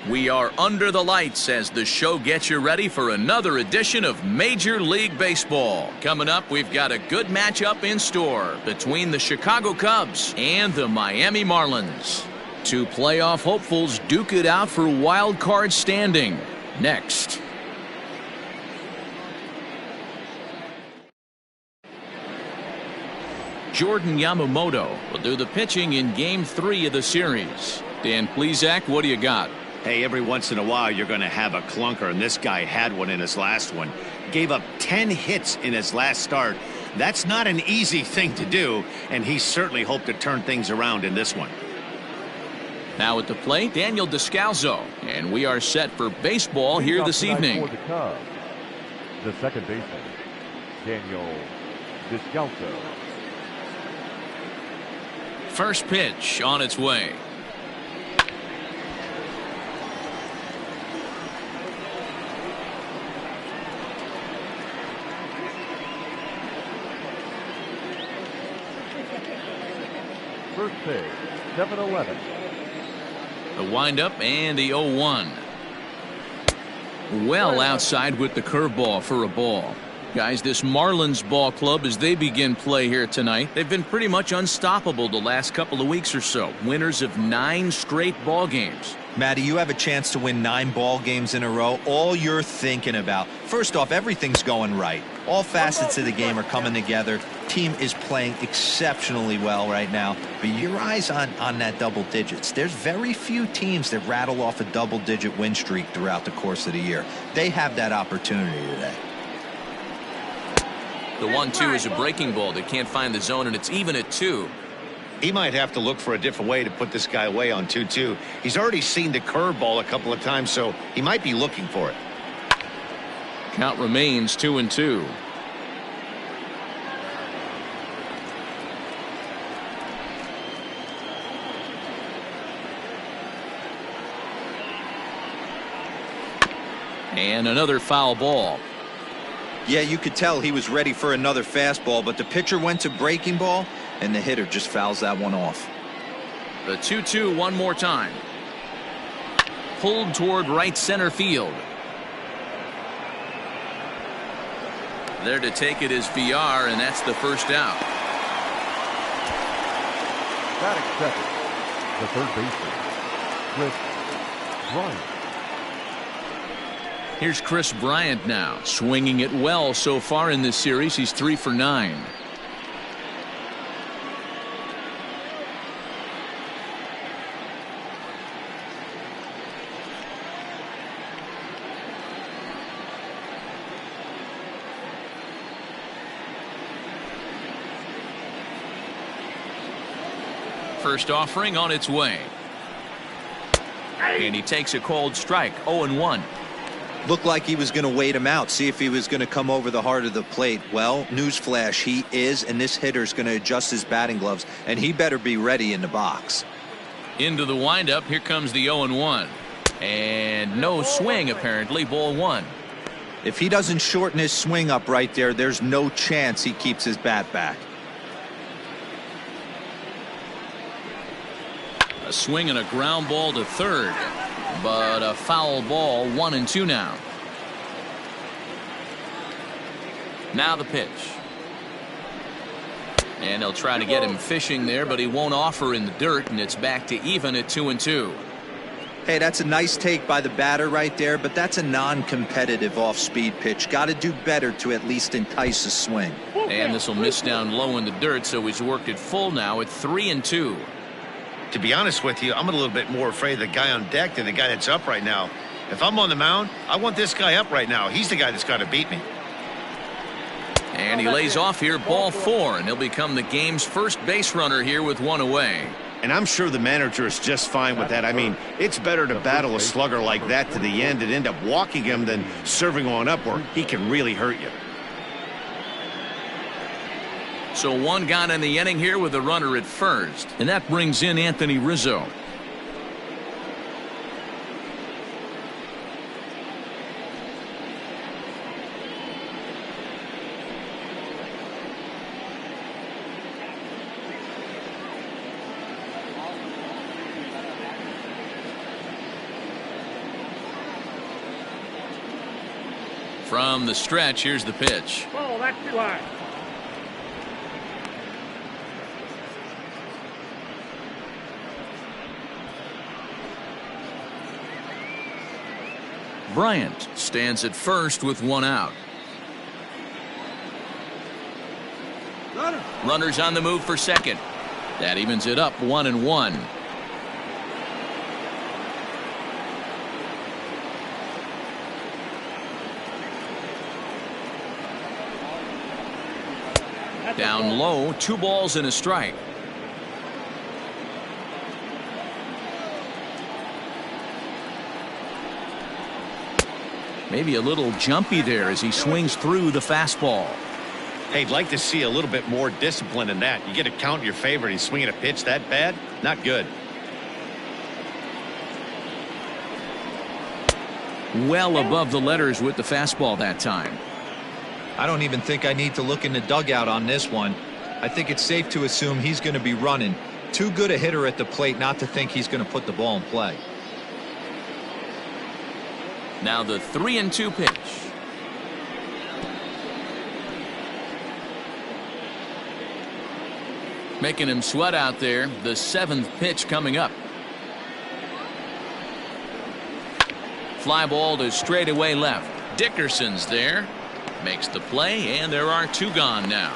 We are under the lights as the show gets you ready for another edition of Major League Baseball. Coming up, we've got a good matchup in store between the Chicago Cubs and the Miami Marlins. Two playoff hopefuls duke it out for wild card standing. Next. Jordan Yamamoto will do the pitching in Game 3 of the series. Dan Plesac, what do you got? Hey, every once in a while you're going to have a clunker, and this guy had one in his last one. Gave up 10 hits in his last start. That's not an easy thing to do, and he certainly hoped to turn things around in this one. Now at the plate, Daniel Descalzo, and we are set for baseball here this evening. For the Cubs, the second baseman, Daniel Descalzo. First pitch on its way. First pitch, 7-11. The windup and the 0-1. Well outside with the curveball for a ball. Guys, this Marlins ball club, as they begin play here tonight, they've been pretty much unstoppable the last couple of weeks or so. Winners of 9 straight ball games. Matty, you have a chance to win 9 ball games in a row. All you're thinking about, first off, everything's going right. All facets of the game are coming together. Team is playing exceptionally well right now. But your eyes on that double digits. There's very few teams that rattle off a double-digit win streak throughout the course of the year. They have that opportunity today. The 1-2 is a breaking ball. They can't find the zone, and it's even at 2. He might have to look for a different way to put this guy away on 2-2. He's already seen the curveball a couple of times, so he might be looking for it. Count remains 2-2. And another foul ball. Yeah, you could tell he was ready for another fastball, but the pitcher went to breaking ball, and the hitter just fouls that one off. The 2-2 one more time. Pulled toward right center field. There to take it is Villar, and that's the first out. Stanek second. The third baseman, Chris Bryant. Here's Chris Bryant now, swinging it well so far in this series. He's 3 for 9. First offering on its way. And he takes a cold strike, 0-1. Looked like he was going to wait him out, see if he was going to come over the heart of the plate. Well, newsflash, he is, and this hitter's going to adjust his batting gloves, and he better be ready in the box. Into the windup, here comes the 0-1. And no swing, apparently, ball 1. If he doesn't shorten his swing up right there, there's no chance he keeps his bat back. A swing and a ground ball to third. But a foul ball, 1-2 now. Now the pitch. And they'll try to get him fishing there, but he won't offer in the dirt, and it's back to even at 2-2. Hey, that's a nice take by the batter right there, but that's a non-competitive off-speed pitch. Got to do better to at least entice a swing. And this will miss down low in the dirt, so he's worked it full now at 3-2. To be honest with you, I'm a little bit more afraid of the guy on deck than the guy that's up right now. If I'm on the mound, I want this guy up right now. He's the guy that's got to beat me. And he lays off here, ball 4, and he'll become the game's first base runner here with 1 away. And I'm sure the manager is just fine with that. I mean, it's better to battle a slugger like that to the end and end up walking him than serving on up where he can really hurt you. So 1 gone in the inning here with a runner at first, and that brings in Anthony Rizzo. From the stretch, here's the pitch. Oh, that's too high. Bryant stands at first with one out. Runners on the move for second. That evens it up 1-1. Down low, 2 balls and a strike. Maybe a little jumpy there as he swings through the fastball. Hey, I'd like to see a little bit more discipline in that. You get a count in your favor and he's swinging a pitch that bad? Not good. Well above the letters with the fastball that time. I don't even think I need to look in the dugout on this one. I think it's safe to assume he's going to be running. Too good a hitter at the plate not to think he's going to put the ball in play. Now the 3-2 pitch. Making him sweat out there. The 7th pitch coming up. Fly ball to straightaway left. Dickerson's there. Makes the play, and there are 2 gone now.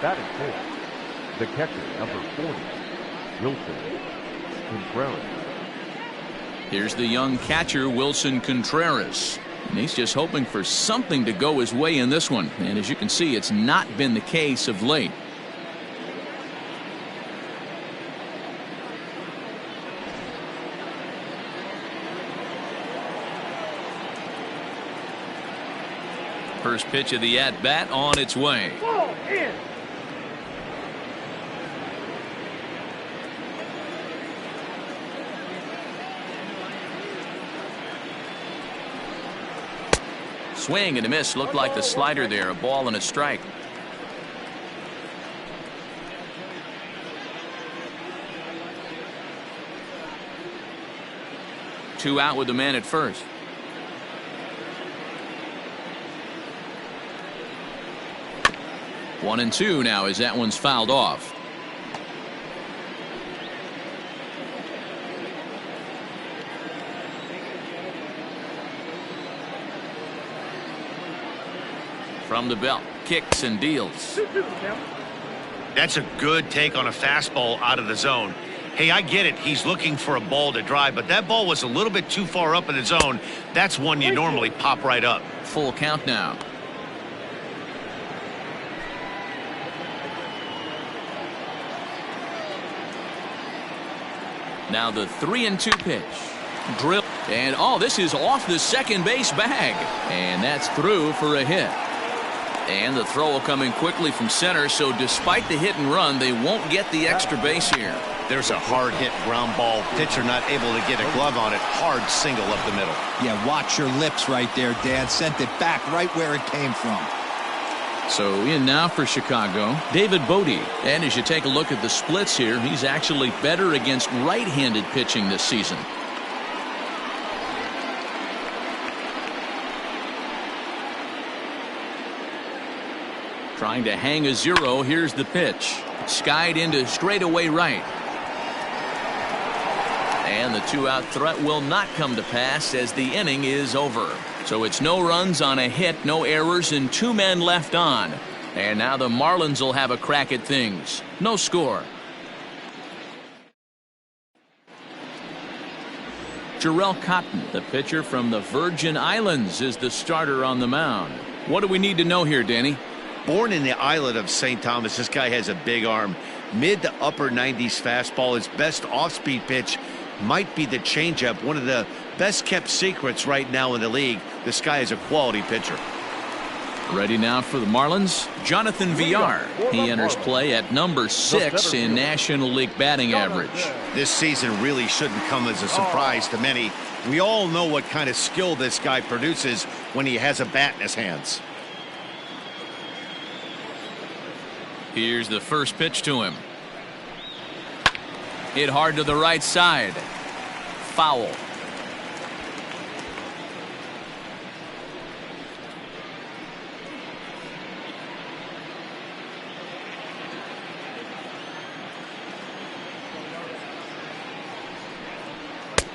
Batting fifth, the catcher, number 40, Wilson Contreras. Here's the young catcher, Wilson Contreras. And he's just hoping for something to go his way in this one. And as you can see, it's not been the case of late. First pitch of the at-bat on its way. Ball in. Swing and a miss. Looked like the slider there. A ball and a strike. Two out with the man at first. One and two now as that one's fouled off. From the belt, kicks and deals. That's a good take on a fastball out of the zone. Hey, I get it. He's looking for a ball to drive, but that ball was a little bit too far up in the zone. That's one you normally pop right up. Full count now. Now the 3-2 pitch. Drill. And oh, this is off the second base bag. And that's through for a hit. And the throw will come in quickly from center, so despite the hit and run, they won't get the extra base here. There's a hard hit ground ball. Pitcher not able to get a glove on it. Hard single up the middle. Yeah, watch your lips right there, Dan. Sent it back right where it came from. So in now for Chicago, David Bode. And as you take a look at the splits here, he's actually better against right-handed pitching this season. Trying to hang a zero. Here's the pitch. Skied into straightaway right. And the 2-out threat will not come to pass as the inning is over. So it's no runs on a hit, no errors, and 2 men left on. And now the Marlins will have a crack at things. No score. Jarrell Cotton, the pitcher from the Virgin Islands, is the starter on the mound. What do we need to know here, Danny? Born in the islet of St. Thomas, this guy has a big arm. Mid to upper 90s fastball. His best off-speed pitch might be the changeup. One of the best kept secrets right now in the league. This guy is a quality pitcher. Ready now for the Marlins, Jonathan Villar. He enters play at number 6 in National League batting average. This season really shouldn't come as a surprise to many. We all know what kind of skill this guy produces when he has a bat in his hands. Here's the first pitch to him. Hit hard to the right side. foul.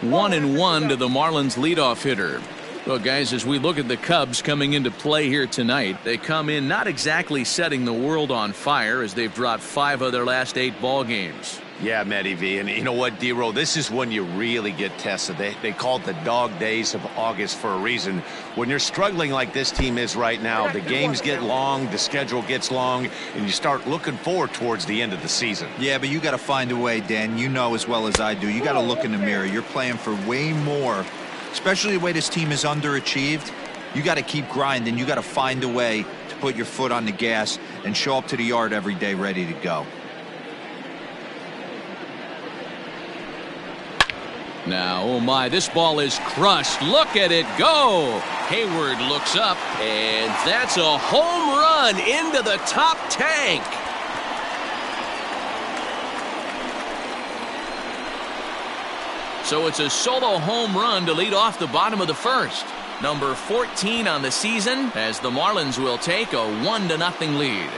One and one to the Marlins leadoff hitter. Well, guys, as we look at the Cubs coming into play here tonight, they come in not exactly setting the world on fire as they've dropped 5 of their last 8 ball games. Yeah, Matty V, and you know what, D-Roll, this is when you really get tested. They call it the dog days of August for a reason. When you're struggling like this team is right now, the games get long, the schedule gets long, and you start looking forward towards the end of the season. Yeah, but you got to find a way, Dan. You know as well as I do. You got to look in the mirror. You're playing for way more, especially the way this team is underachieved. You got to keep grinding. You got to find a way to put your foot on the gas and show up to the yard every day ready to go. Now, oh my, this ball is crushed. Look at it go. Hayward looks up, and that's a home run into the top tank. So it's a solo home run to lead off the bottom of the first. Number 14 on the season, as the Marlins will take a 1-0 lead.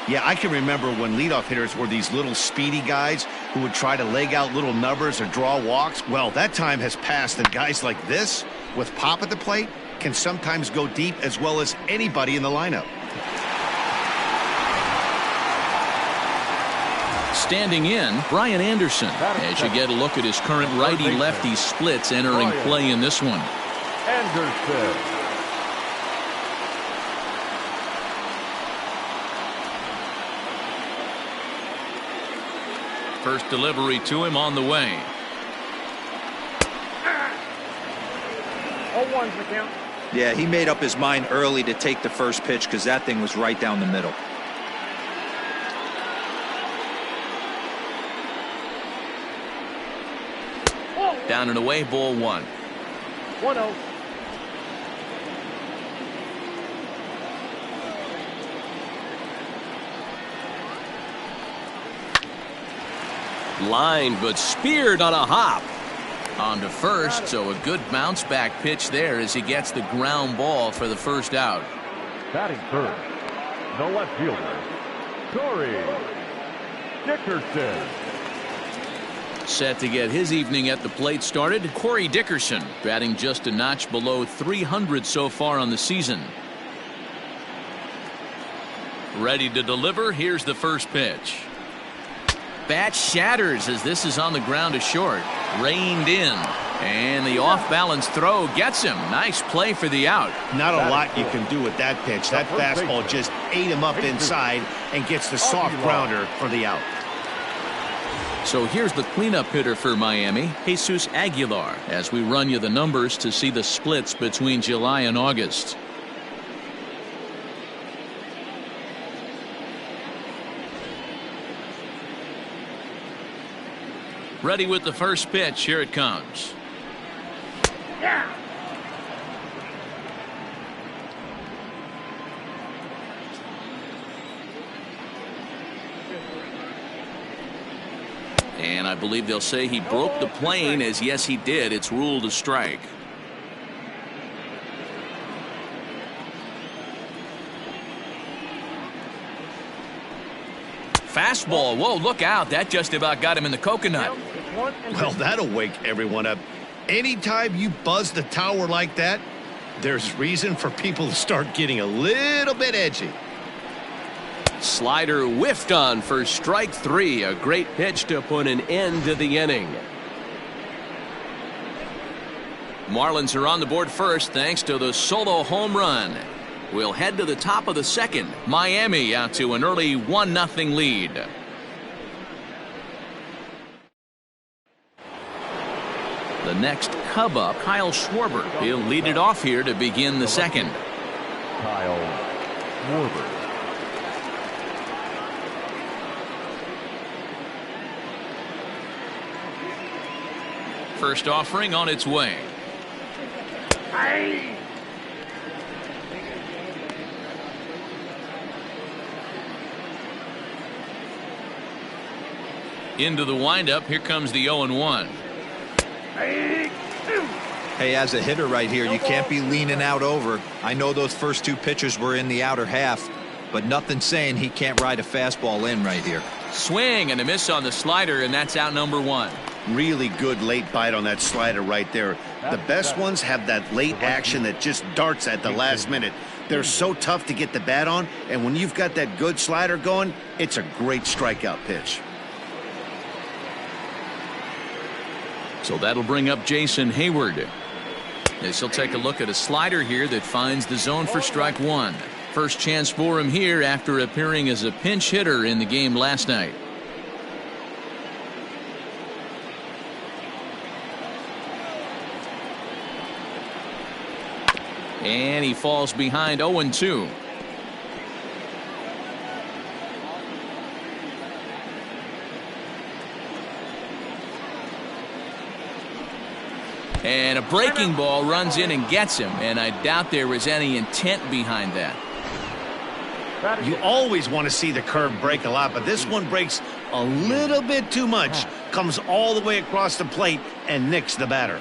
Yeah, I can remember when leadoff hitters were these little speedy guys who would try to leg out little numbers or draw walks. Well, that time has passed, and guys like this, with pop at the plate, can sometimes go deep as well as anybody in the lineup. Standing in, Brian Anderson, as you get a look at his current righty-lefty splits entering play in this one. Anderson. First delivery to him on the way. 0-1's the count. Yeah, he made up his mind early to take the first pitch because that thing was right down the middle. Down and away, ball 1. 1-0. Lined but speared on a hop. On to first, so a good bounce back pitch there as he gets the ground ball for the first out. Batting first, the left fielder, Cory Dickerson. Set to get his evening at the plate started, Cory Dickerson, batting just a notch below 300 so far on the season. Ready to deliver, here's the first pitch. Bat shatters as this is on the ground to short. Reined in. And the off-balance throw gets him. Nice play for the out. Not a lot you can do with that pitch. That fastball just ate him up inside and gets the soft grounder for the out. So here's the cleanup hitter for Miami, Jesus Aguilar, as we run you the numbers to see the splits between July and August. Ready with the first pitch. Here it comes. Yeah. And I believe they'll say he broke the plane, as yes he did. It's ruled a strike. Fastball. Whoa, look out. That just about got him in the coconut. Well, that'll wake everyone up. Anytime you buzz the tower like that, there's reason for people to start getting a little bit edgy. Slider whiffed on for strike 3. A great pitch to put an end to the inning. Marlins are on the board first thanks to the solo home run. We'll head to the top of the second. Miami out to an early 1-0 lead. The next Cub up, Kyle Schwarber. He'll lead it off here to begin the second. Kyle Schwarber. First offering on its way. Hey! Into the windup. Here comes the 0-1. Hey, as a hitter right here, you can't be leaning out over. I know those first two pitchers were in the outer half, but nothing saying he can't ride a fastball in right here. Swing and a miss on the slider, and that's out number 1. Really good late bite on that slider right there. The best ones have that late action that just darts at the last minute. They're so tough to get the bat on, and when you've got that good slider going, it's a great strikeout pitch. So that'll bring up Jason Hayward. As he'll take a look at a slider here that finds the zone for strike 1. First chance for him here after appearing as a pinch hitter in the game last night. And he falls behind 0-2. And a breaking ball runs in and gets him, and I doubt there was any intent behind that. You always want to see the curve break a lot, but this one breaks a little bit too much. Comes all the way across the plate and nicks the batter.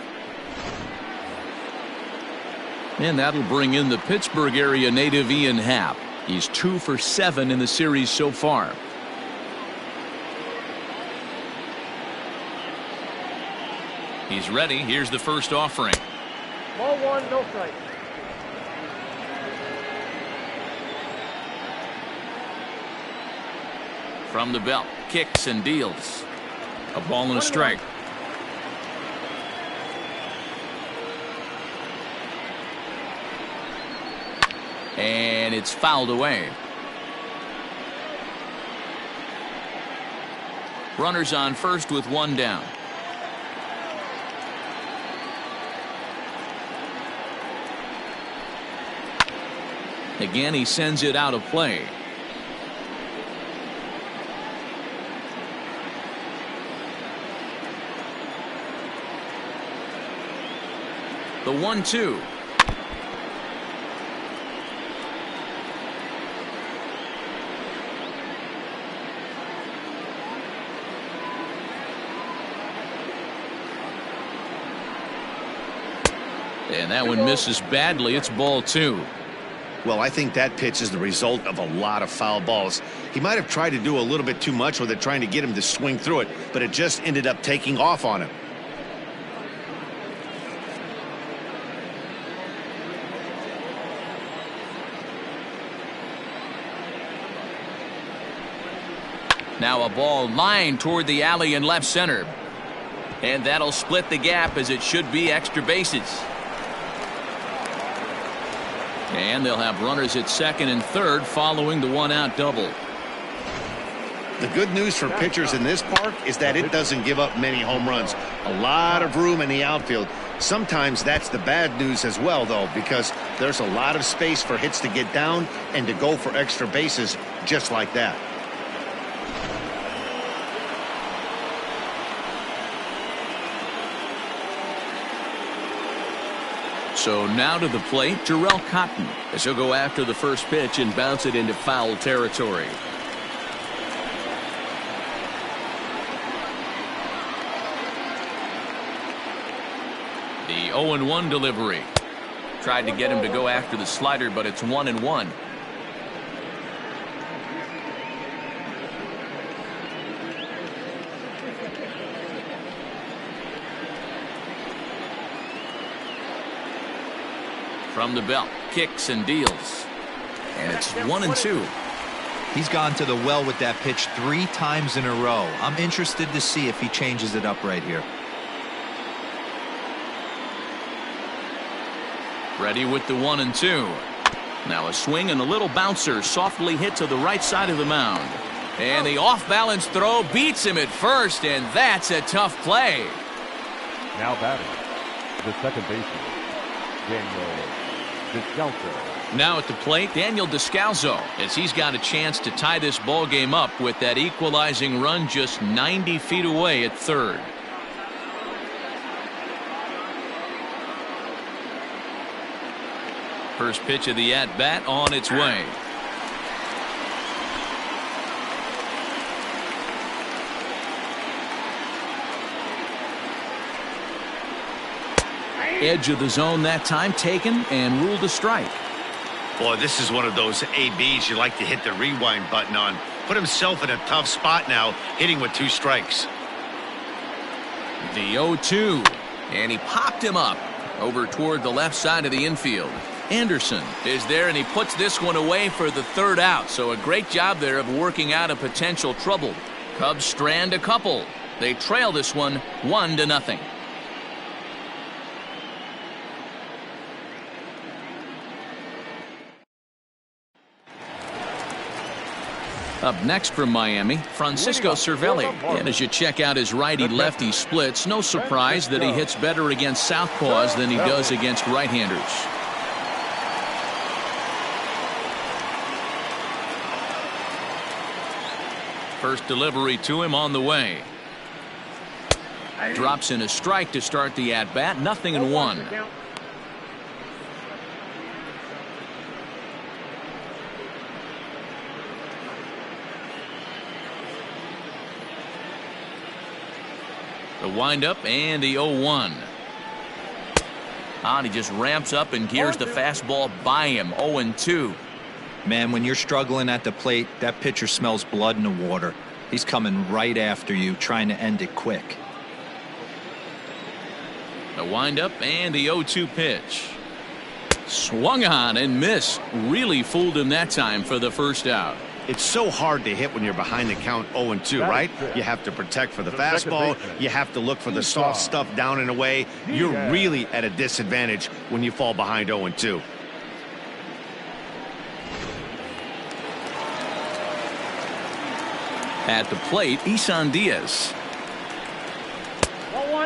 And that'll bring in the Pittsburgh area native Ian Happ. He's 2 for 7 in the series so far. He's ready. Here's the first offering. Ball 1, no strike. From the belt, kicks and deals. A ball and a strike. And it's fouled away. Runners on first with 1 down. Again, he sends it out of play. The 1-2. And that one misses badly. It's ball 2. Well, I think that pitch is the result of a lot of foul balls. He might have tried to do a little bit too much with it, trying to get him to swing through it, but it just ended up taking off on him. Now a ball lined toward the alley in left center. And that'll split the gap, as it should be extra bases. And they'll have runners at second and third following the 1-out double. The good news for pitchers in this park is that it doesn't give up many home runs. A lot of room in the outfield. Sometimes that's the bad news as well, though, because there's a lot of space for hits to get down and to go for extra bases just like that. So now to the plate, Jarrell Cotton, as he'll go after the first pitch and bounce it into foul territory. The 0-1 delivery. Tried to get him to go after the slider, but it's 1-1. From the belt, kicks and deals. And it's 1-2. He's gone to the well with that pitch 3 times in a row. I'm interested to see if he changes it up right here. Ready with the 1-2. Now a swing and a little bouncer softly hit to the right side of the mound. And the off-balance throw beats him at first, and that's a tough play. Now batting, the second baseman, Daniel Descalzo. Now at the plate, Daniel Descalzo, as he's got a chance to tie this ball game up with that equalizing run just 90 feet away at third. First pitch of the at-bat on its way. Edge of the zone that time taken and ruled a strike. Boy, this is one of those ABs you like to hit the rewind button on. Put himself in a tough spot now, hitting with 2 strikes. The 0-2, and he popped him up over toward the left side of the infield. Anderson is there, and he puts this one away for the 3rd out. So a great job there of working out a potential trouble. Cubs strand a couple. They trail this one 1-0. Up next from Miami, Francisco Cervelli. And as you check out his righty-lefty splits, no surprise that he hits better against southpaws than he does against right-handers. First delivery to him on the way. Drops in a strike to start the at-bat. 0-1. The windup and the 0-1. And he just ramps up and gears the fastball by him. 0-2. Man, when you're struggling at the plate, that pitcher smells blood in the water. He's coming right after you, trying to end it quick. The windup and the 0-2 pitch. Swung on and missed. Really fooled him that time for the first out. It's so hard to hit when you're behind the count 0-2, right? You have to protect for the fastball. You have to look for the soft stuff down and away. You're really at a disadvantage when you fall behind 0-2. At the plate, Issan Diaz.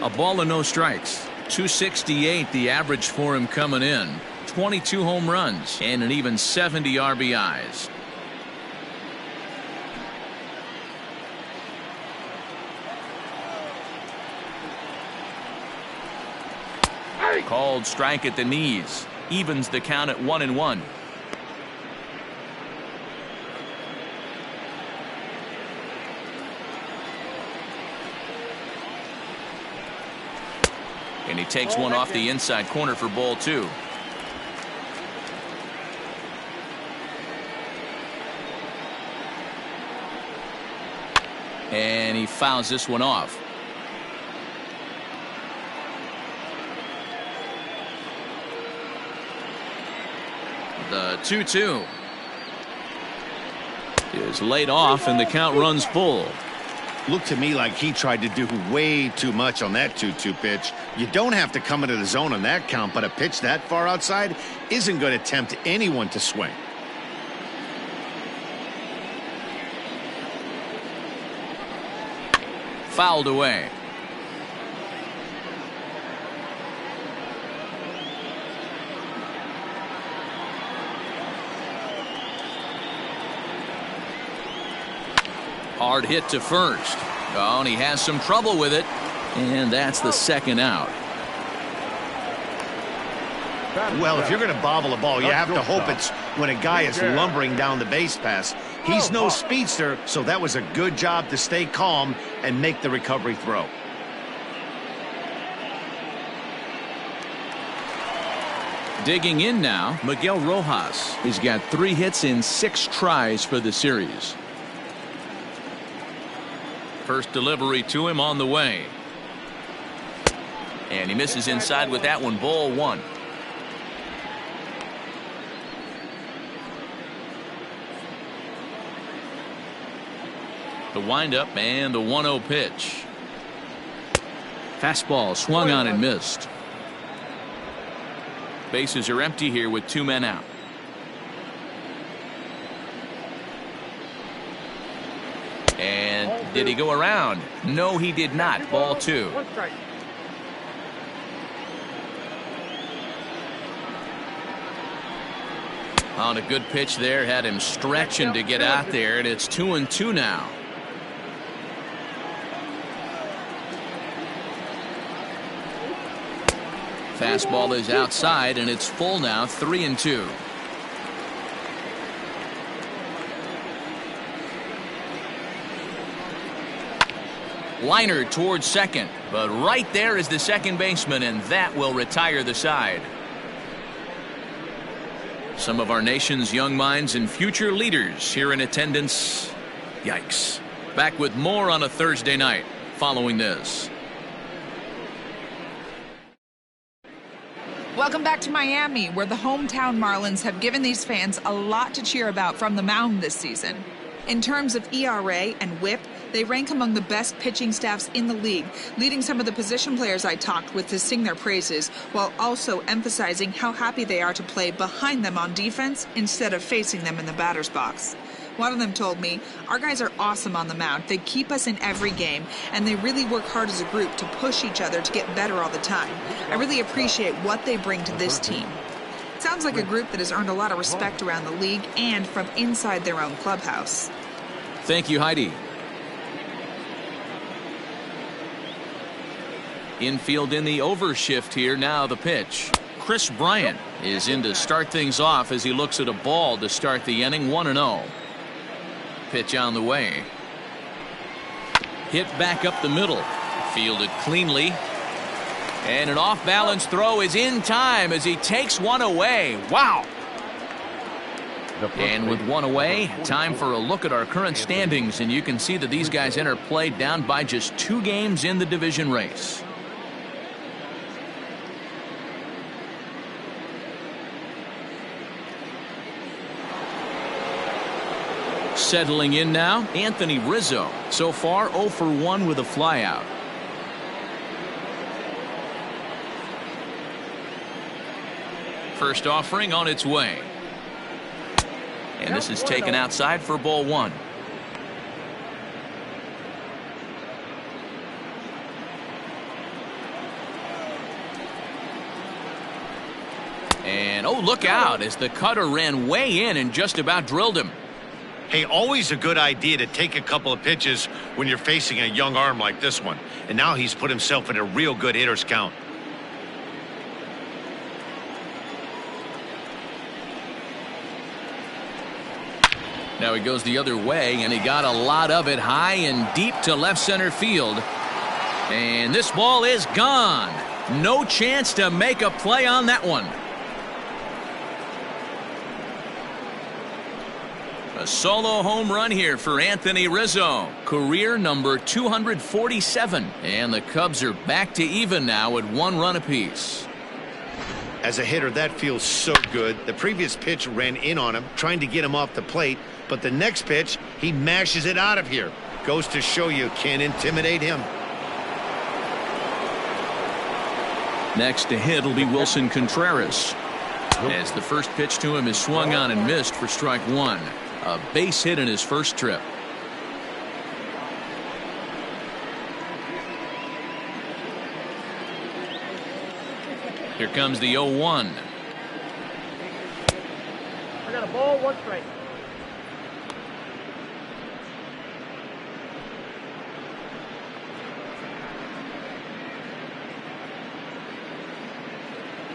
A ball and no strikes. 268 the average for him coming in. 22 home runs and an even 70 RBIs. Called strike at the knees. Evens the count at 1-1. And he takes one off the inside corner for ball 2. And he fouls this one off. The 2-2 is laid off and the count runs full. Looked to me like he tried to do way too much on that 2-2 pitch. You don't have to come into the zone on that count, but a pitch that far outside isn't going to tempt anyone to swing. Fouled away. Hard hit to first. Oh, and he has some trouble with it. And that's the 2nd out. Well, if you're going to bobble a ball, you have to hope it's when a guy is lumbering down the base pass. He's no speedster, so that was a good job to stay calm and make the recovery throw. Digging in now, Miguel Rojas. He's got 3 hits in 6 tries for the series. First delivery to him on the way. And he misses inside with that one. Ball 1. The windup and the 1-0 pitch. Fastball swung on and missed. Bases are empty here with 2 men out. And did he go around? No, he did not. Ball 2. On a good pitch there, had him stretching to get out there, and it's 2-2 now. Fastball is outside, and it's full now, 3-2. Liner towards second, but right there is the second baseman, and that will retire the side. Some of our nation's young minds and future leaders here in attendance. Yikes. Back with more on a Thursday night following this. Welcome back to Miami, where the hometown Marlins have given these fans a lot to cheer about from the mound this season. In terms of ERA and WHIP, they rank among the best pitching staffs in the league, leading some of the position players I talked with to sing their praises, while also emphasizing how happy they are to play behind them on defense instead of facing them in the batter's box. One of them told me, "Our guys are awesome on the mound. They keep us in every game, and they really work hard as a group to push each other to get better all the time. I really appreciate what they bring to this team." Sounds like a group that has earned a lot of respect around the league and from inside their own clubhouse. Thank you, Heidi. Infield in the overshift here. Now the pitch. Chris Bryant is in to start things off as he looks at a ball to start the inning. 1-0. Pitch on the way. Hit back up the middle. Fielded cleanly. And an off-balance throw is in time as he takes one away. Wow. And with one away, time for a look at our current standings, and you can see that these guys enter play down by just 2 games in the division race. Settling in now, Anthony Rizzo. So far 0 for 1 with a flyout. First offering on its way. And this is taken outside for ball 1. And oh, look out as the cutter ran way in and just about drilled him. Hey, always a good idea to take a couple of pitches when you're facing a young arm like this one. And now he's put himself in a real good hitter's count. Now he goes the other way, and he got a lot of it high and deep to left center field. And this ball is gone. No chance to make a play on that one. A solo home run here for Anthony Rizzo. Career number 247. And the Cubs are back to even now at 1 run apiece. As a hitter, that feels so good. The previous pitch ran in on him, trying to get him off the plate. But the next pitch, he mashes it out of here. Goes to show you can't intimidate him. Next to hit will be Wilson Contreras. As the first pitch to him is swung on and missed for strike 1. A base hit in his first trip. Here comes the 0-1. I got a ball, 1 strike.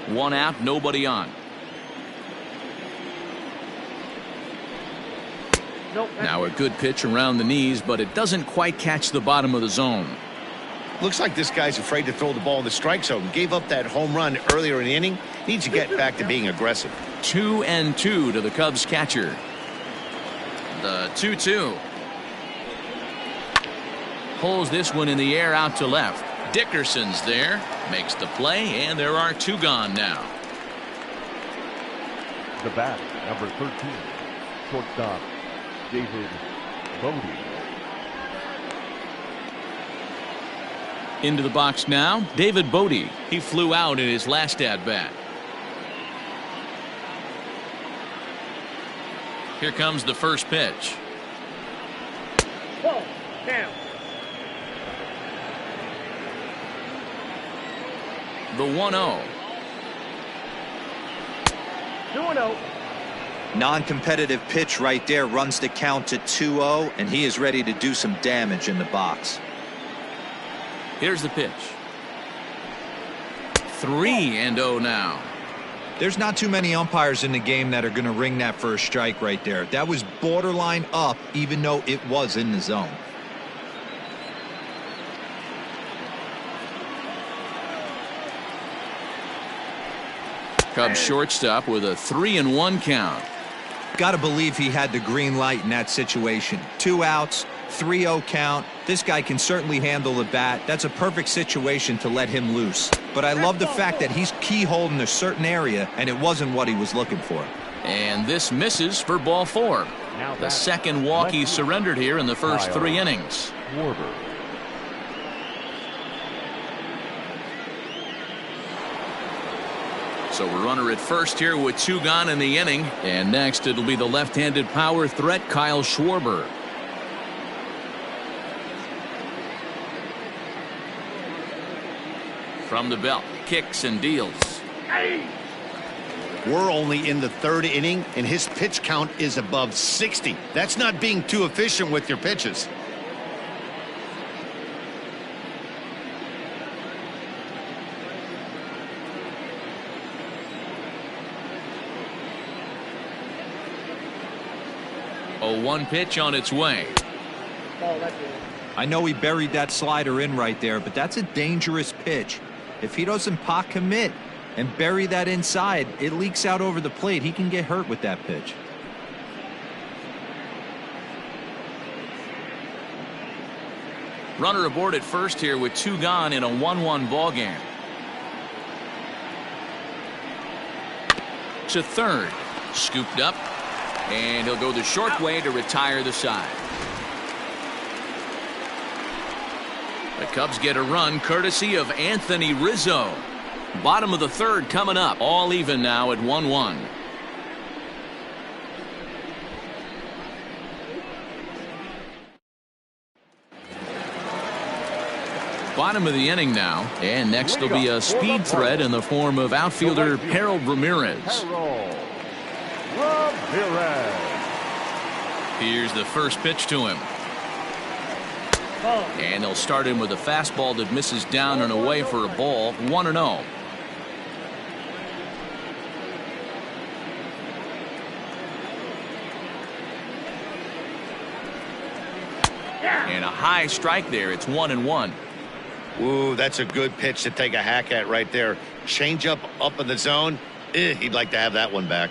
One out, nobody on. Nope, now a good pitch around the knees, but it doesn't quite catch the bottom of the zone. Looks like this guy's afraid to throw the ball in the strike zone. Gave up that home run earlier in the inning. Needs to get back to being aggressive. 2-2 to the Cubs catcher. The 2-2. Pulls this one in the air out to left. Dickerson's there. Makes the play, and there are 2 gone now. The bat, number 13, shortstop, David Bode. Into the box now, David Bode. He flew out in his last at-bat. Here comes the first pitch. Whoa, down. The 1-0. 2-0. Non-competitive pitch right there, runs the count to 2-0, and he is ready to do some damage in the box. Here's the pitch. 3-0 now. There's not too many umpires in the game that are going to ring that first strike right there. That was borderline up, even though it was in the zone. Cubs shortstop with a 3-1 count. Got to believe he had the green light in that situation. 2 outs, 3-0 count. This guy can certainly handle the bat. That's a perfect situation to let him loose. But I love the fact that he's keyholed in a certain area, and it wasn't what he was looking for. And this misses for ball 4. The second walk he surrendered here in the first 3 innings. Schwarber. So a runner at first here with 2 gone in the inning. And next it'll be the left-handed power threat, Kyle Schwarber. From the belt, kicks and deals. We're only in the 3rd inning, and his pitch count is above 60. That's not being too efficient with your pitches. A 1 pitch on its way. I know he buried that slider in right there, but that's a dangerous pitch. If he doesn't pot commit and bury that inside, it leaks out over the plate. He can get hurt with that pitch. Runner aboard at first here with 2 gone in a 1-1 ball game. To third, scooped up, and he'll go the short way to retire the side. The Cubs get a run courtesy of Anthony Rizzo. Bottom of the 3rd coming up. All even now at 1-1. Bottom of the inning now. And next will be a speed threat in the form of outfielder Harold Ramirez. Here's the first pitch to him. And they'll start him with a fastball that misses down and away for a ball. 1-0. And a high strike there. It's 1-1. Ooh, that's a good pitch to take a hack at right there. Change up in the zone. He'd like to have that one back.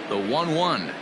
The 1-1.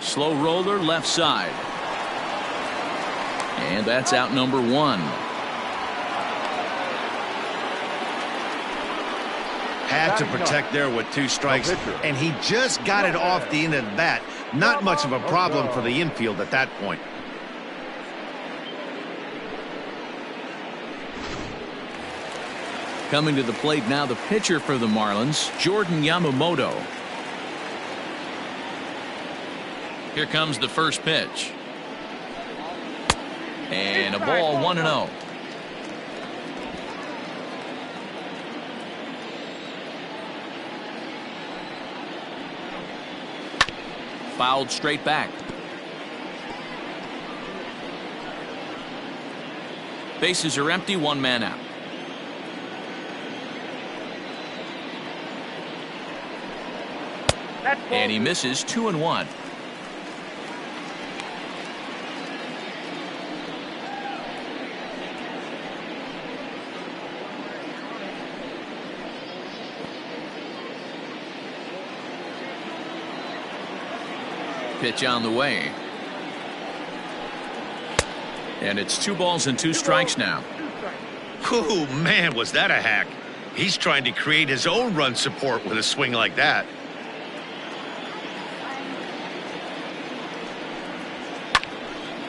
Slow roller left side. And that's out number 1. Had to protect there with 2 strikes, and he just got it off the end of the bat. Not much of a problem for the infield at that point. Coming to the plate now, the pitcher for the Marlins, Jordan Yamamoto. Here comes the first pitch. And a ball, 1-0. Fouled straight back. Bases are empty, 1 man out. And he misses, 2-1. Pitch on the way. And it's 2 balls and 2 strikes now. Oh, man, was that a hack. He's trying to create his own run support with a swing like that.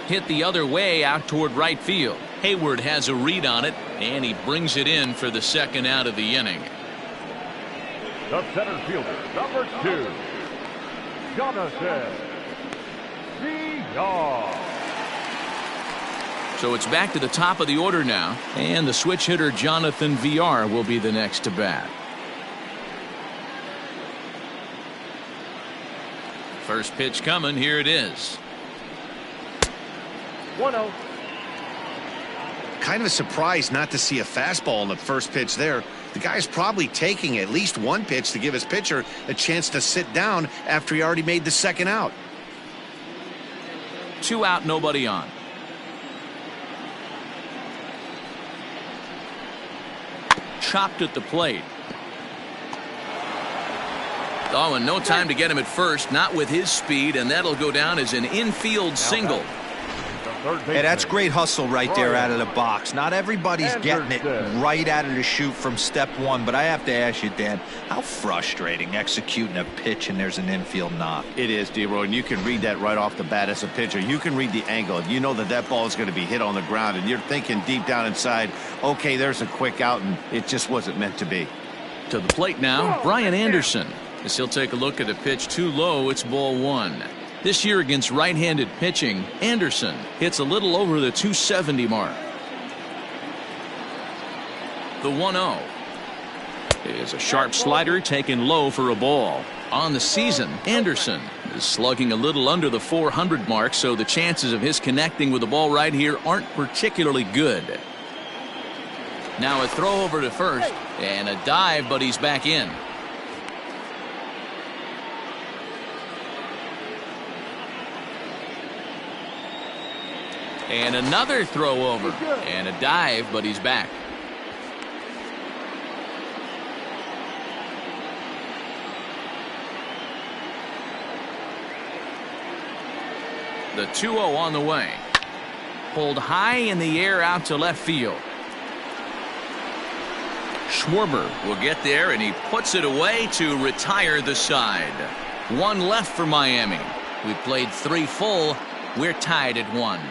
Hit the other way out toward right field. Hayward has a read on it, and he brings it in for the second out of the inning. The center fielder, number 2, Jonathan Villar. So it's back to the top of the order now, and the switch hitter Jonathan Villar will be the next to bat. First pitch coming, here it is. 1-0. Kind of a surprise not to see a fastball on the first pitch there. The guy's probably taking at least one pitch to give his pitcher a chance to sit down after he already made the second out. 2 out, nobody on. Chopped at the plate. Oh, and no time to get him at first, not with his speed, and that'll go down as an infield single. Hey, that's great hustle right there out of the box. Not everybody's getting it right out of the chute from step one, but I have to ask you, Dan, how frustrating executing a pitch and there's an infield knock. It is, D-Roy, and you can read that right off the bat as a pitcher. You can read the angle. You know that that ball is going to be hit on the ground, and you're thinking deep down inside, okay, there's a quick out, and it just wasn't meant to be. To the plate now, Bryant Anderson. As he'll take a look at a pitch too low, it's ball 1. This year against right-handed pitching, Anderson hits a little over the 270 mark. The 1-0 is a sharp slider taken low for a ball. On the season, Anderson is slugging a little under the 400 mark, so the chances of his connecting with the ball right here aren't particularly good. Now a throw over to first and a dive, but he's back in. And another throw over and a dive, but he's back. The 2-0 on the way. Pulled high in the air out to left field. Schwarber will get there, and he puts it away to retire the side. 1 left for Miami. We played 3 full. We're tied at 1.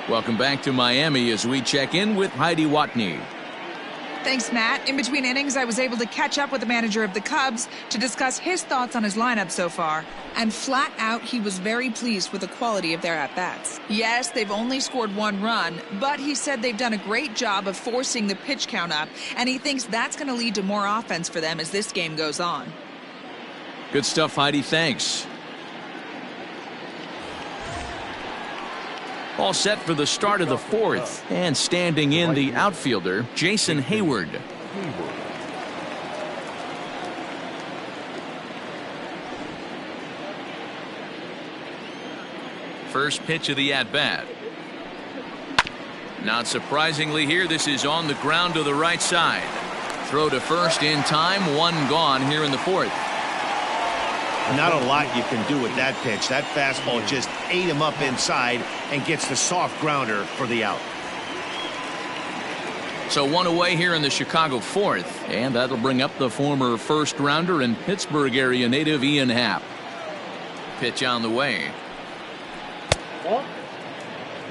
Welcome back to Miami as we check in with Heidi Watney. Thanks, Matt. In between innings, I was able to catch up with the manager of the Cubs to discuss his thoughts on his lineup so far. And flat out, he was very pleased with the quality of their at-bats. Yes, they've only scored 1 run, but he said they've done a great job of forcing the pitch count up, and he thinks that's going to lead to more offense for them as this game goes on. Good stuff, Heidi. Thanks. All set for the start of the 4th, and standing in the outfielder, Jason Hayward. First pitch of the at-bat. Not surprisingly here, this is on the ground to the right side. Throw to first in time, 1 gone here in the 4th. Not a lot you can do with that pitch. That fastball just ate him up inside and gets the soft grounder for the out. So 1 away here in the Chicago 4th, and that'll bring up the former first rounder and Pittsburgh area native Ian Happ. Pitch on the way.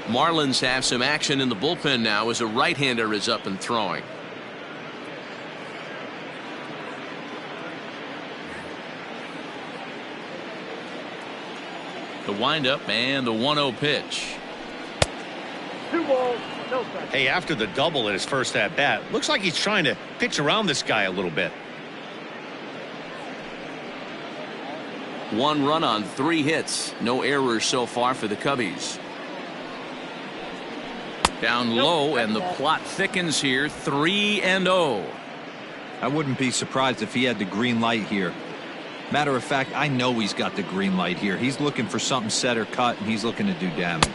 Marlins have some action in the bullpen now as a right-hander is up and throwing. The windup and the 1-0 pitch. 2 balls, no strikes. Hey, after the double in his first at bat, looks like he's trying to pitch around this guy a little bit. 1 run on 3 hits. No errors so far for the Cubbies. Down low, and the plot thickens here. 3-0. I wouldn't be surprised if he had the green light here. Matter of fact, I know he's got the green light here. He's looking for something set or cut, and he's looking to do damage.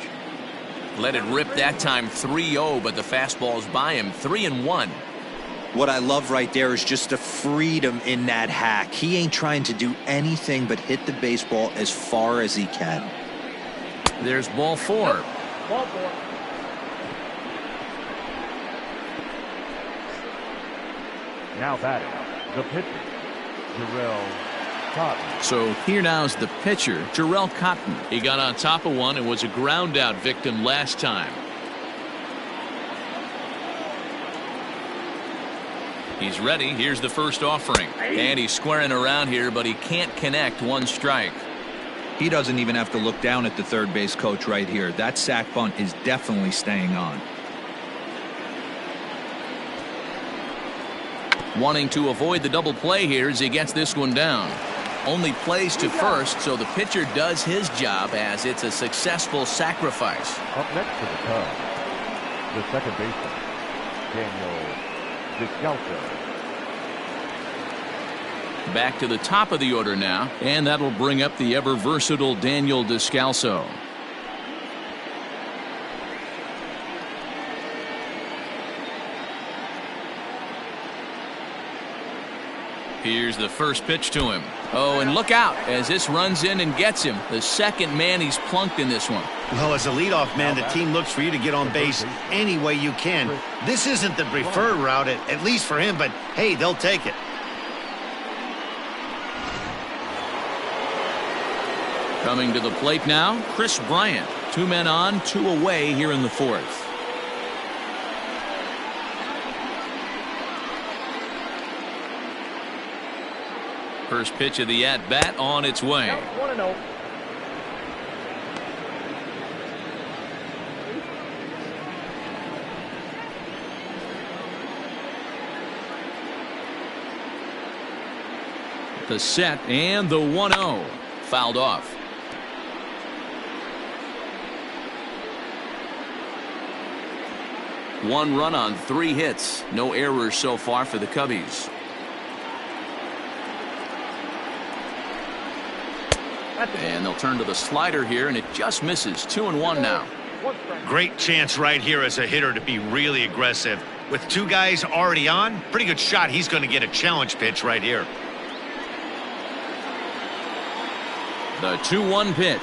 Let it rip that time. 3-0, but the fastball's by him. 3-1. What I love right there is just the freedom in that hack. He ain't trying to do anything but hit the baseball as far as he can. There's ball 4. Ball 4. Now batting, the pitcher, Jarrell Cotton. So here now is the pitcher, Jerrell Cotton. He got on top of one and was a ground out victim last time. He's ready. Here's the first offering. And he's squaring around here, but he can't connect. 1 strike. He doesn't even have to look down at the third base coach right here. That sac bunt is definitely staying on. Wanting to avoid the double play here as he gets this one down. Only plays to first, so the pitcher does his job as it's a successful sacrifice. Up next to the Cubs, the second baseman, Descalzo. Back to the top of the order now, and that'll bring up the ever versatile Daniel Descalzo. Here's the first pitch to him. Oh, and look out as this runs in and gets him. The second man he's plunked in this one. Well, as a leadoff man, the team looks for you to get on base any way you can. This isn't the preferred route, at least for him, but hey, they'll take it. Coming to the plate now, Kris Bryant. 2 men on, 2 away here in the 4th. First pitch of the at-bat on its way. 1-0. The set and the 1-0. Fouled off. One run on 3 hits. No errors so far for the Cubbies. And they'll turn to the slider here, and it just misses. 2-1 now. Great chance right here as a hitter to be really aggressive. With 2 guys already on, pretty good shot. He's going to get a challenge pitch right here. The 2-1 pitch.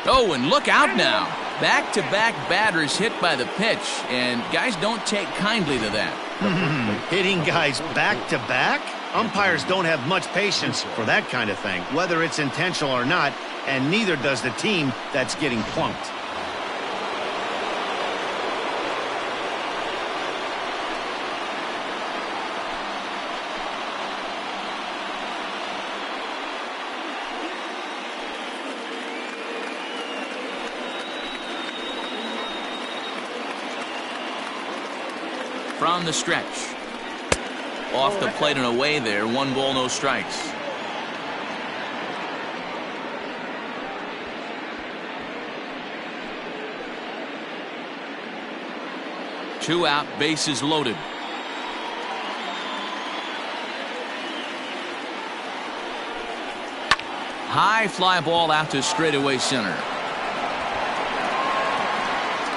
Oh, and look out now. Back-to-back batters hit by the pitch, and guys don't take kindly to that. Hitting guys back-to-back? Umpires don't have much patience for that kind of thing, whether it's intentional or not, and neither does the team that's getting plunked. From the stretch. Off the plate and away there. 1 ball, no strikes. Two out, bases loaded. High fly ball out to straightaway center.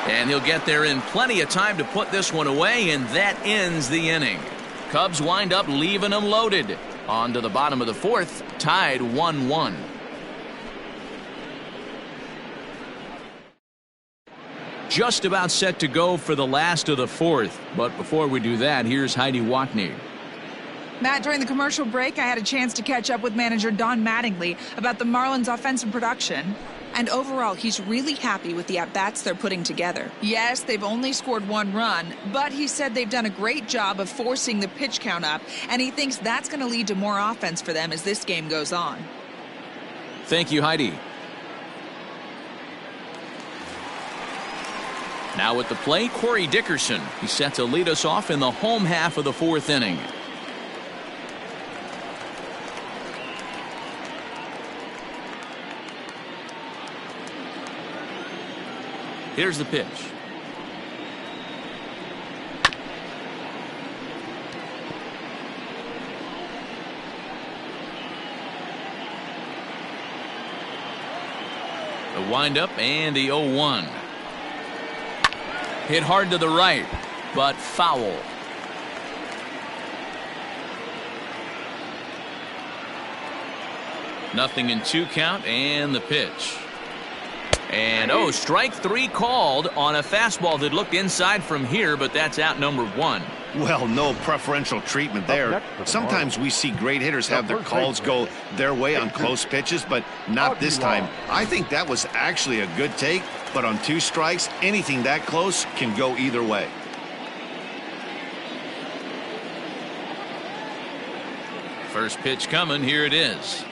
And he'll get there in plenty of time to put this one away, and that ends the inning. Cubs wind up leaving them loaded. On to the bottom of the 4th, tied 1-1. Just about set to go for the last of the 4th. But before we do that, here's Heidi Watney. Matt, during the commercial break, I had a chance to catch up with manager Don Mattingly about the Marlins' offensive production. And overall, he's really happy with the at-bats they're putting together. Yes, they've only scored 1 run, but he said they've done a great job of forcing the pitch count up, and he thinks that's going to lead to more offense for them as this game goes on. Thank you, Heidi. Now at the plate, Cory Dickerson. He's set to lead us off in the home half of the 4th inning. Here's the pitch. The windup and the 0-1. Hit hard to the right, but foul. 0-2 count and the pitch. And oh, strike 3 called on a fastball that looked inside from here, but that's out number 1. Well, no preferential treatment there. Sometimes we see great hitters have their calls go their way on close pitches, but not this time. I think that was actually a good take, but on 2 strikes, anything that close can go either way. First pitch coming. Here it is.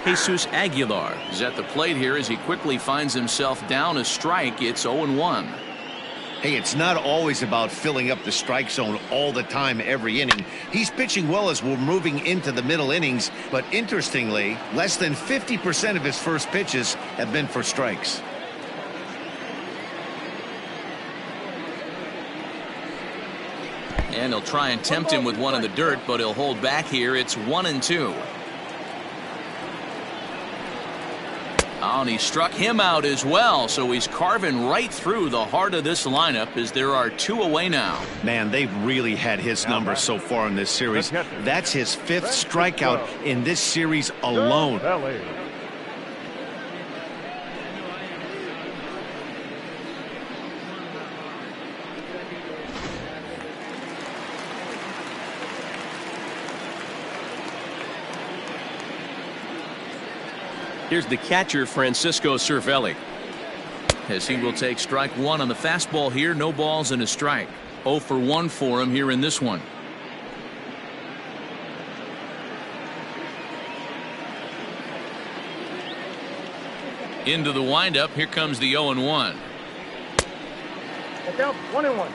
Jesus Aguilar is at the plate here as he quickly finds himself down a strike. It's 0-1. Hey, it's not always about filling up the strike zone all the time every inning. He's pitching well as we're moving into the middle innings, but interestingly, less than 50% of his first pitches have been for strikes. And he'll try and tempt him with one in the dirt, but he'll hold back here. It's 1-2. Oh, and he struck him out as well, so he's carving right through the heart of this lineup as there are 2 away now. Man, they've really had his number so far in this series. That's his 5th strikeout in this series alone. Here's the catcher, Francisco Cervelli, as he will take strike 1 on the fastball here. No balls and a strike. 0 for 1 for him here in this one. Into the windup. Here comes the 0-1. Look out, 1-1.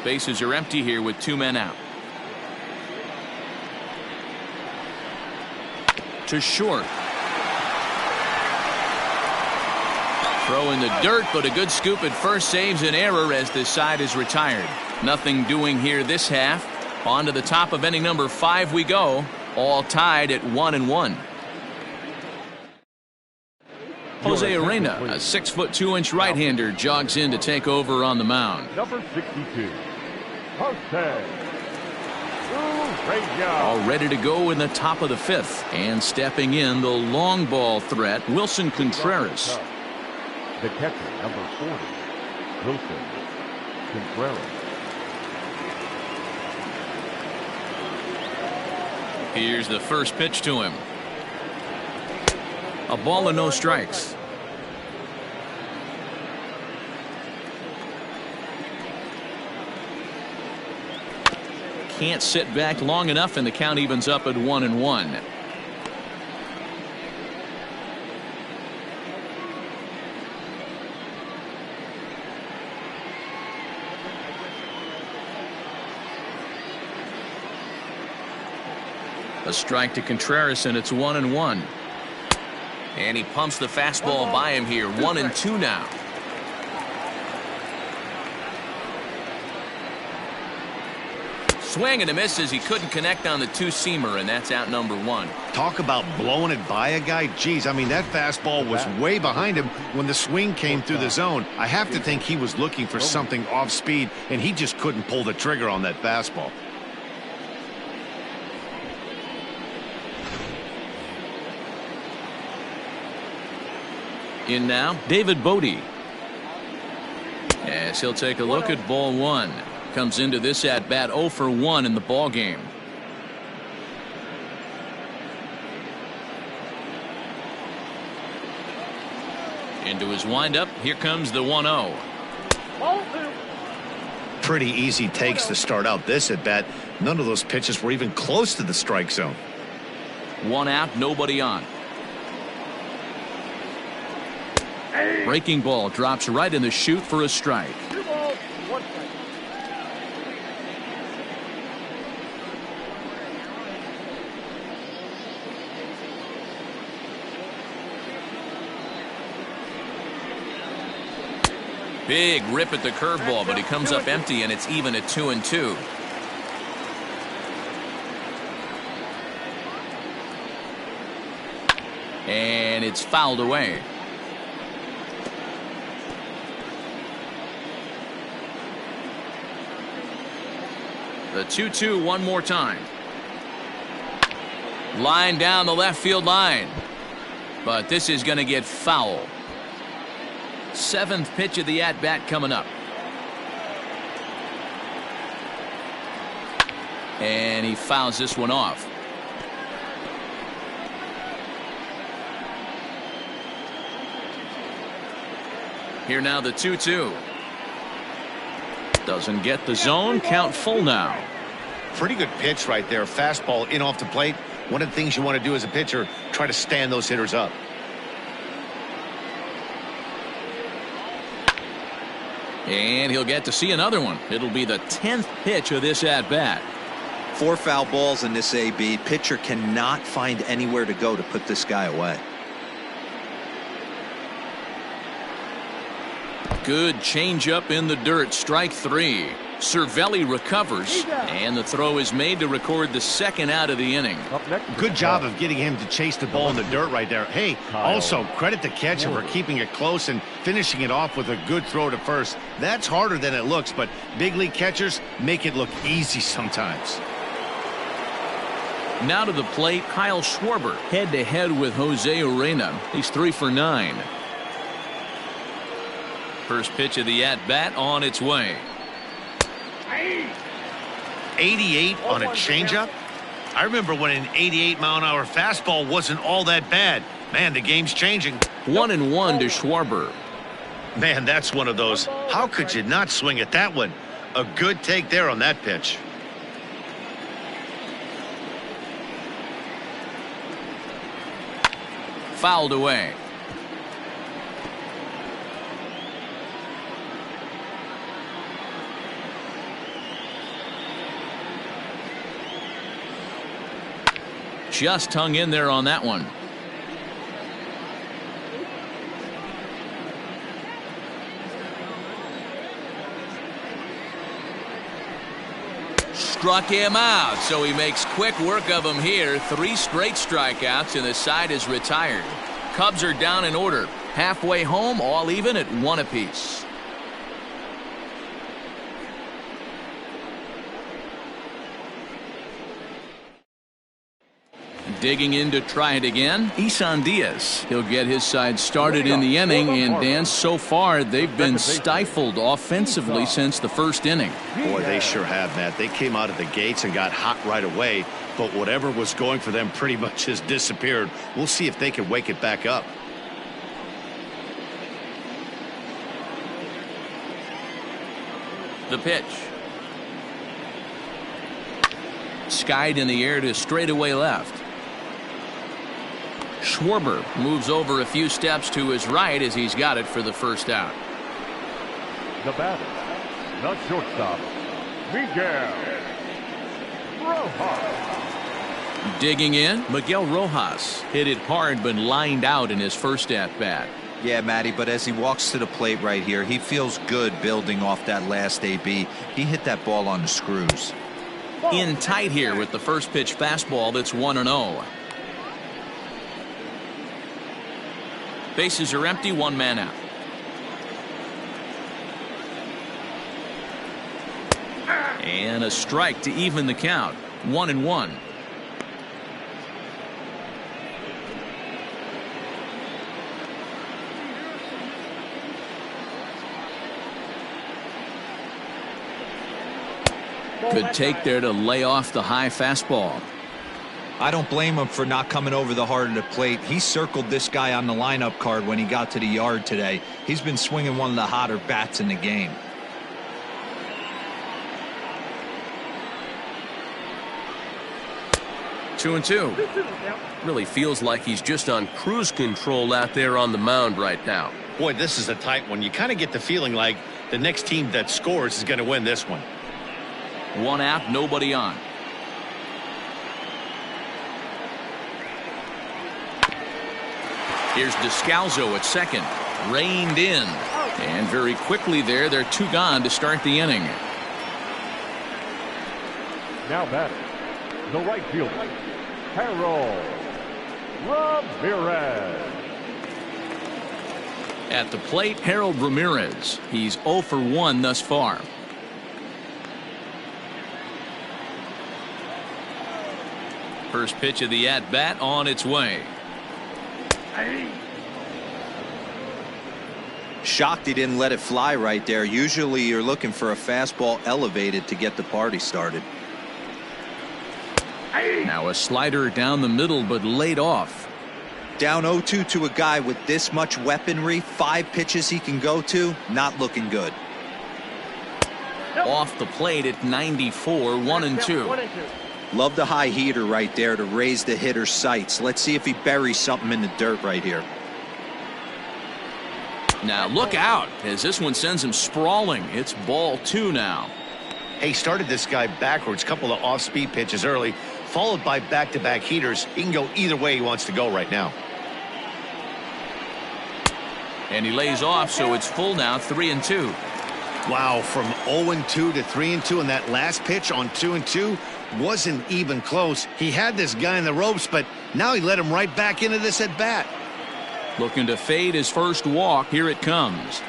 Bases are empty here with 2 men out. To short. Throw in the dirt, but a good scoop at first saves an error as this side is retired. Nothing doing here this half. On to the top of inning number 5 we go. All tied at 1-1. Jose Arena, a 6'2" right-hander, jogs in to take over on the mound. Number 62, Jose Arena. All ready to go in the top of the 5th. And stepping in, the long ball threat, Wilson Contreras. The catcher, number 40, Wilson Contreras. Here's the first pitch to him. A ball and no strikes. Can't sit back long enough, and the count evens up at 1-1. A strike to Contreras, and it's 1-1. And he pumps the fastball by him here. 1-2 now. Swing and a miss as he couldn't connect on the 2-seamer, and that's out number 1. Talk about blowing it by a guy. Geez, I mean, that fastball was way behind him when the swing came through the zone. I have to think he was looking for something off speed, and he just couldn't pull the trigger on that fastball. In now, David Bode. As he'll take a look at ball 1. Comes into this at bat 0 for 1 in the ball game. Into his windup. Here comes the 1-0. Pretty easy takes to start out this at bat. None of those pitches were even close to the strike zone. 1 out, nobody on. Breaking ball drops right in the chute for a strike. 2 balls, 1 strike. Big rip at the curveball, but he comes up empty, and it's even at 2-2. And it's fouled away. The 2-2 one more time. Line down the left field line. But this is going to get foul. 7th pitch of the at-bat coming up. And he fouls this one off. Here now the 2-2. Doesn't get the zone. Count full now. Pretty good pitch right there. Fastball in off the plate. One of the things you want to do as a pitcher, try to stand those hitters up. And he'll get to see another one. It'll be the 10th pitch of this at-bat. 4 foul balls in this AB. Pitcher cannot find anywhere to go to put this guy away. Good changeup in the dirt. Strike 3. Cervelli recovers, and the throw is made to record the 2nd out of the inning. Good job of getting him to chase the ball in the dirt right there. Hey, also credit the catcher for keeping it close and finishing it off with a good throw to first. That's harder than it looks, but big league catchers make it look easy sometimes. Now to the plate, Kyle Schwarber head-to-head with Jose Urena. He's 3 for 9. First pitch of the at-bat on its way. 88 on a changeup. I remember when an 88-mile-an-hour fastball wasn't all that bad. Man, the game's changing. 1-1 to Schwarber. Man, that's one of those. How could you not swing at that one? A good take there on that pitch. Fouled away. Just hung in there on that one. Struck him out, so he makes quick work of him here. 3 straight strikeouts, and the side is retired. Cubs are down in order. Halfway home, all even at 1 apiece. Digging in to try it again, Issan Diaz. He'll get his side started in the inning, and Dan, so far they've been stifled offensively since the first inning. Boy, they sure have, Matt. They came out of the gates and got hot right away, but whatever was going for them pretty much has disappeared. We'll see if they can wake it back up. The pitch. Skied in the air to straightaway left. Schwarber moves over a few steps to his right as he's got it for the first out. The batter, the shortstop, Miguel Rojas. Digging in, Miguel Rojas hit it hard but lined out in his first at-bat. Yeah, Matty, but as he walks to the plate right here, he feels good building off that last AB. He hit that ball on the screws. In tight here with the first pitch fastball that's 1-0. Bases are empty, 1 man out. And a strike to even the count. 1-1. Good take there to lay off the high fastball. I don't blame him for not coming over the heart of the plate. He circled this guy on the lineup card when he got to the yard today. He's been swinging one of the hotter bats in the game. Two and two. Really feels like he's just on cruise control out there on the mound right now. Boy, this is a tight one. You kind of get the feeling like the next team that scores is going to win this one. 1 out, nobody on. Here's Descalzo at second. Reined in. And very quickly there, they're 2 gone to start the inning. Now batting, the right fielder, Jarrell Ramirez. At the plate, Jarrell Ramirez. He's 0 for 1 thus far. First pitch of the at-bat on its way. Shocked he didn't let it fly right there. Usually you're looking for a fastball elevated to get the party started. Now a slider down the middle, but laid off. Down 0-2 to a guy with this much weaponry, 5 pitches he can go to, not looking good. Off the plate at 94, 1-2. Love the high heater right there to raise the hitter's sights. Let's see if he buries something in the dirt right here. Now look out as this one sends him sprawling. It's ball 2 now. He started this guy backwards, couple of off-speed pitches early, followed by back-to-back heaters. He can go either way he wants to go right now. And he lays off, so it's full now, 3-2. Wow, from 0-2 to 3-2, and that last pitch on 2-2 wasn't even close. He had this guy in the ropes, but now he let him right back into this at bat. Looking to fade his first walk. Here it comes.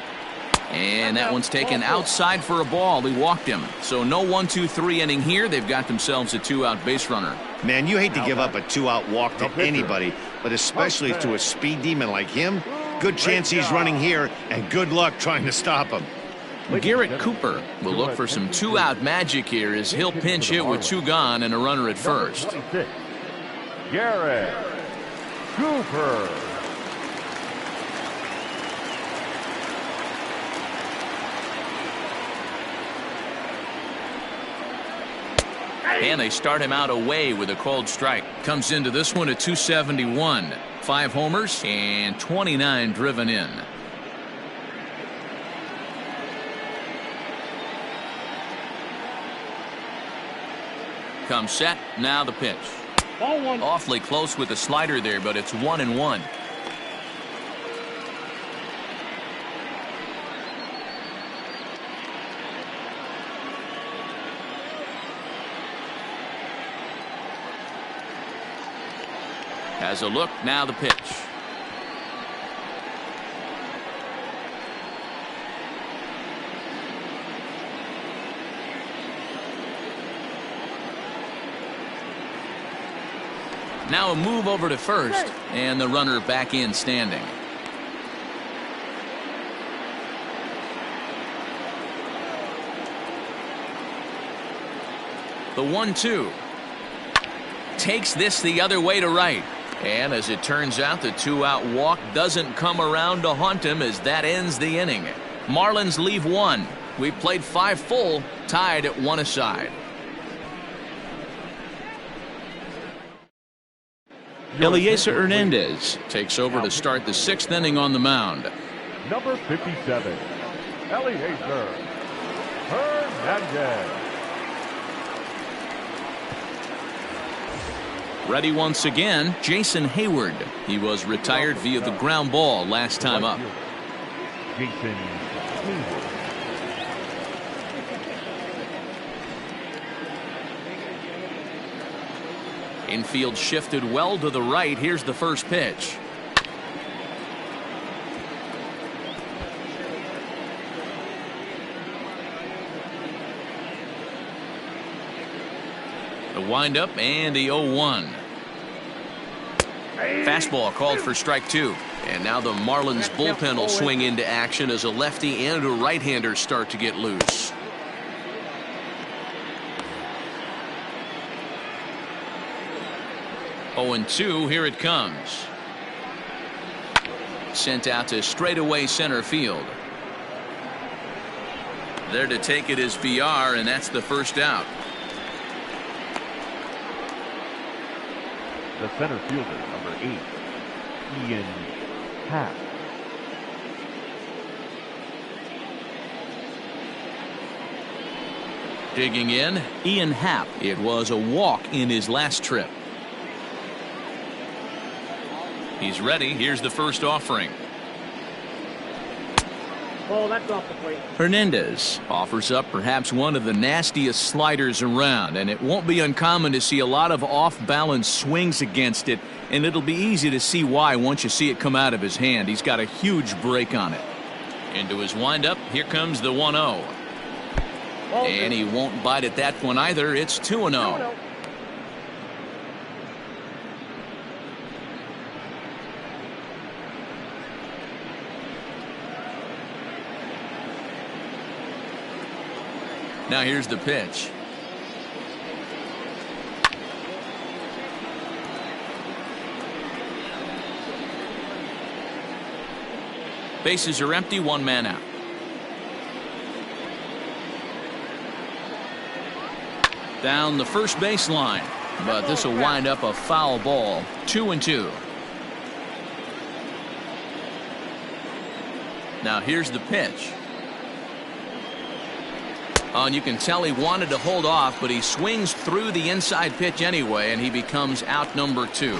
And that one's taken outside for a ball. He walked him. So no 1-2-3 inning here. They've got themselves a 2-out base runner. Man, you hate to give up a 2-out walk to anybody, but especially to a speed demon like him. Good chance he's running here, and good luck trying to stop him. Garrett Cooper will look for some 2-out magic here as he'll pinch hit with 2 gone and a runner at first. Garrett Cooper. And they start him out away with a cold strike. Comes into this one at 271. 5 homers and 29 driven in. Comes set. Now the pitch. Ball 1. Awfully close with the slider there, but it's 1-1. Has a look. Now the pitch. Now a move over to first, and the runner back in standing. The 1-2 takes this the other way to right. And as it turns out, the 2-out walk doesn't come around to haunt him as that ends the inning. Marlins leave 1. We played 5 full, tied at 1 aside. Eliezer Hernandez takes over to start the 6th inning on the mound. Number 57, Eliezer Hernandez. Ready once again, Jason Hayward. He was retired via the ground ball last time up. Jason Hayward. Infield shifted well to the right. Here's the first pitch. The windup and the 0-1. Fastball called for strike 2. And now the Marlins bullpen will swing into action as a lefty and a right-hander start to get loose. Oh, 0-2, here it comes. Sent out to straightaway center field. There to take it is Villar, and that's the first out. The center fielder, number 8, Ian Happ. Digging in, Ian Happ. It was a walk in his last trip. He's ready. Here's the first offering. Ball, that's off the plate. Hernandez offers up perhaps one of the nastiest sliders around, and it won't be uncommon to see a lot of off-balance swings against it, and it'll be easy to see why once you see it come out of his hand. He's got a huge break on it. Into his windup, here comes the 1-0. And he won't bite at that one either. It's 2-0. Now here's the pitch. Bases are empty, one man out. Down the first baseline, but this will wind up a foul ball. 2-2. Now here's the pitch. Oh, and you can tell he wanted to hold off, but he swings through the inside pitch anyway, and he becomes out number 2.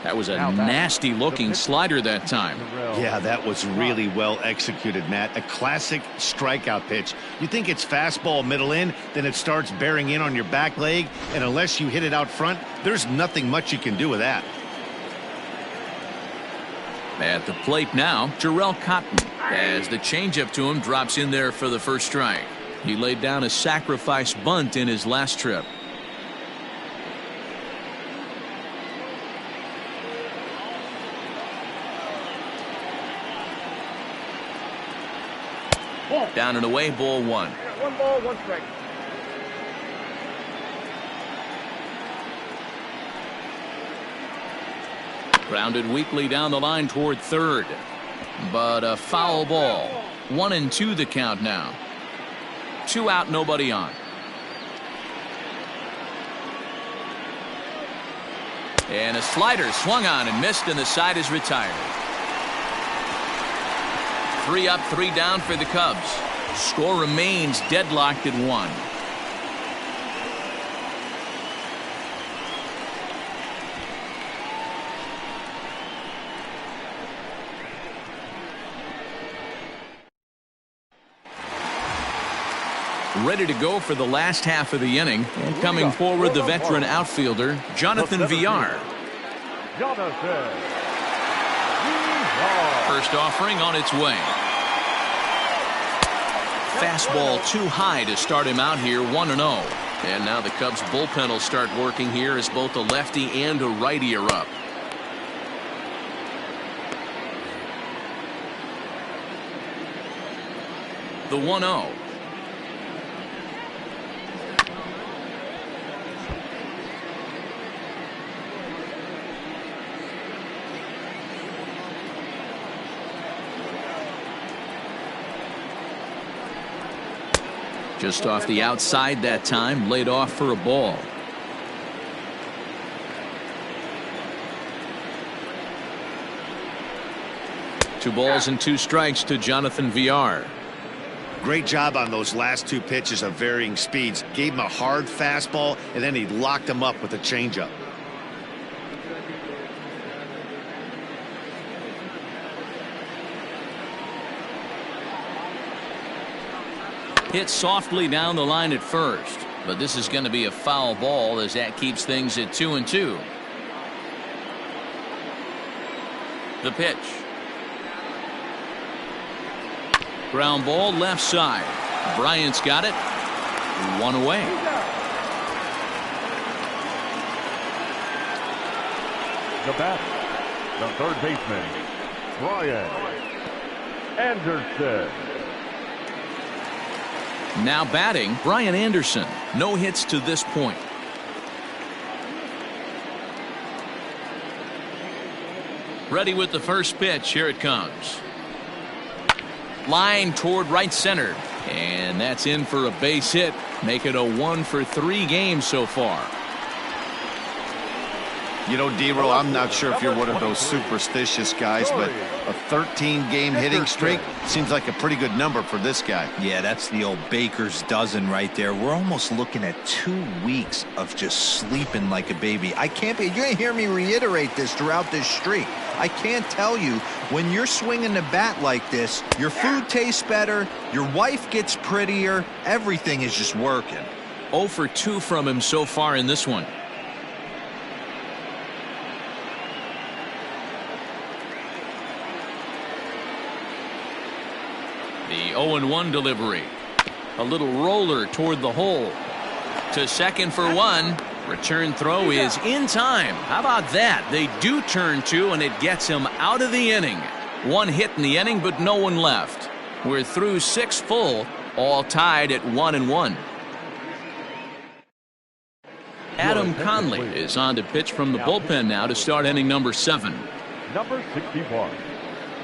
That was a nasty looking slider that time. Yeah, that was really well executed, Matt. A classic strikeout pitch. You think it's fastball middle in, then it starts bearing in on your back leg, and unless you hit it out front, there's nothing much you can do with that. At the plate now, Jarrell Cotton, as the changeup to him drops in there for the first strike. He laid down a sacrifice bunt in his last trip. Down and away, ball 1. 1 ball, 1 strike. Grounded weakly down the line toward third, but a foul ball. 1-2 the count now. 2 out, nobody on. And a slider swung on and missed, and the side is retired. 3 up, 3 down for the Cubs. Score remains deadlocked at 1. Ready to go for the last half of the inning, and coming forward, the veteran outfielder Jonathan Villar. First offering on its way. Fastball too high to start him out here, 1-0. And now the Cubs bullpen will start working here as both a lefty and a righty are up. The 1-0. Just off the outside that time, laid off for a ball. Two balls and 2 strikes to Jonathan Villar. Great job on those last 2 pitches of varying speeds. Gave him a hard fastball, and then he locked him up with a changeup. Hit softly down the line at first, but this is going to be a foul ball as that keeps things at 2-2. The pitch. Ground ball left side. Bryant's got it. 1 away. The bat, the third baseman, Bryant Anderson. Now batting, Brian Anderson. No hits to this point. Ready with the first pitch. Here it comes. Line toward right center. And that's in for a base hit. Make it a 1-for-3 game so far. You know, D-Roll, I'm not sure if you're one of those superstitious guys, but a 13-game hitting streak seems like a pretty good number for this guy. Yeah, that's the old baker's dozen right there. We're almost looking at 2 weeks of just sleeping like a baby. You're going to hear me reiterate this throughout this streak. I can't tell you, when you're swinging the bat like this, your food tastes better, your wife gets prettier, everything is just working. 0 for 2 from him so far in this one. The 0-1 delivery. A little roller toward the hole. To second for 1. Return throw is in time. How about that? They do turn 2, and it gets him out of the inning. 1 hit in the inning, but no one left. We're through 6 full, all tied at 1-1. Adam Conley is on to pitch from the bullpen now to start inning number 7. Number 61,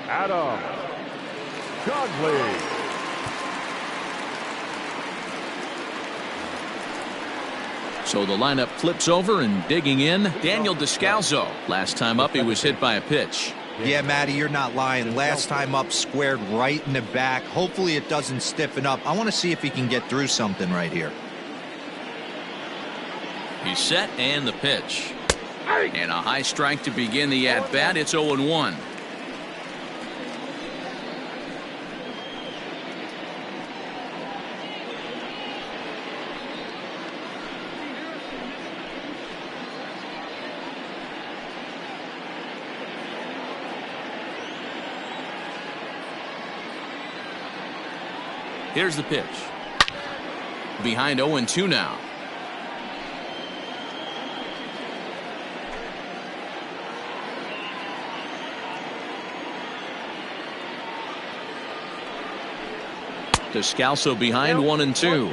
Adam Conley. So the lineup flips over, and digging in, Daniel Descalzo. Last time up, he was hit by a pitch. Yeah, Matty, you're not lying. Last time up, squared right in the back. Hopefully it doesn't stiffen up. I want to see if he can get through something right here. He's set, and the pitch. And a high strike to begin the at-bat. It's 0-1. Here's the pitch. Behind 0-2 now. Descalzo behind 1-2.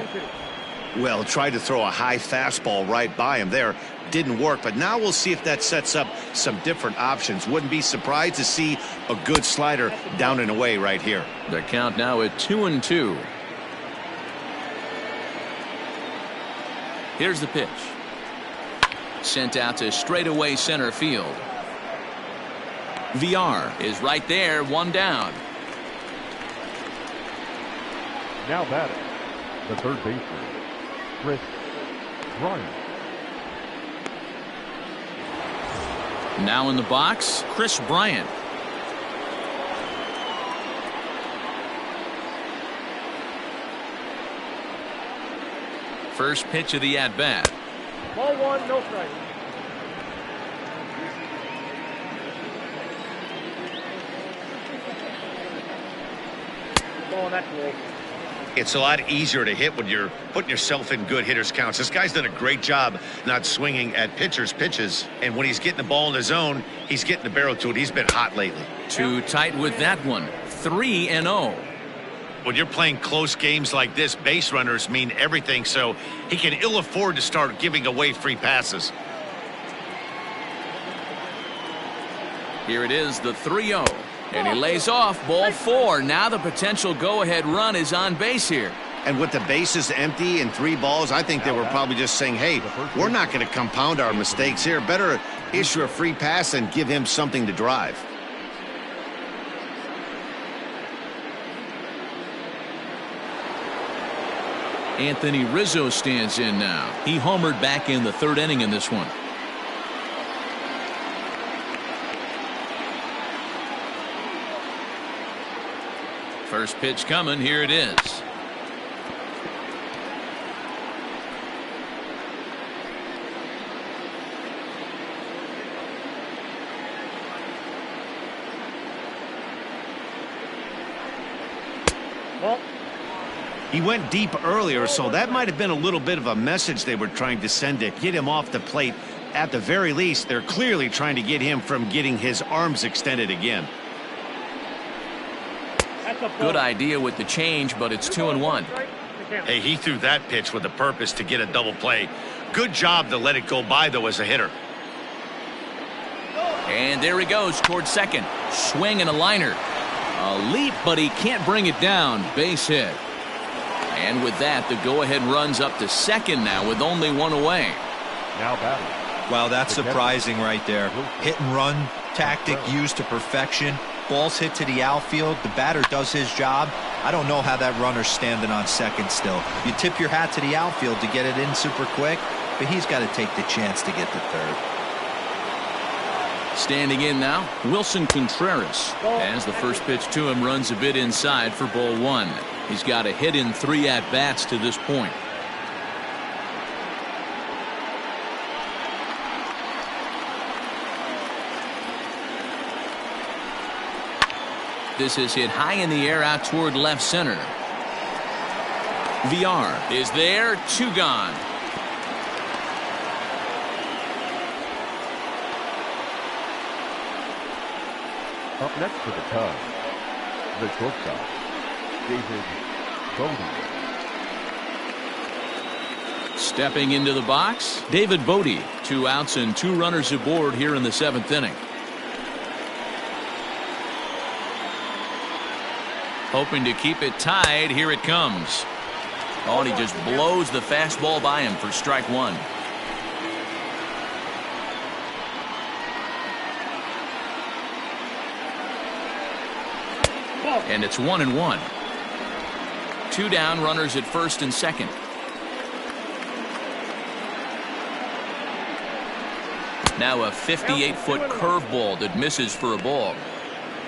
Well, tried to throw a high fastball right by him there. Didn't work, but now we'll see if that sets up some different options. Wouldn't be surprised to see a good slider down and away right here. The count now at 2-2. Here's the pitch. Sent out to straightaway center field. Villar is right there, 1 down. Now batting, the third baseman, Bryant. Now in the box, Kris Bryant. First pitch of the at-bat. Ball 1, no strike. Ball, that's low. It's a lot easier to hit when you're putting yourself in good hitters counts. This guy's done a great job not swinging at pitchers' pitches. And when he's getting the ball in the zone, he's getting the barrel to it. He's been hot lately. Too tight with that one. 3-0. When you're playing close games like this, base runners mean everything, so he can ill afford to start giving away free passes. Here it is, the 3-0. And he lays off, ball 4. Now the potential go-ahead run is on base here. And with the bases empty and 3 balls, I think they were probably just saying, hey, we're not going to compound our mistakes here. Better issue a free pass and give him something to drive. Anthony Rizzo stands in now. He homered back in the 3rd inning in this one. First pitch coming. Here it is. Well, he went deep earlier, so that might have been a little bit of a message they were trying to send to get him off the plate. At the very least, they're clearly trying to get him from getting his arms extended again. Good idea with the change, but it's 2-1. Hey, he threw that pitch with a purpose to get a double play. Good job to let it go by, though, as a hitter. And there he goes towards second. Swing and a liner. A leap, but he can't bring it down. Base hit. And with that, the go-ahead runs up to second now with only 1 away. Now batting. Wow, that's surprising right there. Hit and run tactic used to perfection. Ball's hit to the outfield. The batter does his job. I don't know how that runner's standing on second still. You tip your hat to the outfield to get it in super quick, but he's got to take the chance to get to third. Standing in now, Wilson Contreras. As the first pitch to him runs a bit inside for ball 1. He's got a hit in 3 at-bats to this point. This is hit high in the air out toward left center. Villar is there, 2 gone. Up next for the Cubs, the shortstop, Bode. Stepping into the box, Bode. 2 outs and 2 runners aboard here in the 7th inning. Hoping to keep it tied. Here it comes. Oh, and he just blows the fastball by him for strike 1. And it's 1-1. 2 down, runners at first and second. Now a 58-foot curveball that misses for a ball.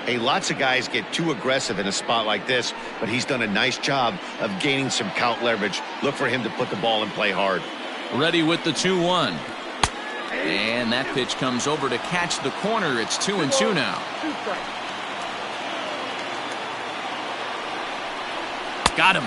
Hey, lots of guys get too aggressive in a spot like this, but he's done a nice job of gaining some count leverage. Look for him to put the ball in play hard. Ready with the 2-1. And that pitch comes over to catch the corner. It's 2-2 now. Got him.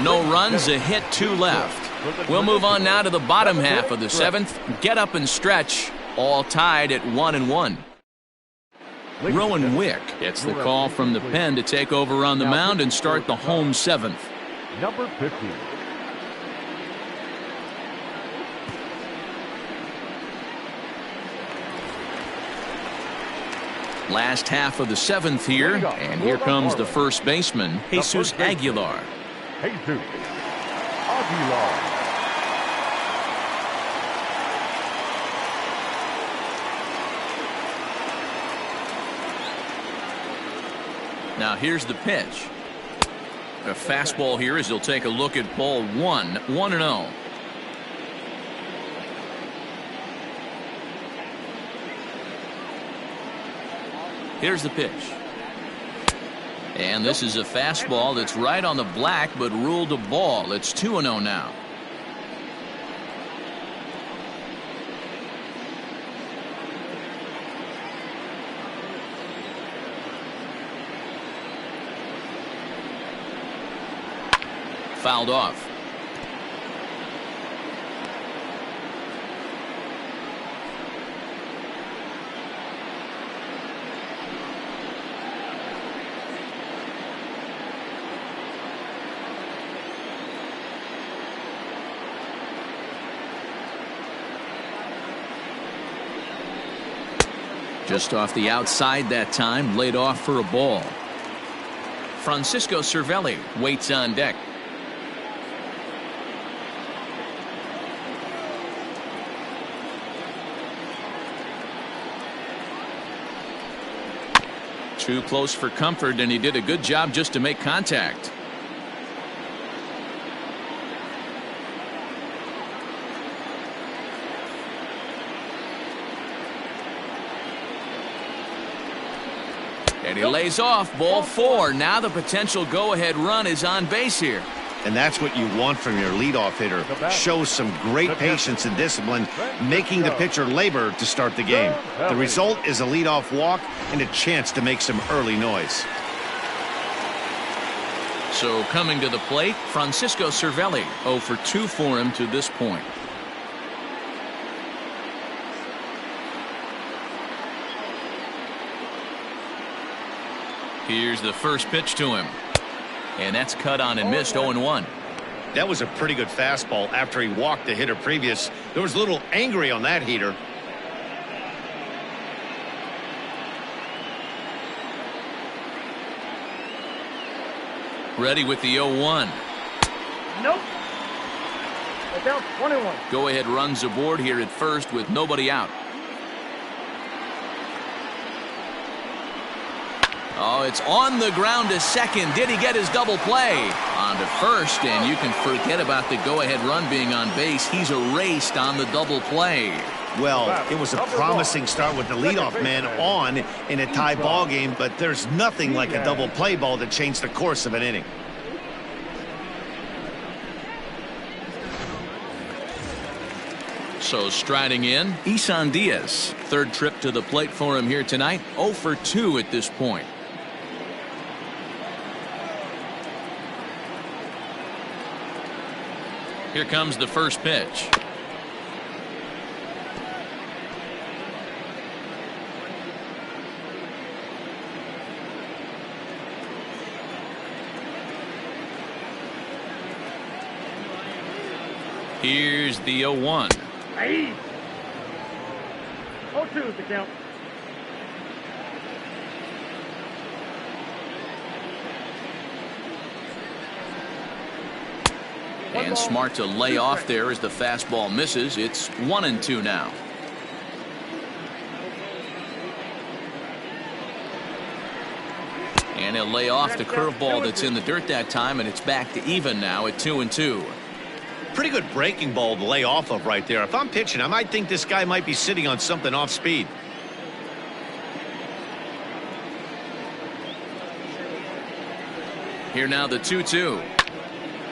No runs, a hit, 2 left. We'll move on now to the bottom half of the 7th. Get up and stretch. All tied at 1-1. Rowan Wick gets the call from the pen to take over on the mound and start the home 7th. Number 50. Last half of the 7th here, and here comes the first baseman, Jesus Aguilar. Jesus Aguilar. Now here's the pitch. A fastball here as he'll take a look at ball 1, 1-0. Here's the pitch. And this is a fastball that's right on the black but ruled a ball. It's 2-0 now. Fouled off. Just off the outside that time, laid off for a ball. Francisco Cervelli waits on deck. Too close for comfort, and he did a good job just to make contact. And he lays off, ball 4. Now the potential go-ahead run is on base here. And that's what you want from your leadoff hitter. Shows some great patience and discipline, making the pitcher labor to start the game. The result is a leadoff walk and a chance to make some early noise. So coming to the plate, Francisco Cervelli. 0 for 2 for him to this point. Here's the first pitch to him. And that's cut on and missed. 0-1. That was a pretty good fastball after he walked the hitter previous. There was a little angry on that heater. Ready with the 0-1. Nope. Down 21. Go ahead runs aboard here at first with nobody out. Oh, it's on the ground to second. Did he get his double play? On around at first, and you can forget about the go-ahead run being on base. He's erased on the double play. Well, it was a promising start with the leadoff man on in a tie ball game, but there's nothing like a double play ball to change the course of an inning. So striding in, Issan Diaz. Third trip to the plate for him here tonight. 0 for 2 at this point. Here comes the first pitch. Here's the 0-1. Hey. 0-2 is the count. And smart to lay off there as the fastball misses. It's 1-2 now. And he'll lay off the curveball that's in the dirt that time, and it's back to even now at 2-2. Pretty good breaking ball to lay off of right there. If I'm pitching, I might think this guy might be sitting on something off speed. Here now the 2-2.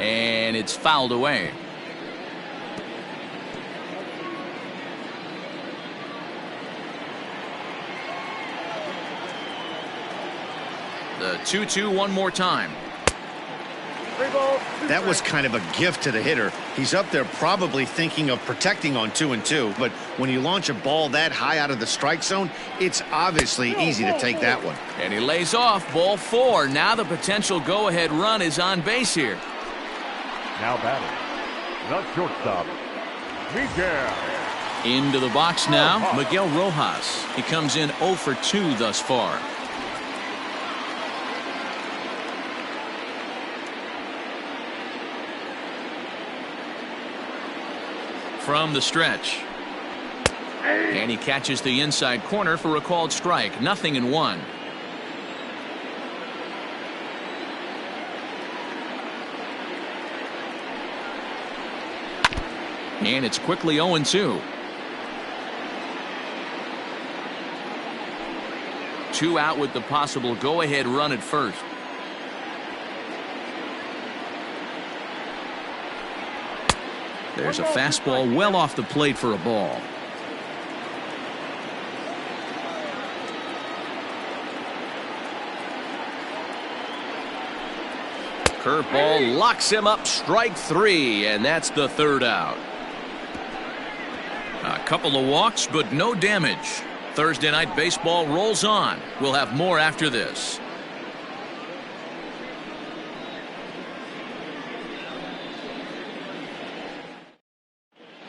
And it's fouled away. The 2-2 one more time. That was kind of a gift to the hitter. He's up there probably thinking of protecting on 2-2, but when you launch a ball that high out of the strike zone, it's obviously easy to take that one. And he lays off ball 4. Now the potential go-ahead run is on base here. Now batting, the shortstop, Miguel. Into the box now, Miguel Rojas. He comes in 0 for 2 thus far. From the stretch. And he catches the inside corner for a called strike. 0-1. And it's quickly 0-2. 2 out with the possible go-ahead run at first. There's a fastball well off the plate for a ball. Curveball locks him up, strike 3, and that's the 3rd out. A couple of walks, but no damage. Thursday Night Baseball rolls on. We'll have more after this.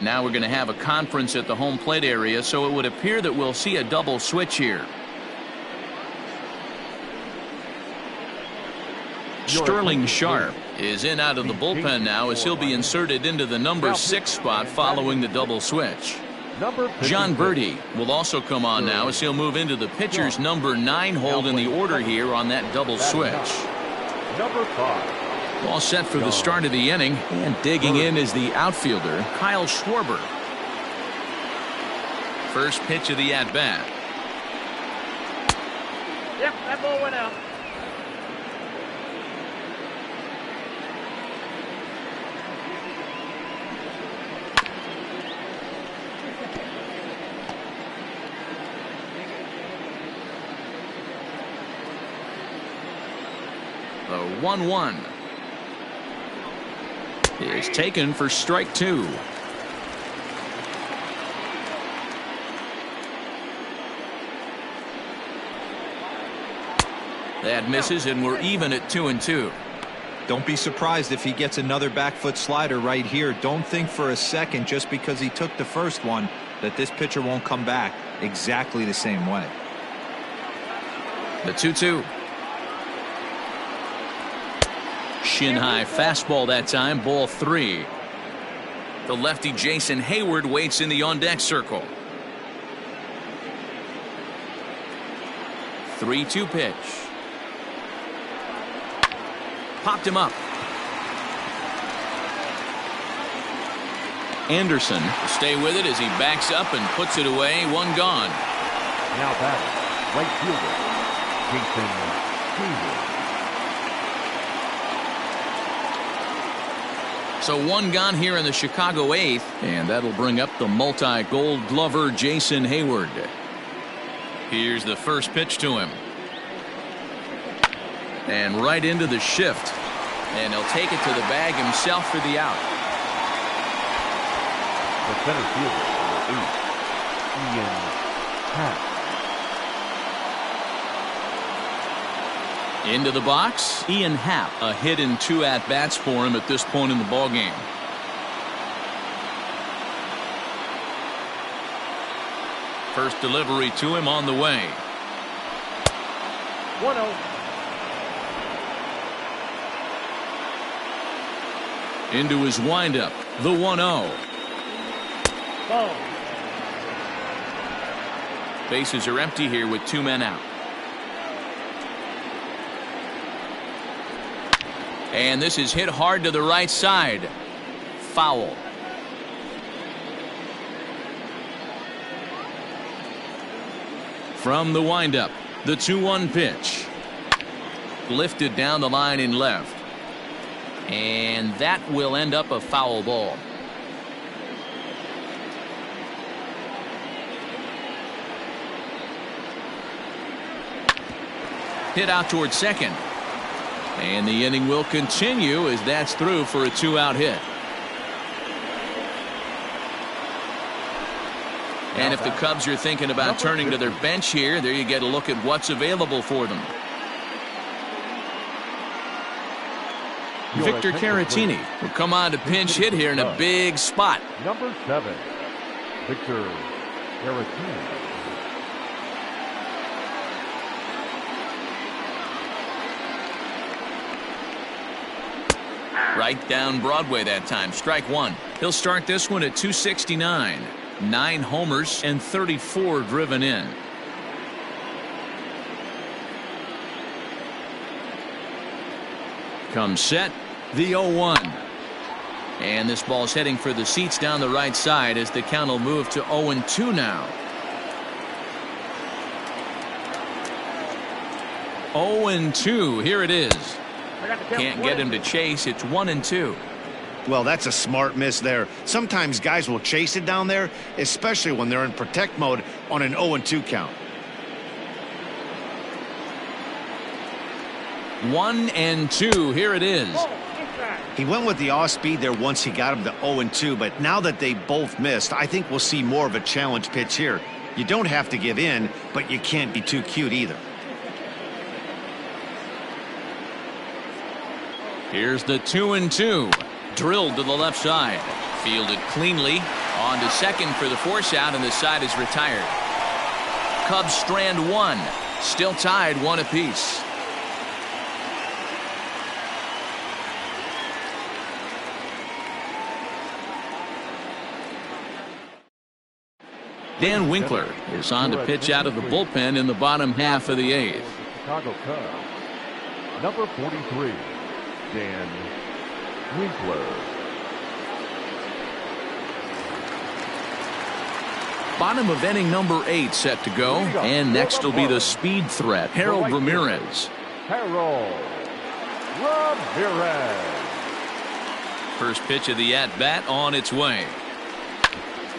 Now we're going to have a conference at the home plate area, so it would appear that we'll see a double switch here. Sterling Sharp is in out of the bullpen now as he'll be inserted into the number 6 spot following the double switch. John Bode will also come on now as he'll move into the pitcher's number 9 hold in the order here on that double switch. Number 5. All set for the start of the inning, and digging in is the outfielder Kyle Schwarber. First pitch of the at-bat. Yep, that ball went out. The 1-1 is taken for strike 2. That misses, and we're even at 2-2. Don't be surprised if he gets another back foot slider right here. Don't think for a second, just because he took the first one, that this pitcher won't come back exactly the same way. The 2-2. Shin high fastball that time, ball 3. The lefty Jason Hayward waits in the on deck circle. 3-2 pitch. Popped him up. Anderson will stay with it as he backs up and puts it away. One gone. Now batting, right fielder, Jason Hayward. So one gone here in the Chicago eighth, and that'll bring up the multi-gold glover Jason Hayward. Here's the first pitch to him. And right into the shift. And he'll take it to the bag himself for the out. The center fielder, number 8, Ian Happ. Into the box, Ian Happ. A hit and 2 at-bats for him at this point in the ballgame. First delivery to him on the way. 1-0. Into his windup, the 1-0. Ball. Bases are empty here with 2 men out. And this is hit hard to the right side. Foul. From the windup, the 2-1 pitch. Lifted down the line in left. And that will end up a foul ball. Hit out towards second. And the inning will continue as that's through for a 2-out hit. And if the Cubs are thinking about turning to their bench here, there you get a look at what's available for them. Victor Carratini will come on to pinch hit here in a big spot. Number 7, Victor Carratini. Right down Broadway that time. Strike one. He'll start this one at 269. 9 homers and 34 driven in. Comes set. The 0-1. And this ball's heading for the seats down the right side as the count will move to 0-2 now. 0-2. Here it is. Can't get him to chase. It's 1-2. Well, that's a smart miss there. Sometimes guys will chase it down there, especially when they're in protect mode on an 0-2 count. 1-2. Here it is. He went with the off speed there once he got him to 0-2, but now that they both missed, I think we'll see more of a challenge pitch here. You don't have to give in, but you can't be too cute either. Here's the 2-2. Drilled to the left side. Fielded cleanly. On to second for the force out, and the side is retired. Cubs strand 1. Still tied 1 apiece. Dan Winkler is on to pitch out of the bullpen in the bottom half of the 8th. Chicago Cubs, number 43, Dan Winkler. Bottom of inning number 8 set to go, and next will be the speed threat, Harold Ramirez. Jarrell Ramirez. First pitch of the at-bat on its way.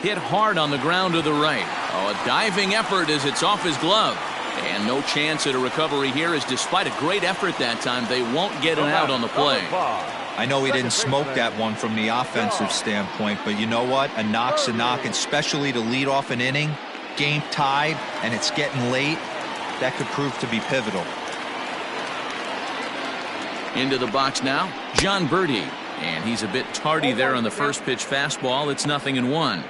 Hit hard on the ground to the right. Oh, a diving effort as it's off his glove. And no chance at a recovery here, as despite a great effort that time, they won't get an out on the play. I know he didn't smoke that one from the offensive standpoint, but you know what? A knock's a knock, especially to lead off an inning, game tied, and it's getting late. That could prove to be pivotal. Into the box now, John Bode. And he's a bit tardy there on the first pitch fastball. It's 0-1.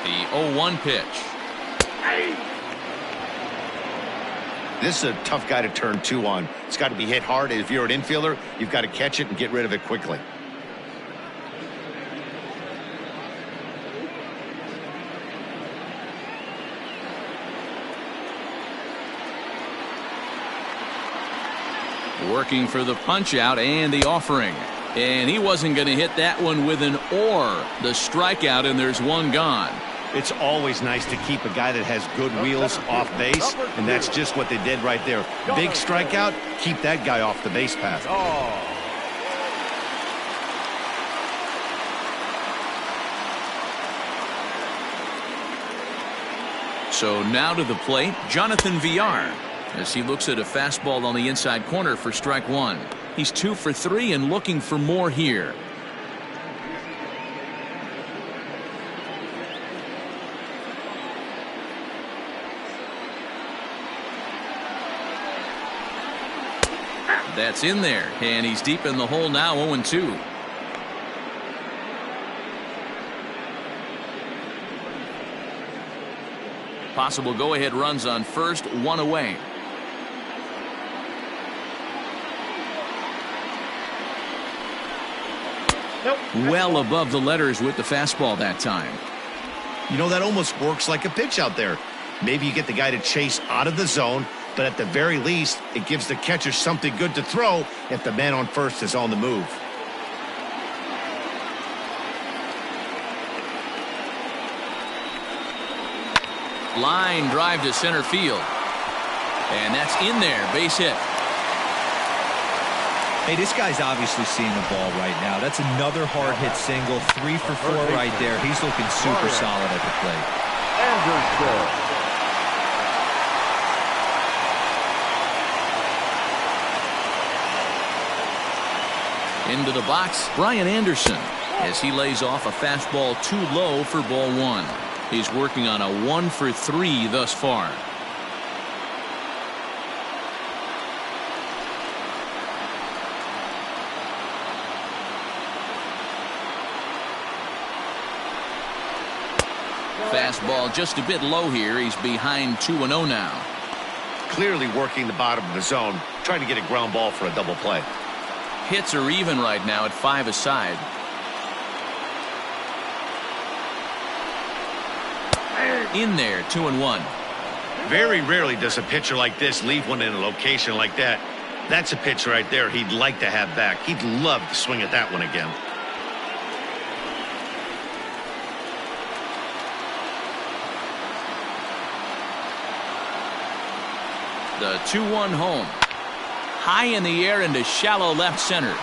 The 0-1 pitch. This is a tough guy to turn 2 on. It's got to be hit hard. If you're an infielder, you've got to catch it and get rid of it quickly. Working for the punch out and the offering. And he wasn't going to hit that one with an or. The strikeout, and there's one gone. It's always nice to keep a guy that has good wheels off base, and that's just what they did right there. Big strikeout, keep that guy off the base path. So now to the plate, Jonathan Villar, as he looks at a fastball on the inside corner for strike one. He's 2 for 3 and looking for more here. That's in there, and he's deep in the hole now, 0-2. Possible go-ahead runs on first, 1 away. Well above the letters with the fastball that time. You know, that almost works like a pitch out there. Maybe you get the guy to chase out of the zone, but at the very least, it gives the catcher something good to throw if the man on first is on the move. Line drive to center field. And that's in there, base hit. Hey, this guy's obviously seeing the ball right now. That's another hard hit single, 3 for 4 right there. He's looking super solid at the plate. Into the box, Brian Anderson, as he lays off a fastball too low for ball 1. He's working on a 1 for 3 thus far. Fastball just a bit low here. He's behind 2-0 now. Clearly working the bottom of the zone, trying to get a ground ball for a double play. Hits are even right now at 5 aside. In there, 2-1. Very rarely does a pitcher like this leave one in a location like that. That's a pitch right there he'd like to have back. He'd love to swing at that one again. The 2-1 home. High in the air into shallow left center.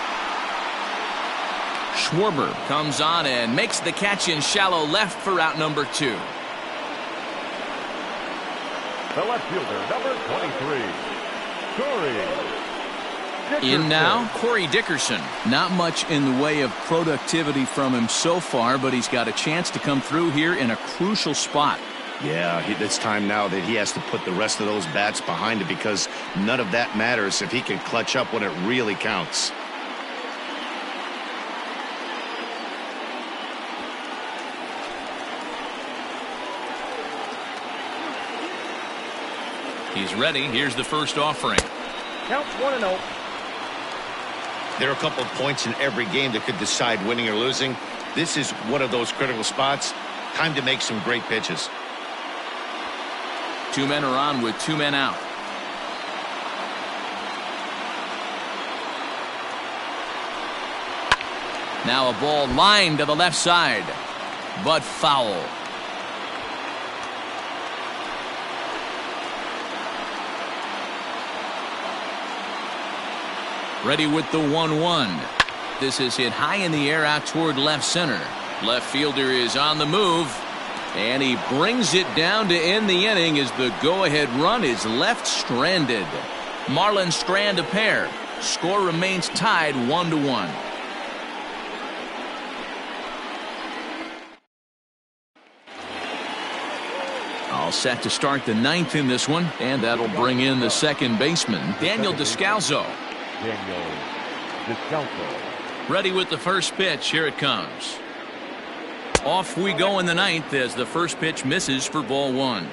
Schwarber comes on and makes the catch in shallow left for out number 2. The left fielder, number 23, Cory Dickerson. In now, Cory Dickerson. Not much in the way of productivity from him so far, but he's got a chance to come through here in a crucial spot. Yeah, it's time now that he has to put the rest of those bats behind it, because none of that matters if he can clutch up when it really counts. He's ready. Here's the first offering. Counts 1-0. There are a couple of points in every game that could decide winning or losing. This is one of those critical spots. Time to make some great pitches. 2 men are on with 2 men out. Now a ball lined to the left side, but foul. Ready with the 1-1. This is hit high in the air out toward left center. Left fielder is on the move, and he brings it down to end the inning as the go-ahead run is left stranded. Marlins strand a pair. Score remains tied 1-1. All set to start the 9th in this one, and that'll bring in the second baseman, Daniel Descalzo. Ready with the first pitch. Here it comes. Off we go in the 9th as the first pitch misses for ball 1.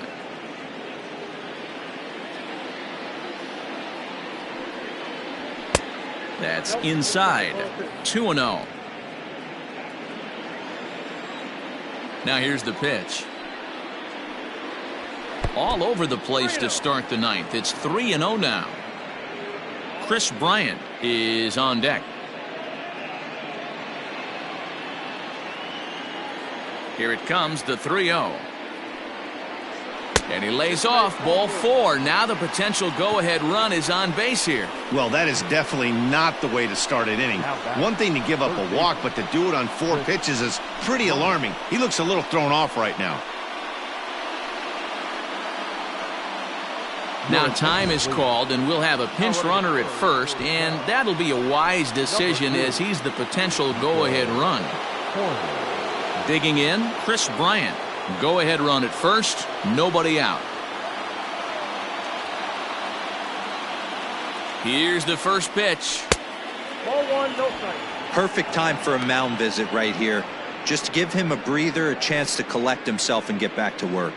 That's inside. 2-0. Now here's the pitch. All over the place to start the 9th. It's 3-0 now. Kris Bryant is on deck. Here it comes, the 3-0. And he lays off, ball 4. Now the potential go-ahead run is on base here. Well, that is definitely not the way to start an inning. One thing to give up a walk, but to do it on 4 pitches is pretty alarming. He looks a little thrown off right now. Now time is called, and we'll have a pinch runner at first, and that'll be a wise decision as he's the potential go-ahead run. Digging in, Kris Bryant. Go-ahead run at first, nobody out. Here's the first pitch. Ball 1, no strike. Perfect time for a mound visit right here. Just give him a breather, a chance to collect himself and get back to work.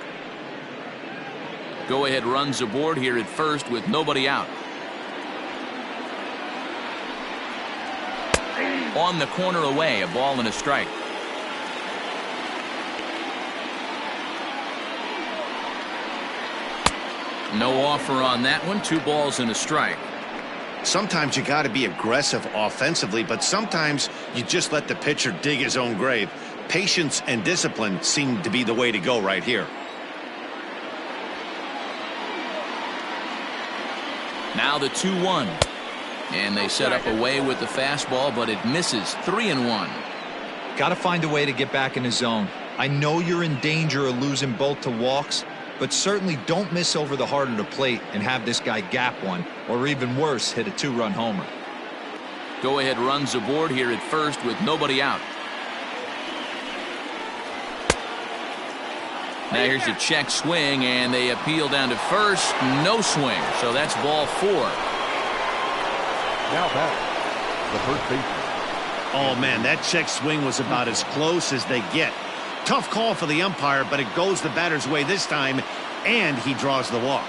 Go-ahead runs aboard here at first with nobody out. On the corner away, a ball and a strike. No offer on that one. 2 balls and a strike. Sometimes you got to be aggressive offensively, but sometimes you just let the pitcher dig his own grave. Patience and discipline seem to be the way to go right here. Now the 2-1. And they set up away with the fastball, but it misses. 3-1. Got to find a way to get back in the zone. I know you're in danger of losing both to walks, but certainly don't miss over the heart of the plate and have this guy gap one, or even worse, hit a 2-run homer. Go-ahead runs aboard here at first with nobody out. Now here's a check swing, and they appeal down to first. No swing, so that's ball 4. Now back, the first baseman. Oh, man, that check swing was about as close as they get. Tough call for the umpire, but it goes the batter's way this time, and he draws the walk.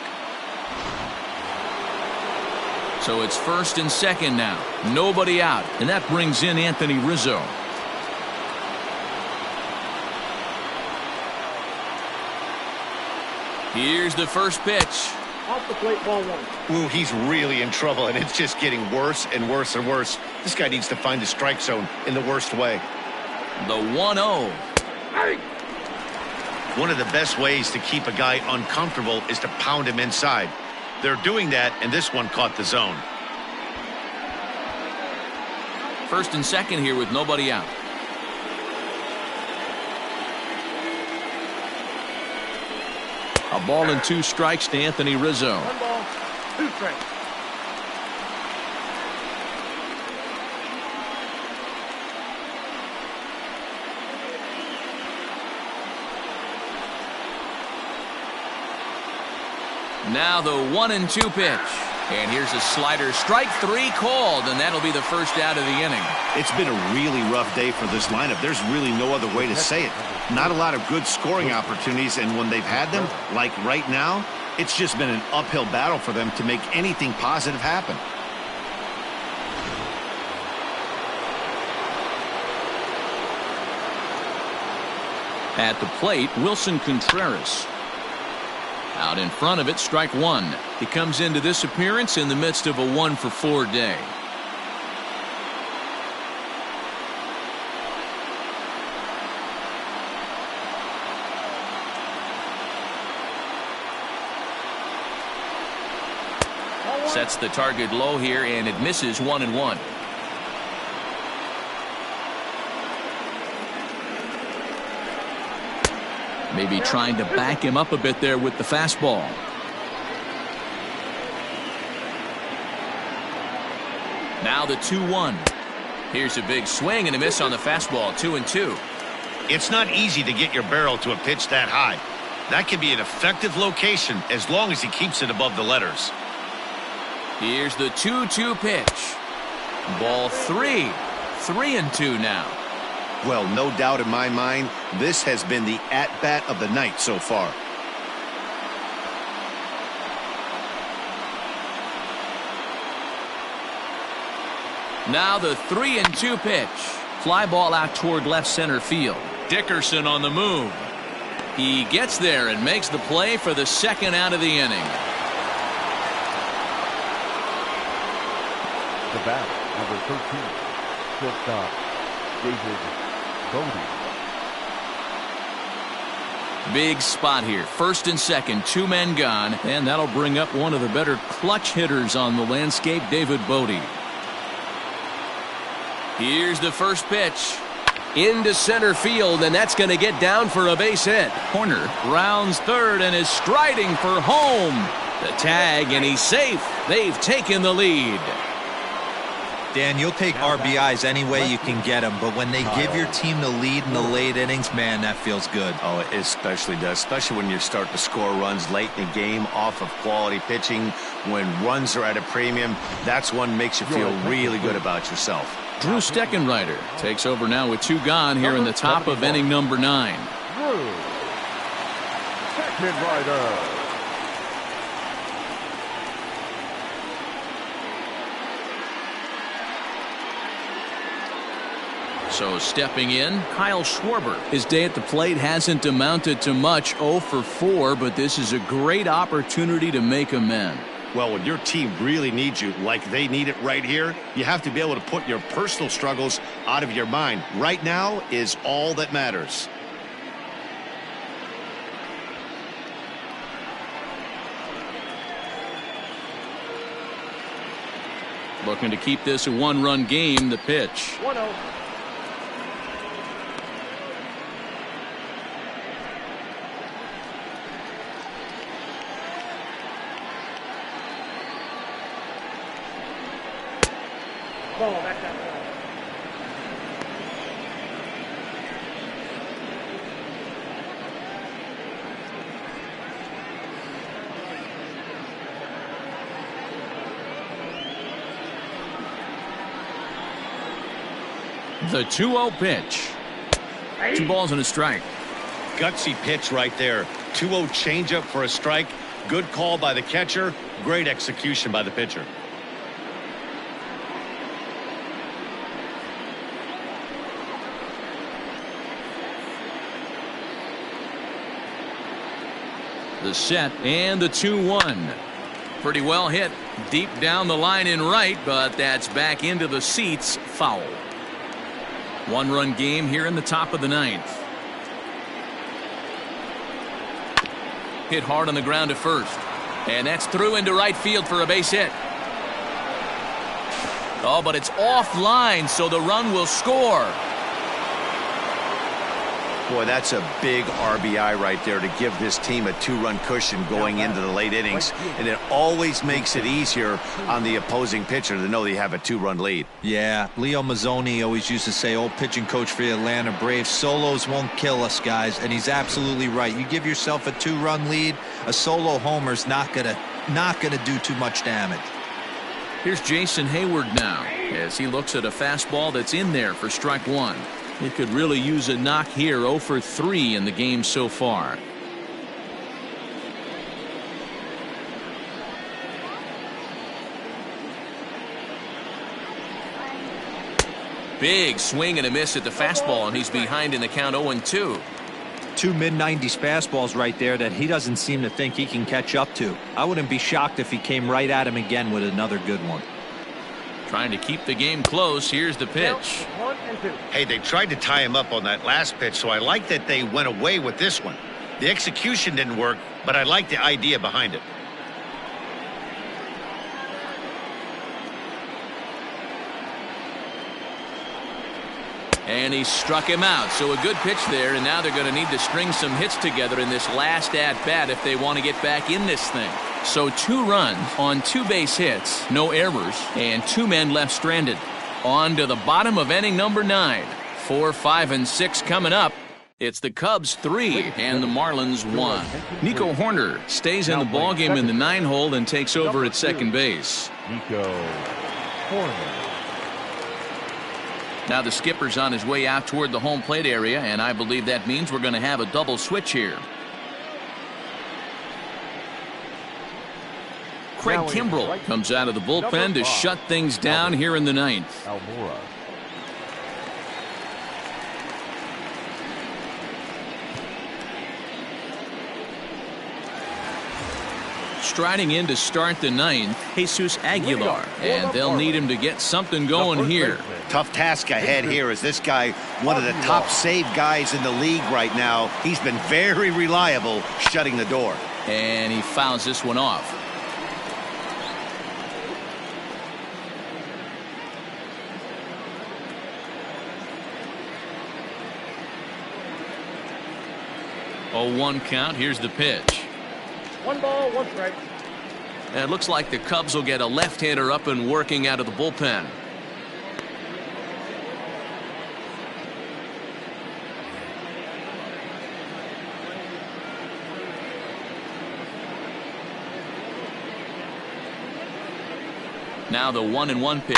So it's first and second now. Nobody out, and that brings in Anthony Rizzo. Here's the first pitch. Off the plate, ball 1. Ooh, he's really in trouble, and it's just getting worse and worse and worse. This guy needs to find the strike zone in the worst way. The 1-0. One of the best ways to keep a guy uncomfortable is to pound him inside. They're doing that, and this one caught the zone. First and second here with nobody out. A ball and 2 strikes to Anthony Rizzo. 1 ball, 2 strikes. Now the 1-2 pitch. And here's a slider. Strike 3 called, and that'll be the first out of the inning. It's been a really rough day for this lineup. There's really no other way to say it. Not a lot of good scoring opportunities, and when they've had them, like right now, it's just been an uphill battle for them to make anything positive happen. At the plate, Wilson Contreras. Out in front of it, strike 1. He comes into this appearance in the midst of a 1-for-4 day. Sets the target low here, and it misses. 1-1. Maybe trying to back him up a bit there with the fastball. Now the 2-1. Here's a big swing and a miss on the fastball. 2-2. It's not easy to get your barrel to a pitch that high. That can be an effective location as long as he keeps it above the letters. Here's the 2-2 pitch. Ball 3. 3-2 now. Well, no doubt in my mind, this has been the at-bat of the night so far. Now the 3-2 pitch. Fly ball out toward left center field. Dickerson on the move. He gets there and makes the play for the second out of the inning. The bat, number 13, shortstop, David Bode. Big spot here. First and second, 2 men gone, and that'll bring up one of the better clutch hitters on the landscape, David Bode. Here's the first pitch. Into center field, and that's going to get down for a base hit. Horner rounds third and is striding for home. The tag, and he's safe. They've taken the lead. Dan, you'll take RBIs any way you can get them, but when they give your team the lead in the late innings, man, that feels good. Oh, it especially does, especially when you start to score runs late in the game off of quality pitching. When runs are at a premium, that's one makes you feel really good about yourself. Drew Steckenrider takes over now with 2 gone here in the top of inning number 9. Drew Steckenrider. So stepping in, Kyle Schwarber. His day at the plate hasn't amounted to much, 0 for 4, but this is a great opportunity to make amends. Well, when your team really needs you like they need it right here, you have to be able to put your personal struggles out of your mind. Right now is all that matters. Looking to keep this a 1-run game. The pitch. 1-0. Ball, back that ball. The 2-0 pitch. 2 balls and a strike. Gutsy pitch right there. 2-0 changeup for a strike. Good call by the catcher. Great execution by the pitcher. The set and the 2-1. Pretty well hit deep down the line in right, but that's back into the seats. Foul. 1-run game here in the top of the 9th. Hit hard on the ground to first, and that's through into right field for a base hit. Oh, but it's offline, so the run will score. Boy, that's a big RBI right there to give this team a 2-run cushion going into the late innings. And it always makes it easier on the opposing pitcher to know they have a 2-run lead. Yeah, Leo Mazzoni always used to say, old pitching coach for the Atlanta Braves, solos won't kill us, guys. And he's absolutely right. You give yourself a 2-run lead, a solo homer's not gonna do too much damage. Here's Jason Hayward now as he looks at a fastball that's in there for strike 1. He could really use a knock here. 0 for 3 in the game so far. Big swing and a miss at the fastball, and he's behind in the count 0-2. 2 mid-90s fastballs right there that he doesn't seem to think he can catch up to. I wouldn't be shocked if he came right at him again with another good one. Trying to keep the game close. Here's the pitch. 1 and 2. Hey, they tried to tie him up on that last pitch, so I like that they went away with this one. The execution didn't work, but I like the idea behind it. And he struck him out. So a good pitch there, and now they're going to need to string some hits together in this last at-bat if they want to get back in this thing. So 2 runs on 2 base hits, no errors, and 2 men left stranded. On to the bottom of inning number 9. 4, 5, and 6 coming up. It's the Cubs 3 and the Marlins 1. Nico Horner stays in the ballgame in the 9-hole and takes over at second base. Nico Horner. Now the skipper's on his way out toward the home plate area, and I believe that means we're going to have a double switch here. Craig Kimbrell comes out of the bullpen to shut things down here in the 9th. Almora. striding in to start the ninth, Jesus Aguilar, and they'll need him to get something going here. Tough task ahead here as this guy, one of the top save guys in the league right now. He's been very reliable shutting the door. And he fouls this one off. Oh, 1 count. Here's the pitch. 1 ball, 1 strike. And it looks like the Cubs will get a left-hander up and working out of the bullpen. Now the 1-1 pitch.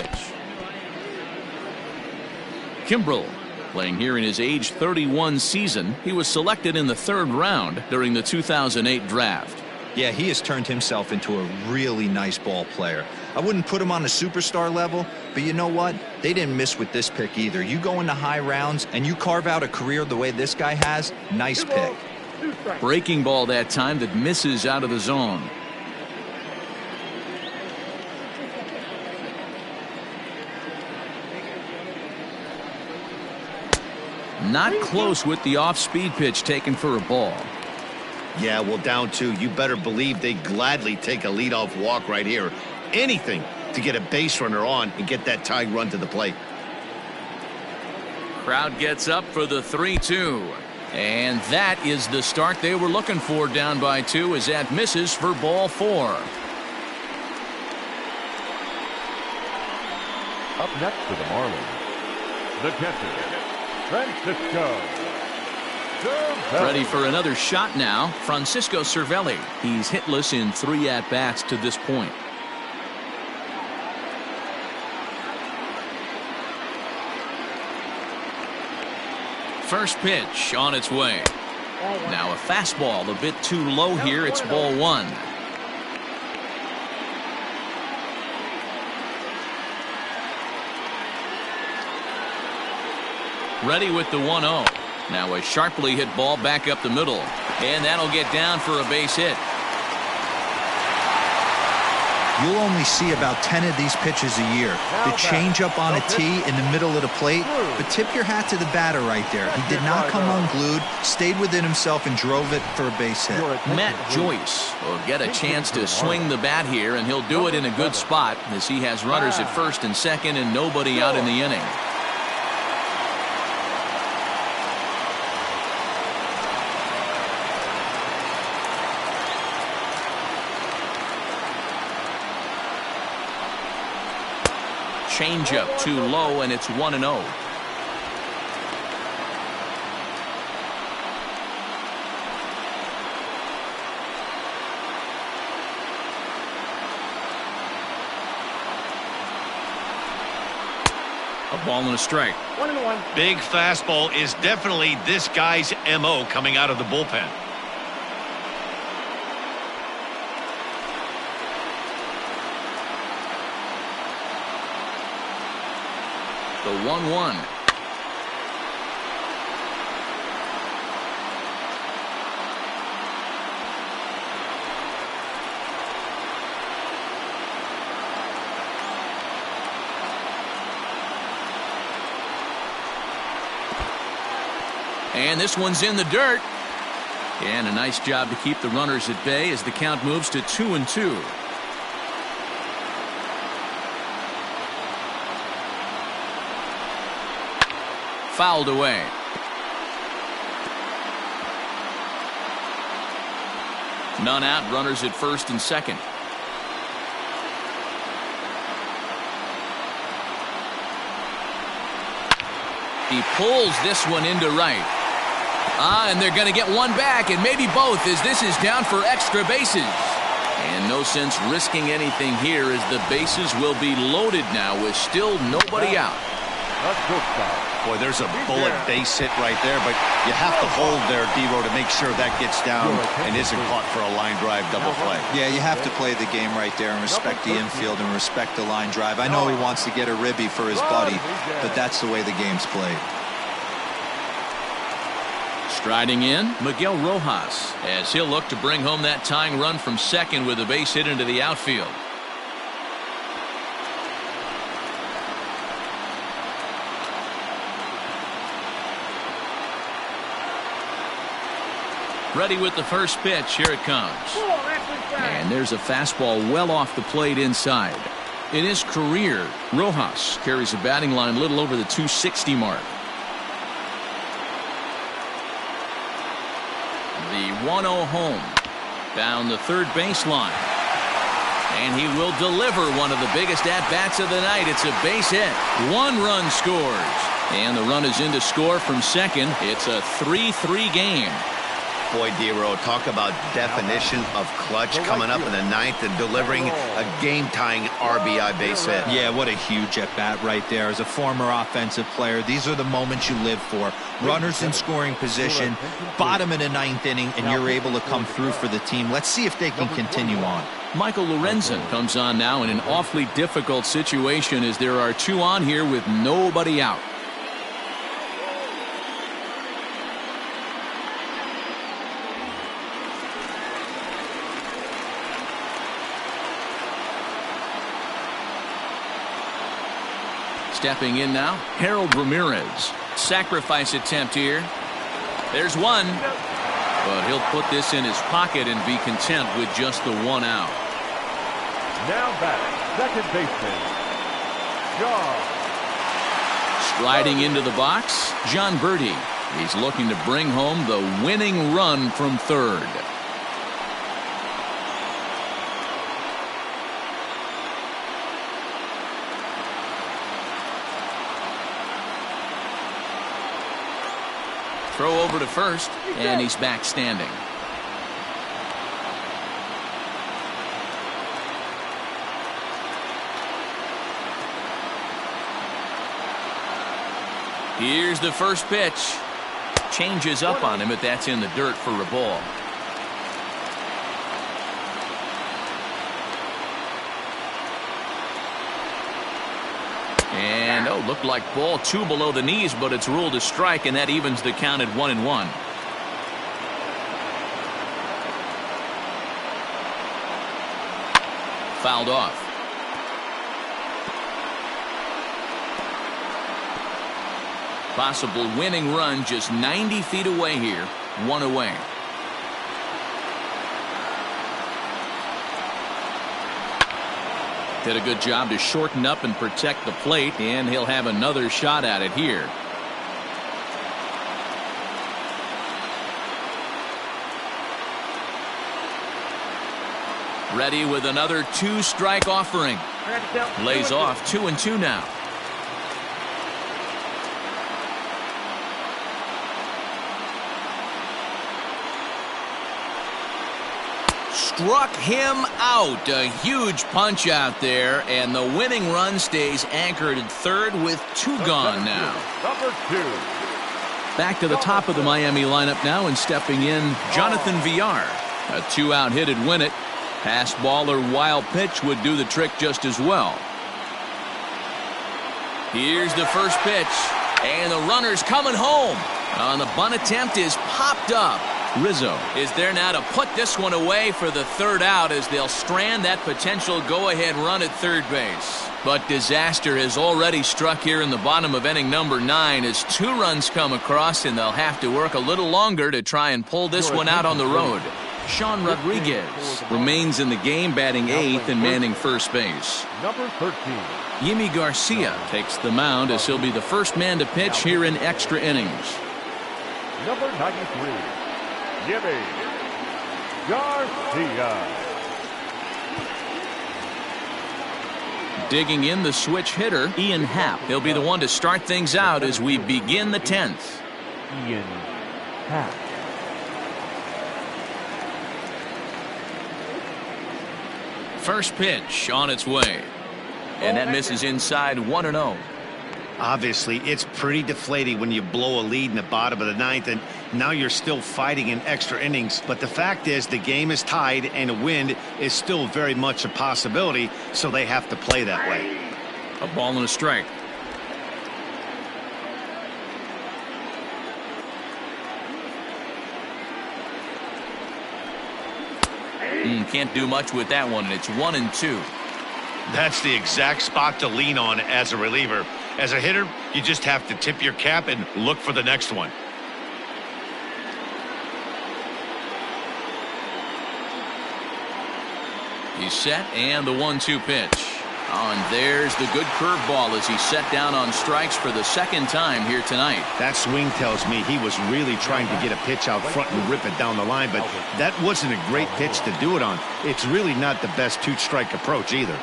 Kimbrel, playing here in his age 31 season. He was selected in the 3rd round during the 2008 draft. Yeah, he has turned himself into a really nice ball player. I wouldn't put him on a superstar level, but you know what? They didn't miss with this pick either. You go into high rounds and you carve out a career the way this guy has, nice pick. Breaking ball that time that misses out of the zone. Not close with the off-speed pitch taken for a ball. Yeah, well, down 2. You better believe they gladly take a leadoff walk right here. Anything to get a base runner on and get that tying run to the plate. Crowd gets up for the 3-2. And that is the start they were looking for, down by 2, as that misses for ball 4. Up next for the Marlins, the catcher, Francisco Cervelli. Ready for another shot now, Francisco Cervelli. He's hitless in 3 at-bats to this point. First pitch on its way. Now a fastball a bit too low here. It's ball 1. Ready with the 1-0. Now a sharply hit ball back up the middle. And that'll get down for a base hit. You'll only see about 10 of these pitches a year. The changeup on a tee in the middle of the plate. But tip your hat to the batter right there. He did not come unglued, stayed within himself, and drove it for a base hit. Matt Joyce will get a chance to swing the bat here, and he'll do it in a good spot as he has runners at first and second and nobody out in the inning. Changeup too low, and it's 1-0. A ball and a strike. 1-1. Big fastball is definitely this guy's MO coming out of the bullpen. The 1-1. And this one's in the dirt. And a nice job to keep the runners at bay as the count moves to 2-2. Fouled away. None out, runners at first and second. He pulls this one into right. And they're going to get one back, and maybe both, as this is down for extra bases. And no sense risking anything here, as the bases will be loaded now with still nobody out. Boy, there's a bullet base hit right there, but you have to hold there, D-Row, to make sure that gets down and isn't caught for a line drive double play. Yeah, you have to play the game right there and respect the infield and respect the line drive. I know he wants to get a ribby for his buddy, but that's the way the game's played. Striding in, Miguel Rojas, as he'll look to bring home that tying run from second with a base hit into the outfield. Ready with the first pitch. Here it comes. And there's a fastball well off the plate inside. In his career, Rojas carries a batting line a little over the 260 mark. The 1-0 home down the third baseline. And he will deliver one of the biggest at-bats of the night. It's a base hit. 1 run scores. And the run is in to score from second. It's a 3-3 game. Boy, Dero, talk about definition of clutch coming up in the ninth and delivering a game-tying RBI base hit. Yeah, what a huge at-bat right there. As a former offensive player, these are the moments you live for. Runners in scoring position, bottom of the ninth inning, and you're able to come through for the team. Let's see if they can continue on. Michael Lorenzen comes on now in an awfully difficult situation as there are 2 on here with nobody out. Stepping in now, Harold Ramirez. Sacrifice attempt here. There's one. But he'll put this in his pocket and be content with just the 1 out. Now back, second baseman, John. Striding into the box, John Bode. He's looking to bring home the winning run from third. Throw over to first, and he's back standing. Here's the first pitch. Changes up on him, but that's in the dirt for a ball. And looked like ball 2 below the knees, but it's ruled a strike, and that evens the count at 1-1. Fouled off. Possible winning run just 90 feet away here. 1 away. Did a good job to shorten up and protect the plate, and he'll have another shot at it here. Ready with another 2-strike offering. Lays off 2-2 now. Struck him out. A huge punch out there, and the winning run stays anchored at third with 2 gone now. Number 2. Back to the top of the Miami lineup now, and stepping in, Jonathan Villar. A 2-out hit'd win it. Pass ball or wild pitch would do the trick just as well. Here's the first pitch, and the runner's coming home. On the bunt attempt is popped up. Rizzo is there now to put this one away for the 3rd out as they'll strand that potential go-ahead run at third base. But disaster has already struck here in the bottom of inning number 9 as 2 runs come across, and they'll have to work a little longer to try and pull this one out on the road. Sean Rodriguez remains in the game, batting 8th and manning first base. Number 13. Yimi Garcia takes the mound as he'll be the first man to pitch here in extra innings. Number 93. Yimi Garcia. Digging in the switch hitter, Ian Happ. He'll be the one to start things out as we begin the 10th. Ian Happ. First pitch on its way. And that misses inside 1-0. Obviously, it's pretty deflating when you blow a lead in the bottom of the 9th, and now you're still fighting in extra innings. But the fact is, the game is tied, and a win is still very much a possibility, so they have to play that way. A ball and a strike. Can't do much with that one, and it's 1-2. That's the exact spot to lean on as a reliever. As a hitter, you just have to tip your cap and look for the next one. He's set, and the 1-2 pitch. Oh, and there's the good curveball as he's set down on strikes for the second time here tonight. That swing tells me he was really trying to get a pitch out front and rip it down the line, but that wasn't a great pitch to do it on. It's really not the best 2-strike approach either.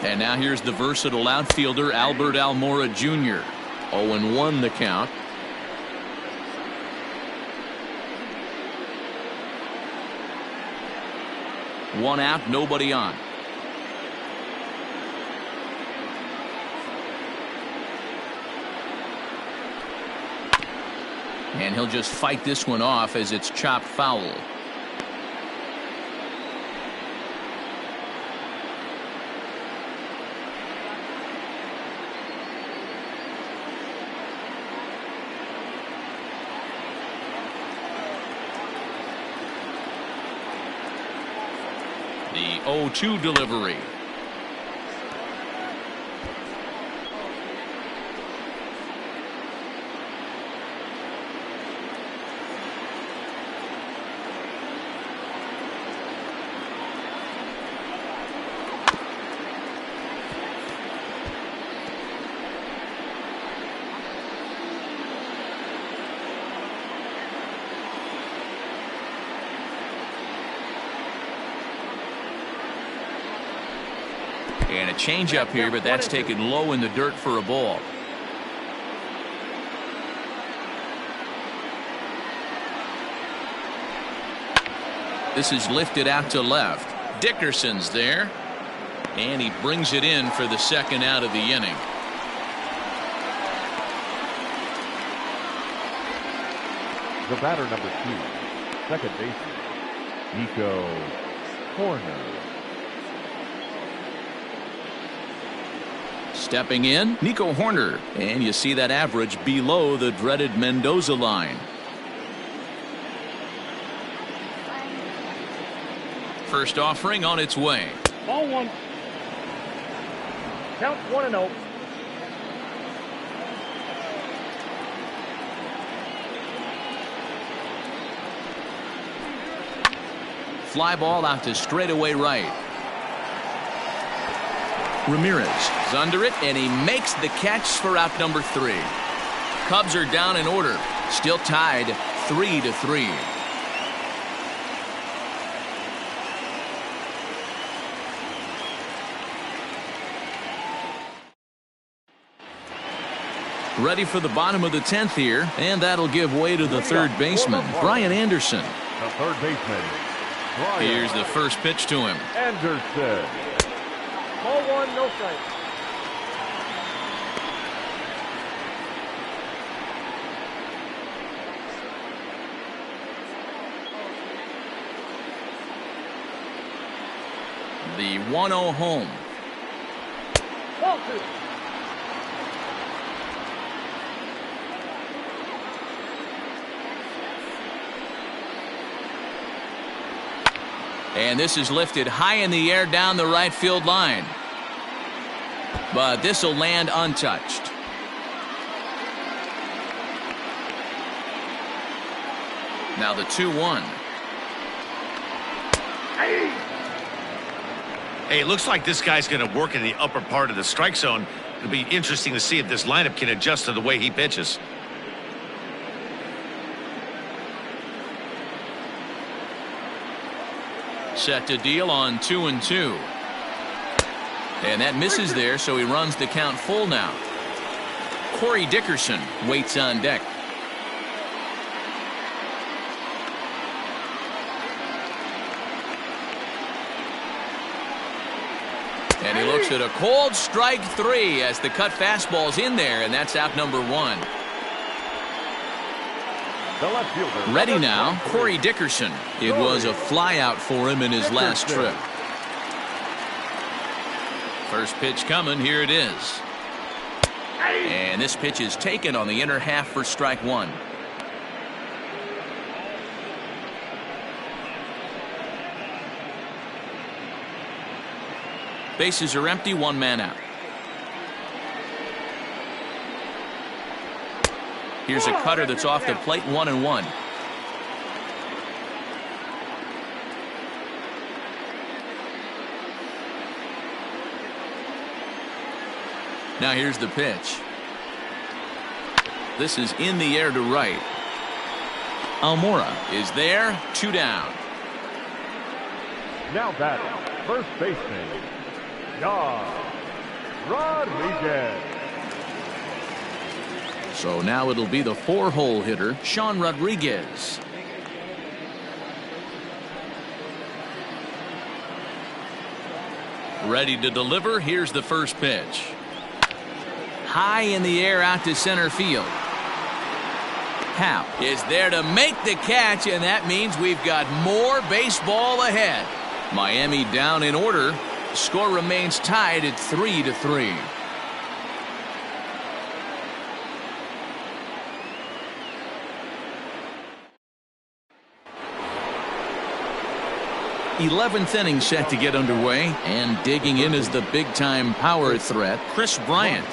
And now here's the versatile outfielder Albert Almora Jr. 0-1 the count. One out, nobody on. And he'll just fight this one off as it's chopped foul. The 0-2 delivery. And a changeup here, but that's taken low in the dirt for a ball. This is lifted out to left. Dickerson's there, and he brings it in for the second out of the inning. The batter, number 2, second baseman, Nico Horner. Stepping in, Nico Horner, and you see that average below the dreaded Mendoza line. First offering on its way. Ball 1. Count 1-0. Fly ball out to straightaway right. Ramirez is under it, and he makes the catch for out number 3. Cubs are down in order, still tied 3-3. Ready for the bottom of the 10th here, and that'll give way to the third baseman, Brian Anderson. The third baseman, Bryant. Here's the first pitch to him. Anderson. Ball 1, no strike. The 1-0 home. Ball 2. And this is lifted high in the air down the right field line. But this will land untouched. Now the 2-1. Hey, it looks like this guy's going to work in the upper part of the strike zone. It'll be interesting to see if this lineup can adjust to the way he pitches. Set to deal on 2-2. And that misses there, so he runs the count full now. Cory Dickerson waits on deck. And he looks at a cold strike 3 as the cut fastball's in there, and that's out number 1. Ready now, Cory Dickerson. It was a flyout for him in his last trip. First pitch coming. Here it is. And this pitch is taken on the inner half for strike one. Bases are empty, one man out. Here's a cutter that's off the plate, 1-1. Now here's the pitch. This is in the air to right. Almora is there, 2 down. Now batting, first baseman, Rodriguez. So now it'll be the 4-hole hitter, Sean Rodriguez. Ready to deliver. Here's the first pitch. High in the air out to center field. Happ is there to make the catch, and that means we've got more baseball ahead. Miami down in order. Score remains tied at 3-3. Eleventh inning set to get underway, and digging in is the big-time power threat, Kris Bryant.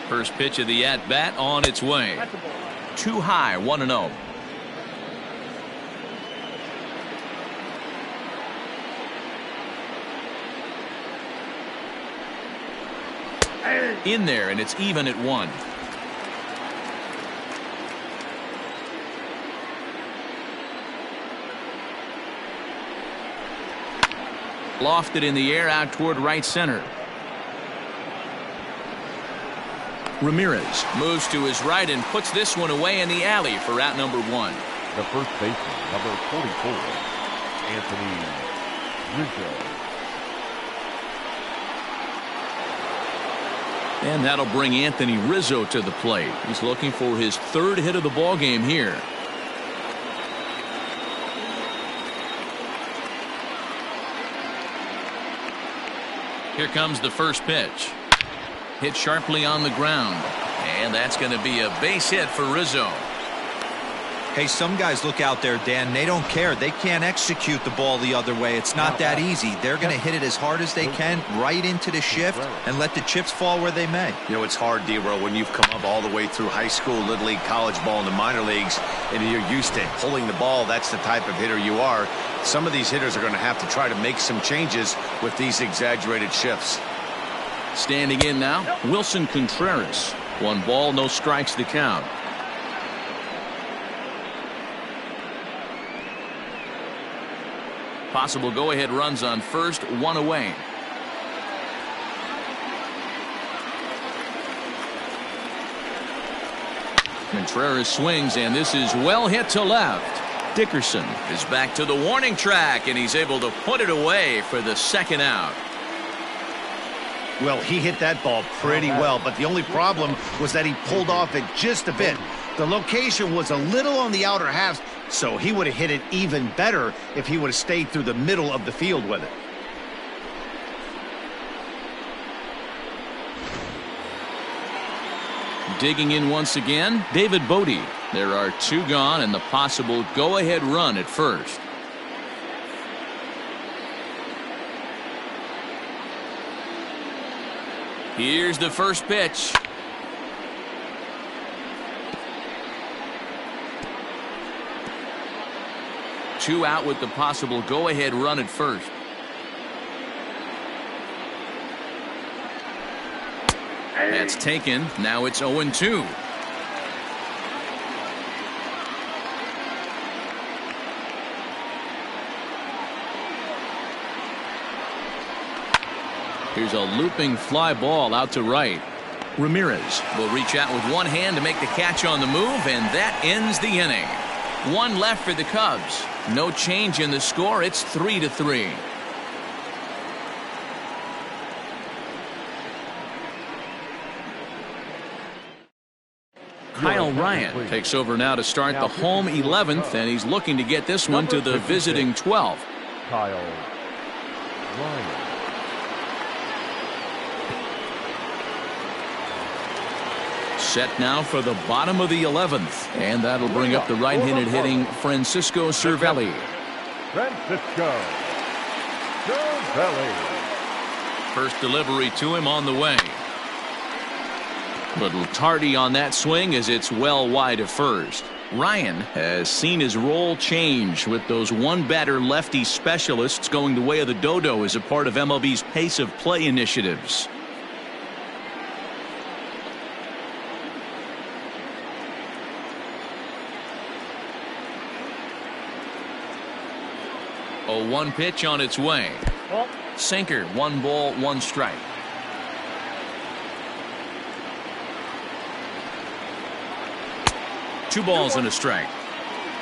First pitch of the at-bat on its way. Too high, 1-0. In there, and it's even at 1. Lofted in the air out toward right center. Ramirez moves to his right and puts this one away in the alley for out number 1. The first baseman, number 44, Anthony Rizzo. And that'll bring Anthony Rizzo to the plate. He's looking for his 3rd hit of the ball game here. Here comes the first pitch. Hit sharply on the ground, and that's going to be a base hit for Rizzo. Hey, some guys look out there, Dan, they don't care. They can't execute the ball the other way. It's not that easy. They're going to hit it as hard as they can right into the shift and let the chips fall where they may. You know, it's hard, D-Row, when you've come up all the way through high school, little league, college ball, and the minor leagues, and you're used to pulling the ball. That's the type of hitter you are. Some of these hitters are going to have to try to make some changes with these exaggerated shifts. Standing in now, Wilson Contreras. 1 ball, no strikes to count. Possible go-ahead runs on first, 1 away. Contreras swings, and this is well hit to left. Dickerson is back to the warning track, and he's able to put it away for the 2nd out. Well, he hit that ball pretty well, but the only problem was that he pulled off it just a bit. The location was a little on the outer half, so he would have hit it even better if he would have stayed through the middle of the field with it. Digging in once again, David Bode. There are 2 gone and the possible go-ahead run at first. Here's the first pitch. Two out with the possible go-ahead run at first. That's taken. Now it's 0-2. Here's a looping fly ball out to right. Ramirez will reach out with one hand to make the catch on the move, and that ends the inning. One left for the Cubs. No change in the score. It's 3-3. Kyle Ryan takes over now to start the home 11th, and he's looking to get this one to the visiting 12th. Kyle Ryan. Set now for the bottom of the 11th, and that'll bring up the right-handed hitting Francisco Cervelli. Francisco Cervelli. First delivery to him on the way. Little tardy on that swing as it's well wide of first. Ryan has seen his role change with those one-batter lefty specialists going the way of the dodo as a part of MLB's pace of play initiatives. A 1 pitch on its way. Sinker, 1 ball, 1 strike. Two balls and a strike.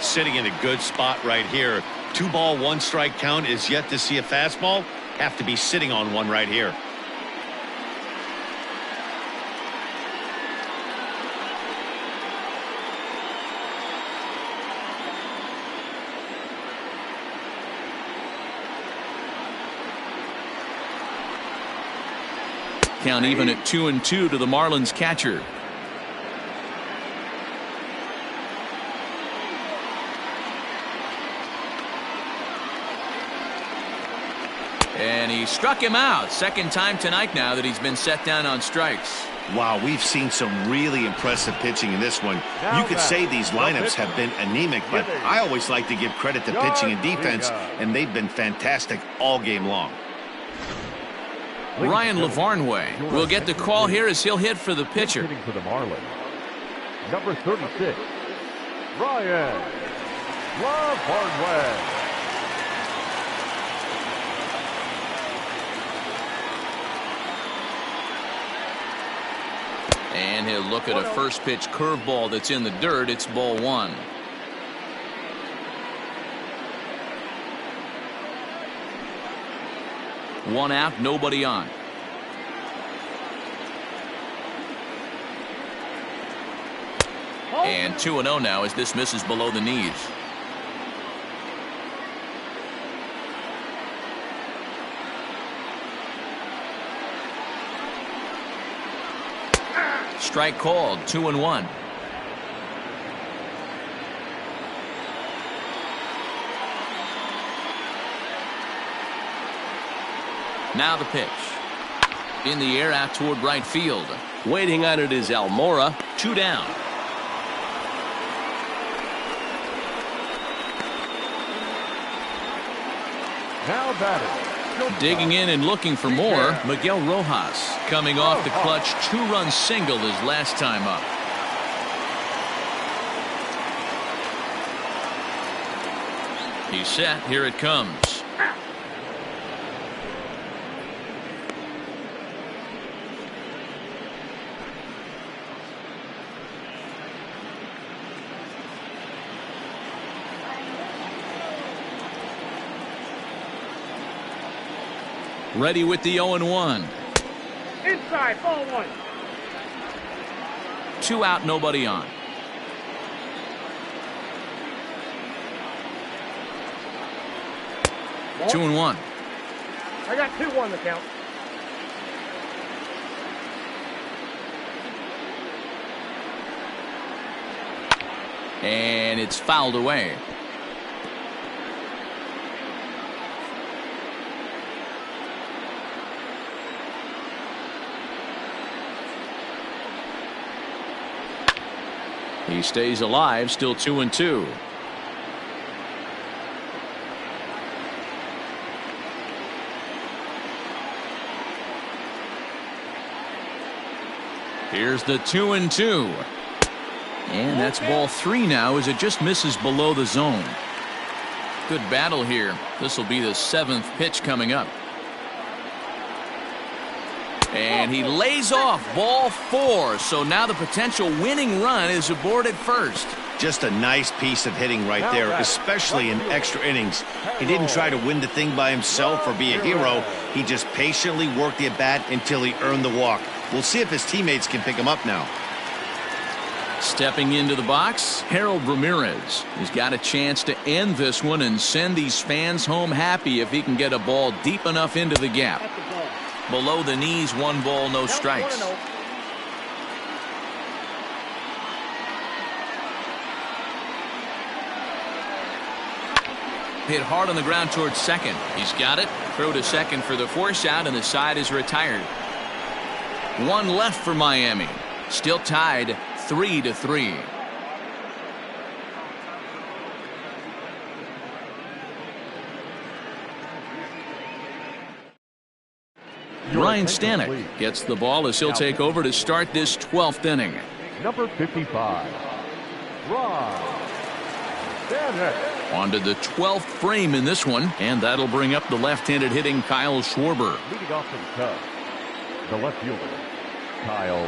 Sitting in a good spot right here. 2 ball, 1 strike count is yet to see a fastball. Have to be sitting on one right here. Count even at 2-2 to the Marlins catcher. And he struck him out. Second time tonight now that he's been set down on strikes. Wow, we've seen some really impressive pitching in this one. You could say these lineups have been anemic, but I always like to give credit to pitching and defense, and they've been fantastic all game long. Ryan Lavarnway will get the call here as he'll hit for the pitcher. Hitting for the Marlins. Number 36, Ryan Lavarnway. And he'll look at a first pitch curveball that's in the dirt. It's ball 1. One out, nobody on. And 2-0 now as this misses below the knees. Strike called, 2-1. Now the pitch. In the air out toward right field. Waiting on it is Almora. 2 down. Now batting. Digging in and looking for more, Miguel Rojas coming off the clutch 2-run single his last time up. He's set. Here it comes. Ready with the 0-1. Inside, ball 1. 2 out, nobody on. Ball. 2-1. I got 2-1 to count. And it's fouled away. He stays alive, still 2-2. Here's the 2-2. And that's ball 3 now as it just misses below the zone. Good battle here. This will be the 7th pitch coming up. And he lays off ball 4. So now the potential winning run is aboard at first. Just a nice piece of hitting right there, especially in extra innings. He didn't try to win the thing by himself or be a hero. He just patiently worked the at-bat until he earned the walk. We'll see if his teammates can pick him up now. Stepping into the box, Harold Ramirez. He's got a chance to end this one and send these fans home happy if he can get a ball deep enough into the gap. Below the knees, 1 ball, no strikes. Hit hard on the ground towards second. He's got it. Throw to second for the force out, and the side is retired. 1 left for Miami. Still tied 3-3. Ryan Stanek gets the ball as he'll take over to start this 12th inning. Number 55, Ryan Stanek. On to the 12th frame in this one, and that'll bring up the left-handed hitting Kyle Schwarber. Leading off for the Cubs, the left fielder, Kyle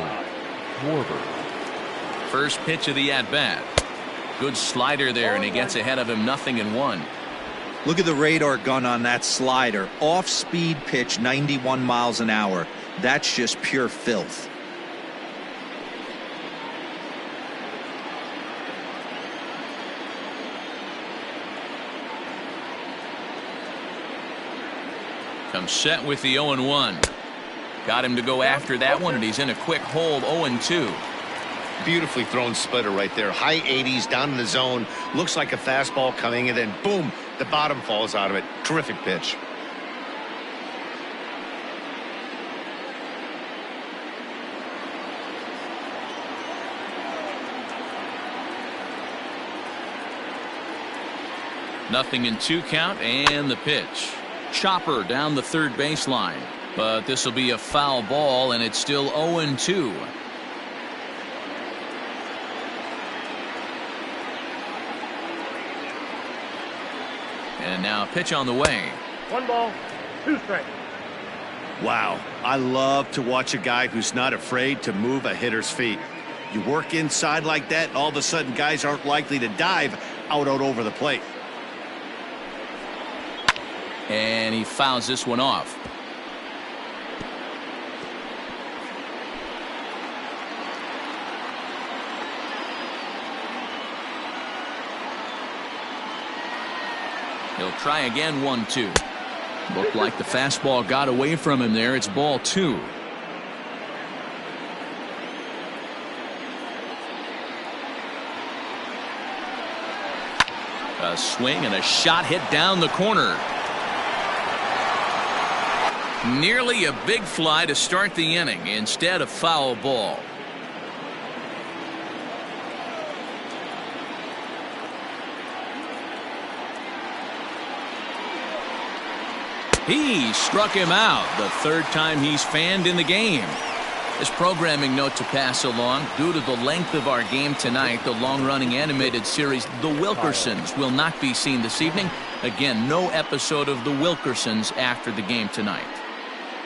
Schwarber. First pitch of the at-bat. Good slider there, and he gets ahead of him, 0-1. Look at the radar gun on that slider. Off-speed pitch, 91 miles an hour. That's just pure filth. Comes set with the 0-1. Got him to go after that one, and he's in a quick hold, 0-2. Beautifully thrown splitter right there. High 80s down in the zone. Looks like a fastball coming, and then boom, the bottom falls out of it. Terrific pitch. Nothing in 2 count, and the pitch. Chopper down the third baseline, but this will be a foul ball, and it's still 0-2. And now a pitch on the way. 1 ball, 2 strikes. Wow, I love to watch a guy who's not afraid to move a hitter's feet. You work inside like that, and all of a sudden guys aren't likely to dive out over the plate. And he fouls this one off. He'll try again, 1-2. Looked like the fastball got away from him there. It's ball 2. A swing and a shot hit down the corner. Nearly a big fly to start the inning. Instead, a foul ball. He struck him out, the 3rd time he's fanned in the game. This programming note to pass along: due to the length of our game tonight, the long-running animated series The Wilkersons will not be seen this evening. Again, no episode of The Wilkersons after the game tonight.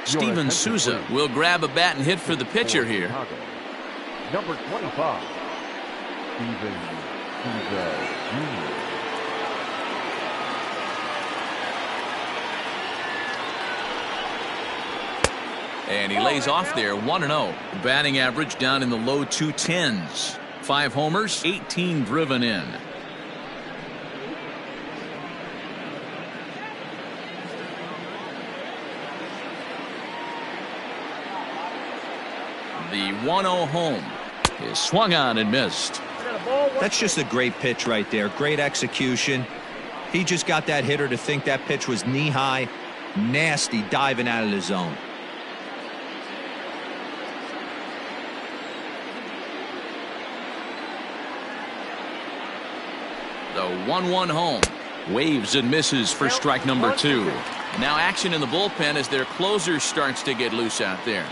Steven Souza will grab a bat and hit for the pitcher here. Number 25, Steven Souza Jr. And he lays off there, 1-0. Batting average down in the low 210s. 5 homers, 18 driven in. The 1-0 home is swung on and missed. That's just a great pitch right there. Great execution. He just got that hitter to think that pitch was knee-high. Nasty diving out of the zone. The 1-1 home. Waves and misses for strike number 2. Now action in the bullpen as their closer starts to get loose out there.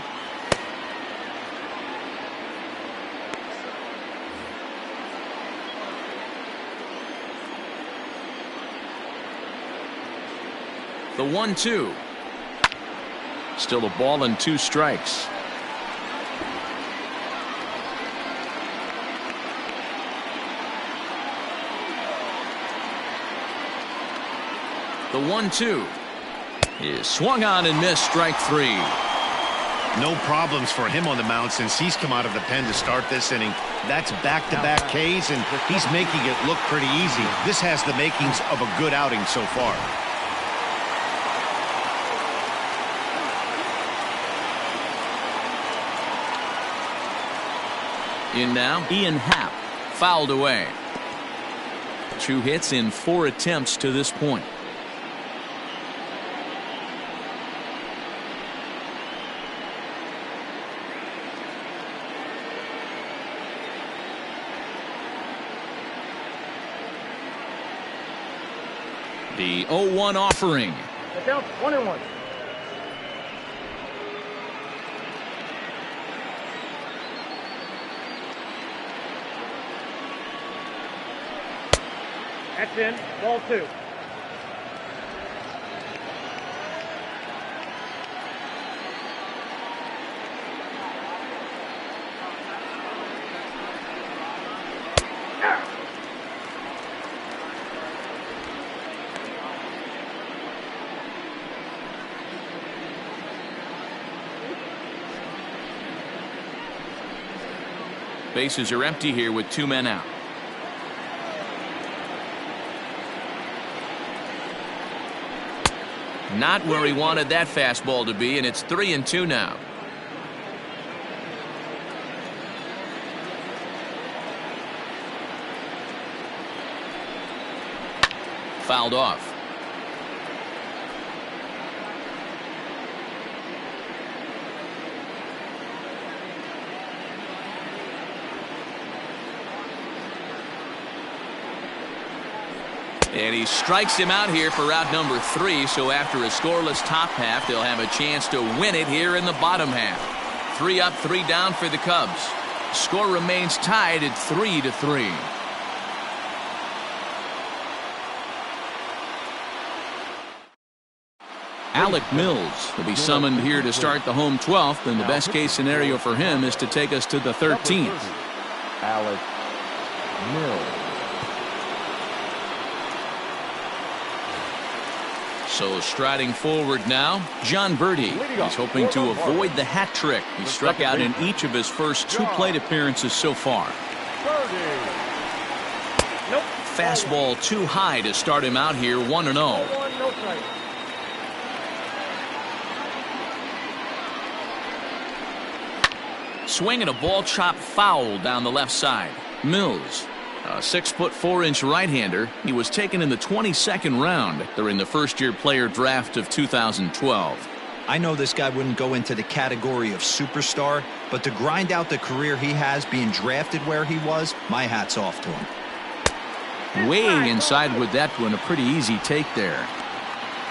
The 1-2. Still a ball and 2 strikes. The 1-2 is swung on and missed. Strike 3. No problems for him on the mound since he's come out of the pen to start this inning. That's back-to-back Ks, and he's making it look pretty easy. This has the makings of a good outing so far. In now, Ian Happ, fouled away. 2 hits in 4 attempts to this point. The 0-1 offering. Get down, 1-1. That's in. Ball 2. Bases are empty here with 2 men out. Not where he wanted that fastball to be, and it's 3-2 now. Fouled off. And he strikes him out here for out number 3. So after a scoreless top half, they'll have a chance to win it here in the bottom half. 3 up, 3 down for the Cubs. Score remains tied at 3-3. Alec Mills will be summoned here to start the home 12th, and the best case scenario for him is to take us to the 13th. Alec Mills. So striding forward now, John Verde. He's hoping to avoid the hat trick. He struck out in each of his first 2 plate appearances so far. Fastball too high to start him out here 1-0. Swinging a ball chopped foul down the left side. Mills, a 6'4" right-hander. He was taken in the 22nd round during the first-year player draft of 2012. I know this guy wouldn't go into the category of superstar, but to grind out the career he has being drafted where he was, my hat's off to him. Way inside with that one, a pretty easy take there.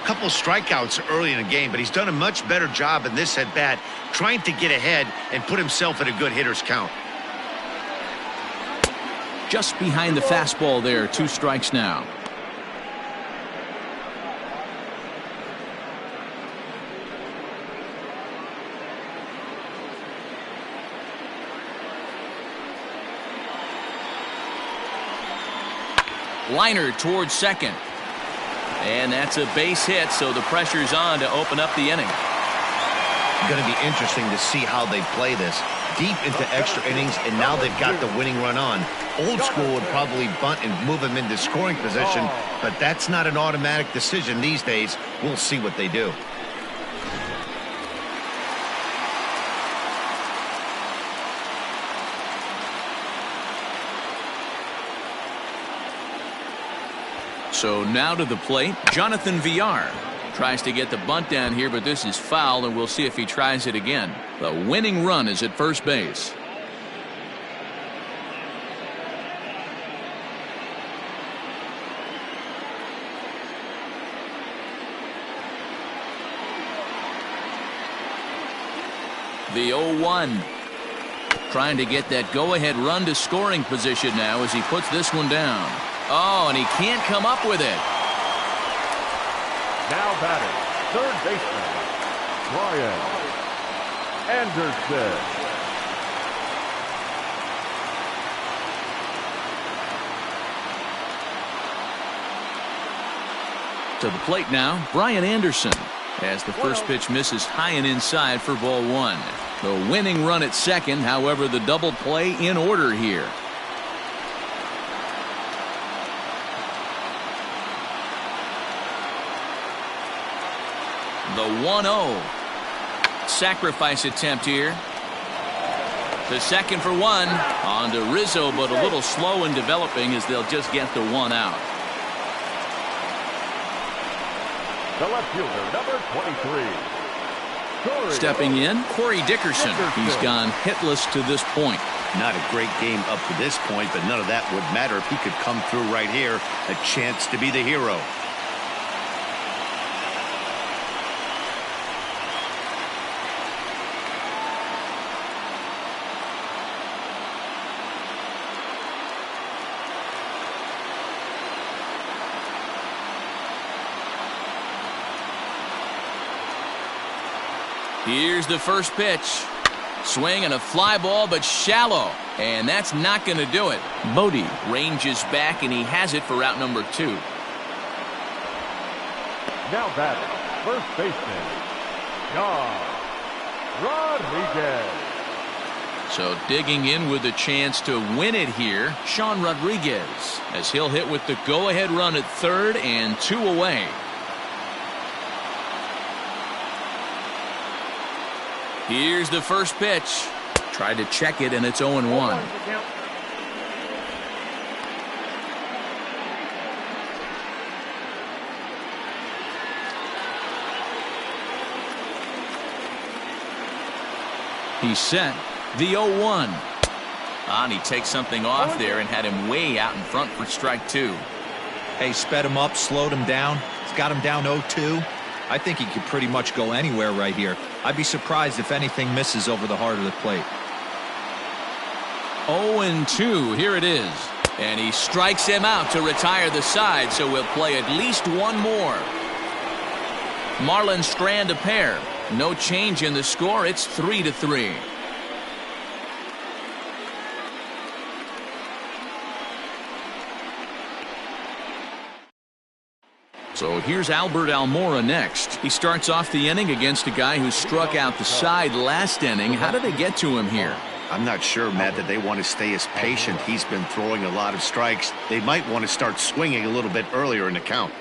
A couple strikeouts early in the game, but he's done a much better job in this at-bat trying to get ahead and put himself at a good hitter's count. Just behind the fastball there, 2 strikes now. Liner towards second. And that's a base hit, so the pressure's on to open up the inning. Going to be interesting to see how they play this. Deep into extra innings, and now they've got the winning run on. Old school would probably bunt and move him into scoring position, but that's not an automatic decision these days. We'll see what they do. So now to the plate, Jonathan Villar tries to get the bunt down here, but this is foul, and we'll see if he tries it again. The winning run is at first base. The 0-1. Trying to get that go-ahead run to scoring position now as he puts this one down. Oh, and he can't come up with it. Now batting, third baseman, Bryant Anderson. To the plate now, Bryant Anderson, as the first pitch misses high and inside for ball one. The winning run at second, however, the double play in order here. The 1-0 sacrifice attempt here. The second for one on to Rizzo, but a little slow in developing as they'll just get the one out. The left fielder, number 23. Stepping in, Cory Dickerson. He's gone hitless to this point. Not a great game up to this point, but none of that would matter if he could come through right here. A chance to be the hero. Here's the first pitch. Swing and a fly ball, but shallow. And that's not going to do it. Bodie ranges back, and he has it for out number 2. Now batting, first baseman, Rodriguez. So digging in with a chance to win it here, Sean Rodriguez, as he'll hit with the go-ahead run at third and 2 away. Here's the first pitch. Tried to check it, and it's 0-1. He's set. The 0-1. And he takes something off there and had him way out in front for strike 2. Hey, sped him up, slowed him down. He's got him down 0-2. I think he could pretty much go anywhere right here. I'd be surprised if anything misses over the heart of the plate. 0-2. Here it is. And he strikes him out to retire the side, so we'll play at least one more. Marlins strand a pair. No change in the score. It's 3-3. So here's Albert Almora next. He starts off the inning against a guy who struck out the side last inning. How did they get to him here? I'm not sure, Matt, that they want to stay as patient. He's been throwing a lot of strikes. They might want to start swinging a little bit earlier in the count.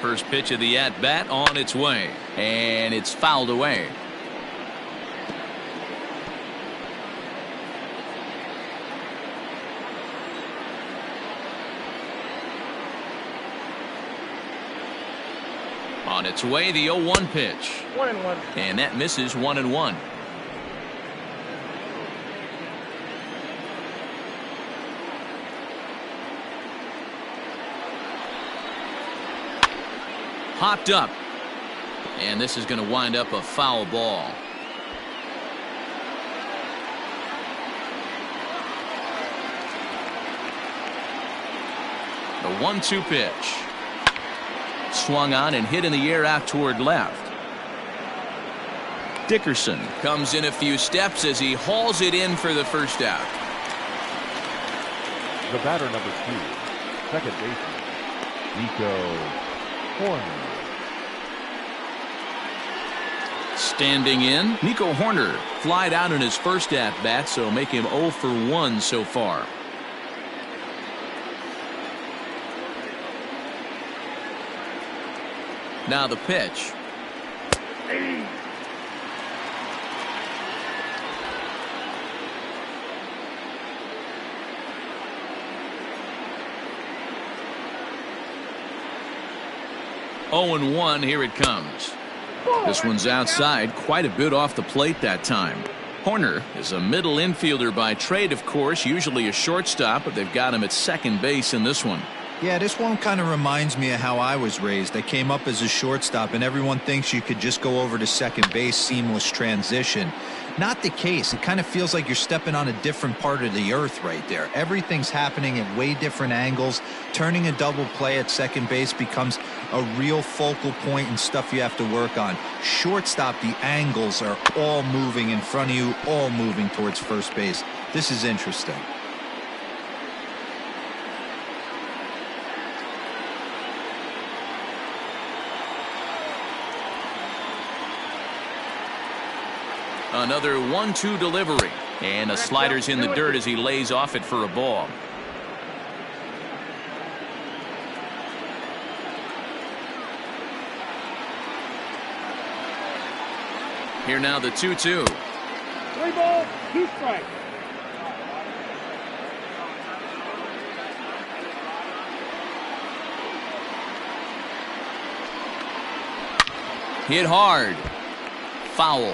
First pitch of the at-bat on its way, and it's fouled away. On its way, the 0-1 pitch. 1-1. And that misses 1-1. Hopped up. And this is going to wind up a foul ball. The 1-2 pitch. Swung on and hit in the air out toward left. Dickerson comes in a few steps as he hauls it in for the first out. The batter, number 2, second baseman, Nico Horner. Standing in, Nico Horner flied out in his first at-bat, so make him 0 for 1 so far. Now the pitch. Oh and 1, here it comes. This one's outside, quite a bit off the plate that time. Horner is a middle infielder by trade, of course, usually a shortstop, but they've got him at second base in this one. Yeah, this one kind of reminds me of how I was raised. I came up as a shortstop, and everyone thinks you could just go over to second base, seamless transition. Not the case. It kind of feels like you're stepping on a different part of the earth right there. Everything's happening at way different angles. Turning a double play at second base becomes a real focal point and stuff you have to work on. Shortstop, the angles are all moving in front of you, all moving towards first base. This is interesting. Another 1-2 delivery. And a slider's in the dirt as he lays off it for a ball. Here now the 2-2. 3 balls, 2 strikes. Hit hard. Foul.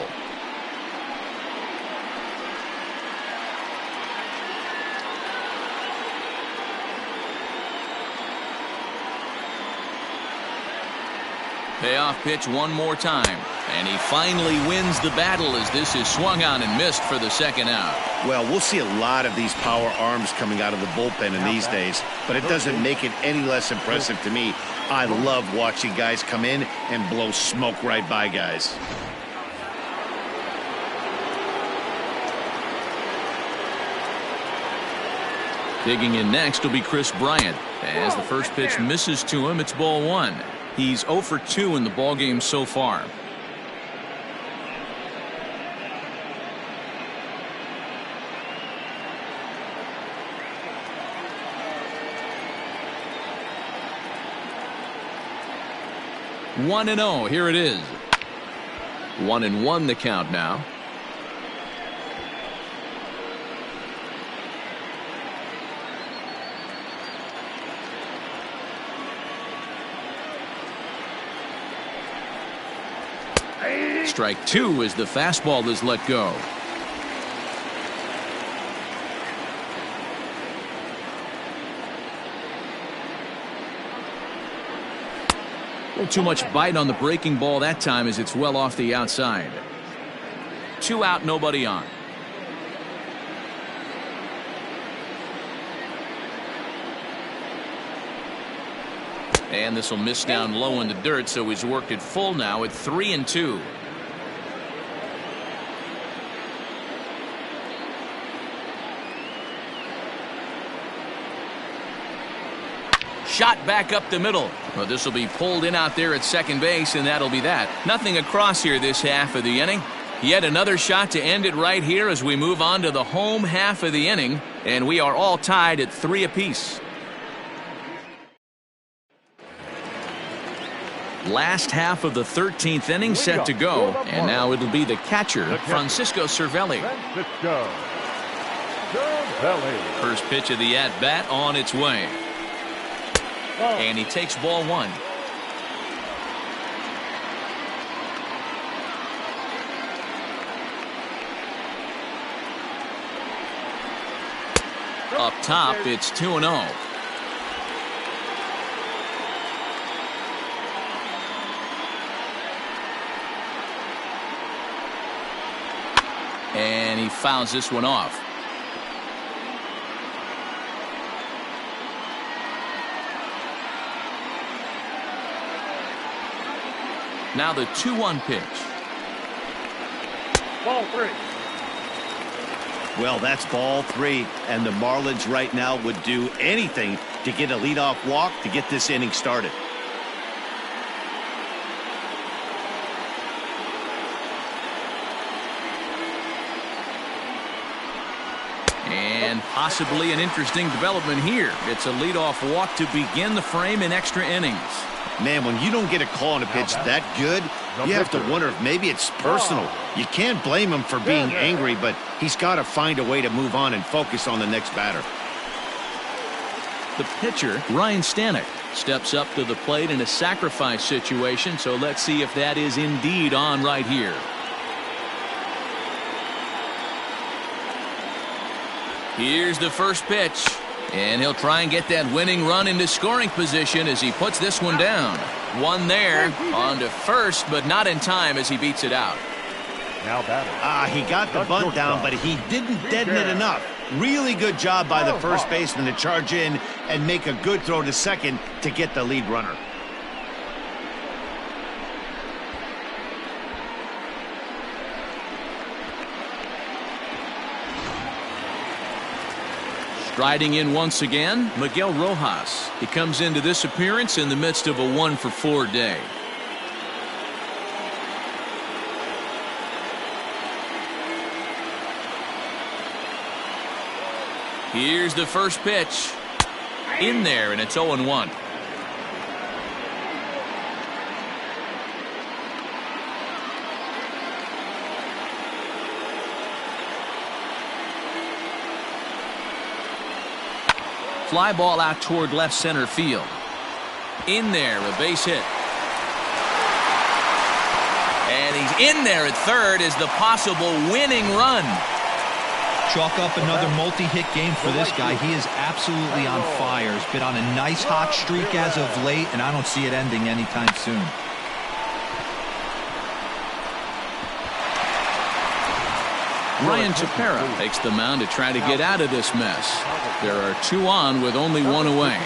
Payoff pitch one more time. And he finally wins the battle as this is swung on and missed for the second out. Well, we'll see a lot of these power arms coming out of the bullpen in these days, but it doesn't make it any less impressive to me. I love watching guys come in and blow smoke right by guys. Digging in next will be Chris Bryant. As the first pitch misses to him, it's ball 1. He's 0 for 2 in the ballgame so far. One and 0. Here it is. 1-1 the count now. Strike 2 as the fastball is let go. A little too much bite on the breaking ball that time as it's well off the outside. 2 out, nobody on. And this will miss down low in the dirt, so he's worked it full now at 3-2. Shot back up the middle. Well, this will be pulled in out there at second base, and that'll be that. Nothing across here this half of the inning. Yet another shot to end it right here as we move on to the home half of the inning, and we are all tied at 3 apiece. Last half of the 13th inning set to go, and now it'll be the catcher, Francisco Cervelli. First pitch of the at-bat on its way. And he takes ball 1. Up top, it's 2-0. And he fouls this one off. Now the 2-1 pitch. Ball 3. Well, that's ball 3, and the Marlins right now would do anything to get a leadoff walk to get this inning started. And possibly an interesting development here. It's a leadoff walk to begin the frame in extra innings. Man, when you don't get a call on a pitch that good, you have to wonder if maybe it's personal. You can't blame him for being angry, but he's got to find a way to move on and focus on the next batter. The pitcher, Ryan Stanek, steps up to the plate in a sacrifice situation, so let's see if that is indeed on right here. Here's the first pitch. And he'll try and get that winning run into scoring position as he puts this one down. One there, on to first, but not in time as he beats it out. Now batting. He got the bunt down, but he didn't deaden it enough. Really good job by the first baseman to charge in and make a good throw to second to get the lead runner. Striding in once again, Miguel Rojas. He comes into this appearance in the midst of a 1-for-4 day. Here's the first pitch. In there, and it's 0-1. Fly ball out toward left center field. In there, a base hit. And he's in there at third as the possible winning run. Chalk up another multi-hit game for this guy. He is absolutely on fire. He's been on a nice hot streak as of late, and I don't see it ending anytime soon. Bryant takes the mound to try to get out of this mess. There are 2 on with only 1 away.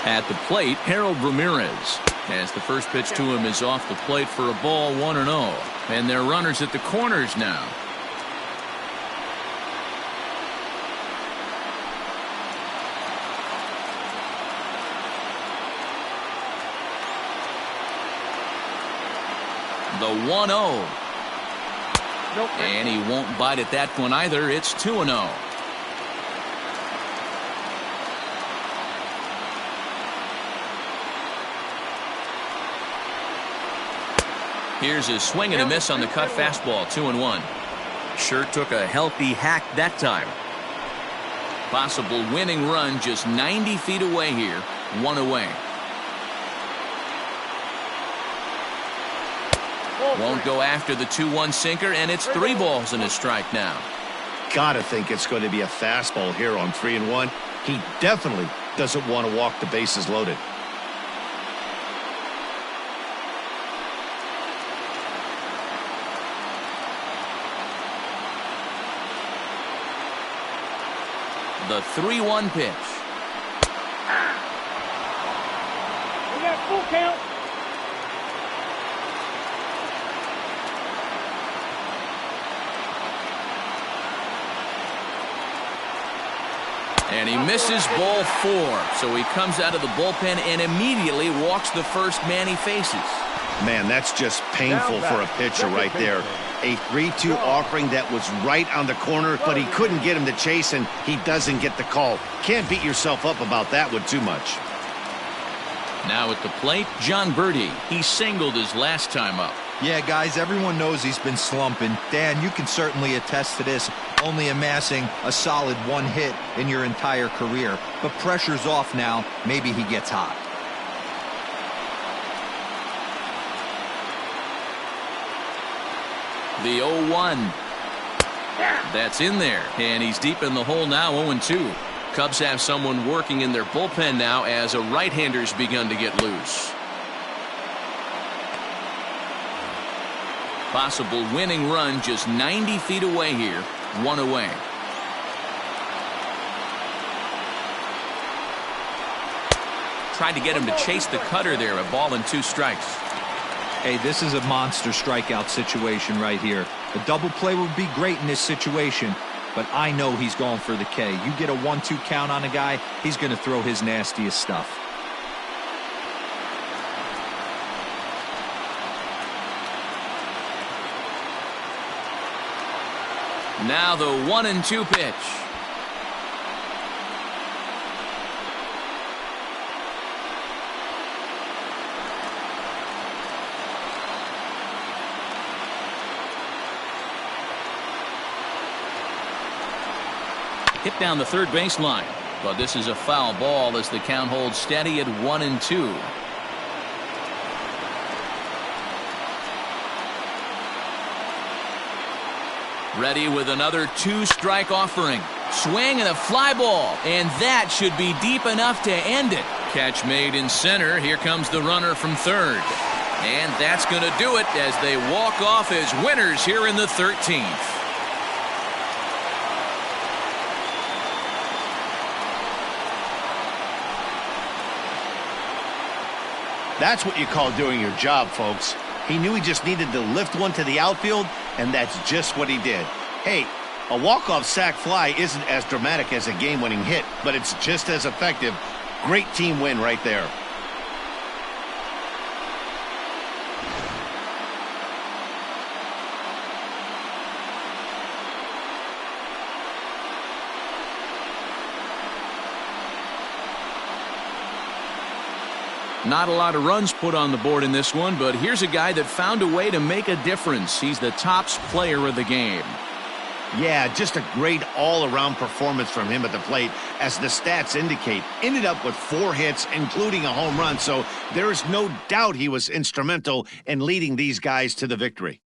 At the plate, Harold Ramirez. As the first pitch to him is off the plate for a ball, 1-0. And they're runners at the corners now. The 1-0. And he won't bite at that one either. It's 2-0. Here's a swing and a miss on the cut fastball, 2-1. Sure took a healthy hack that time. Possible winning run just 90 feet away here, 1 away. Won't go after the 2-1 sinker, and it's 3 balls and a strike now. Gotta think it's going to be a fastball here on 3-1. He definitely doesn't want to walk the bases loaded. The 3-1 pitch. We got full count. And he misses ball 4. So he comes out of the bullpen and immediately walks the first man he faces. Man, that's just painful for a pitcher right there. A 3-2 offering that was right on the corner, but he couldn't get him to chase, and he doesn't get the call. Can't beat yourself up about that one too much. Now at the plate, John Bode. He singled his last time up. Yeah, guys, everyone knows he's been slumping. Dan, you can certainly attest to this, only amassing a solid 1 hit in your entire career. But pressure's off now. Maybe he gets hot. The 0-1. That's in there, and he's deep in the hole now, 0-2. Cubs have someone working in their bullpen now as a right-hander's begun to get loose. Possible winning run just 90 feet away here, 1 away. Tried to get him to chase the cutter there, a ball and 2 strikes. Hey, this is a monster strikeout situation right here. A double play would be great in this situation, but I know he's going for the K. You get a 1-2 count on a guy, he's going to throw his nastiest stuff. Now the 1-2 pitch. Hit down the third baseline, but this is a foul ball as the count holds steady at 1-2. Ready with another 2-strike offering. Swing and a fly ball, and that should be deep enough to end it. Catch made in center. Here comes the runner from third. And that's going to do it as they walk off as winners here in the 13th. That's what you call doing your job, folks. He knew he just needed to lift one to the outfield, and that's just what he did. Hey, a walk-off sac fly isn't as dramatic as a game-winning hit, but it's just as effective. Great team win right there. Not a lot of runs put on the board in this one, but here's a guy that found a way to make a difference. He's the tops player of the game. Yeah, just a great all-around performance from him at the plate, as the stats indicate. Ended up with 4 hits, including a home run, so there is no doubt he was instrumental in leading these guys to the victory.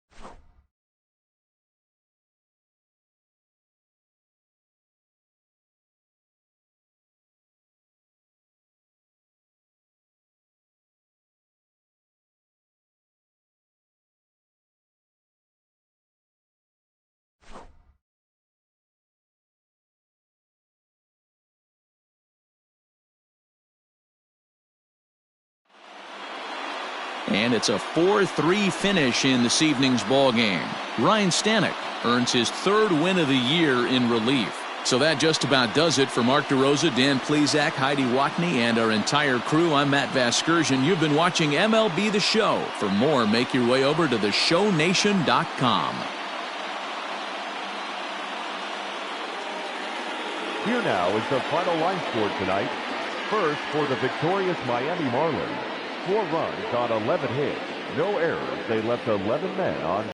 And it's a 4-3 finish in this evening's ball game. Ryan Stanek earns his 3rd win of the year in relief. So that just about does it for Mark DeRosa, Dan Plesac, Heidi Watney, and our entire crew. I'm Matt Vasgersian. You've been watching MLB The Show. For more, make your way over to theshownation.com. Here now is the final line score tonight. First, for the victorious Miami Marlins, 4 runs on 11 hits, no errors. They left 11 men on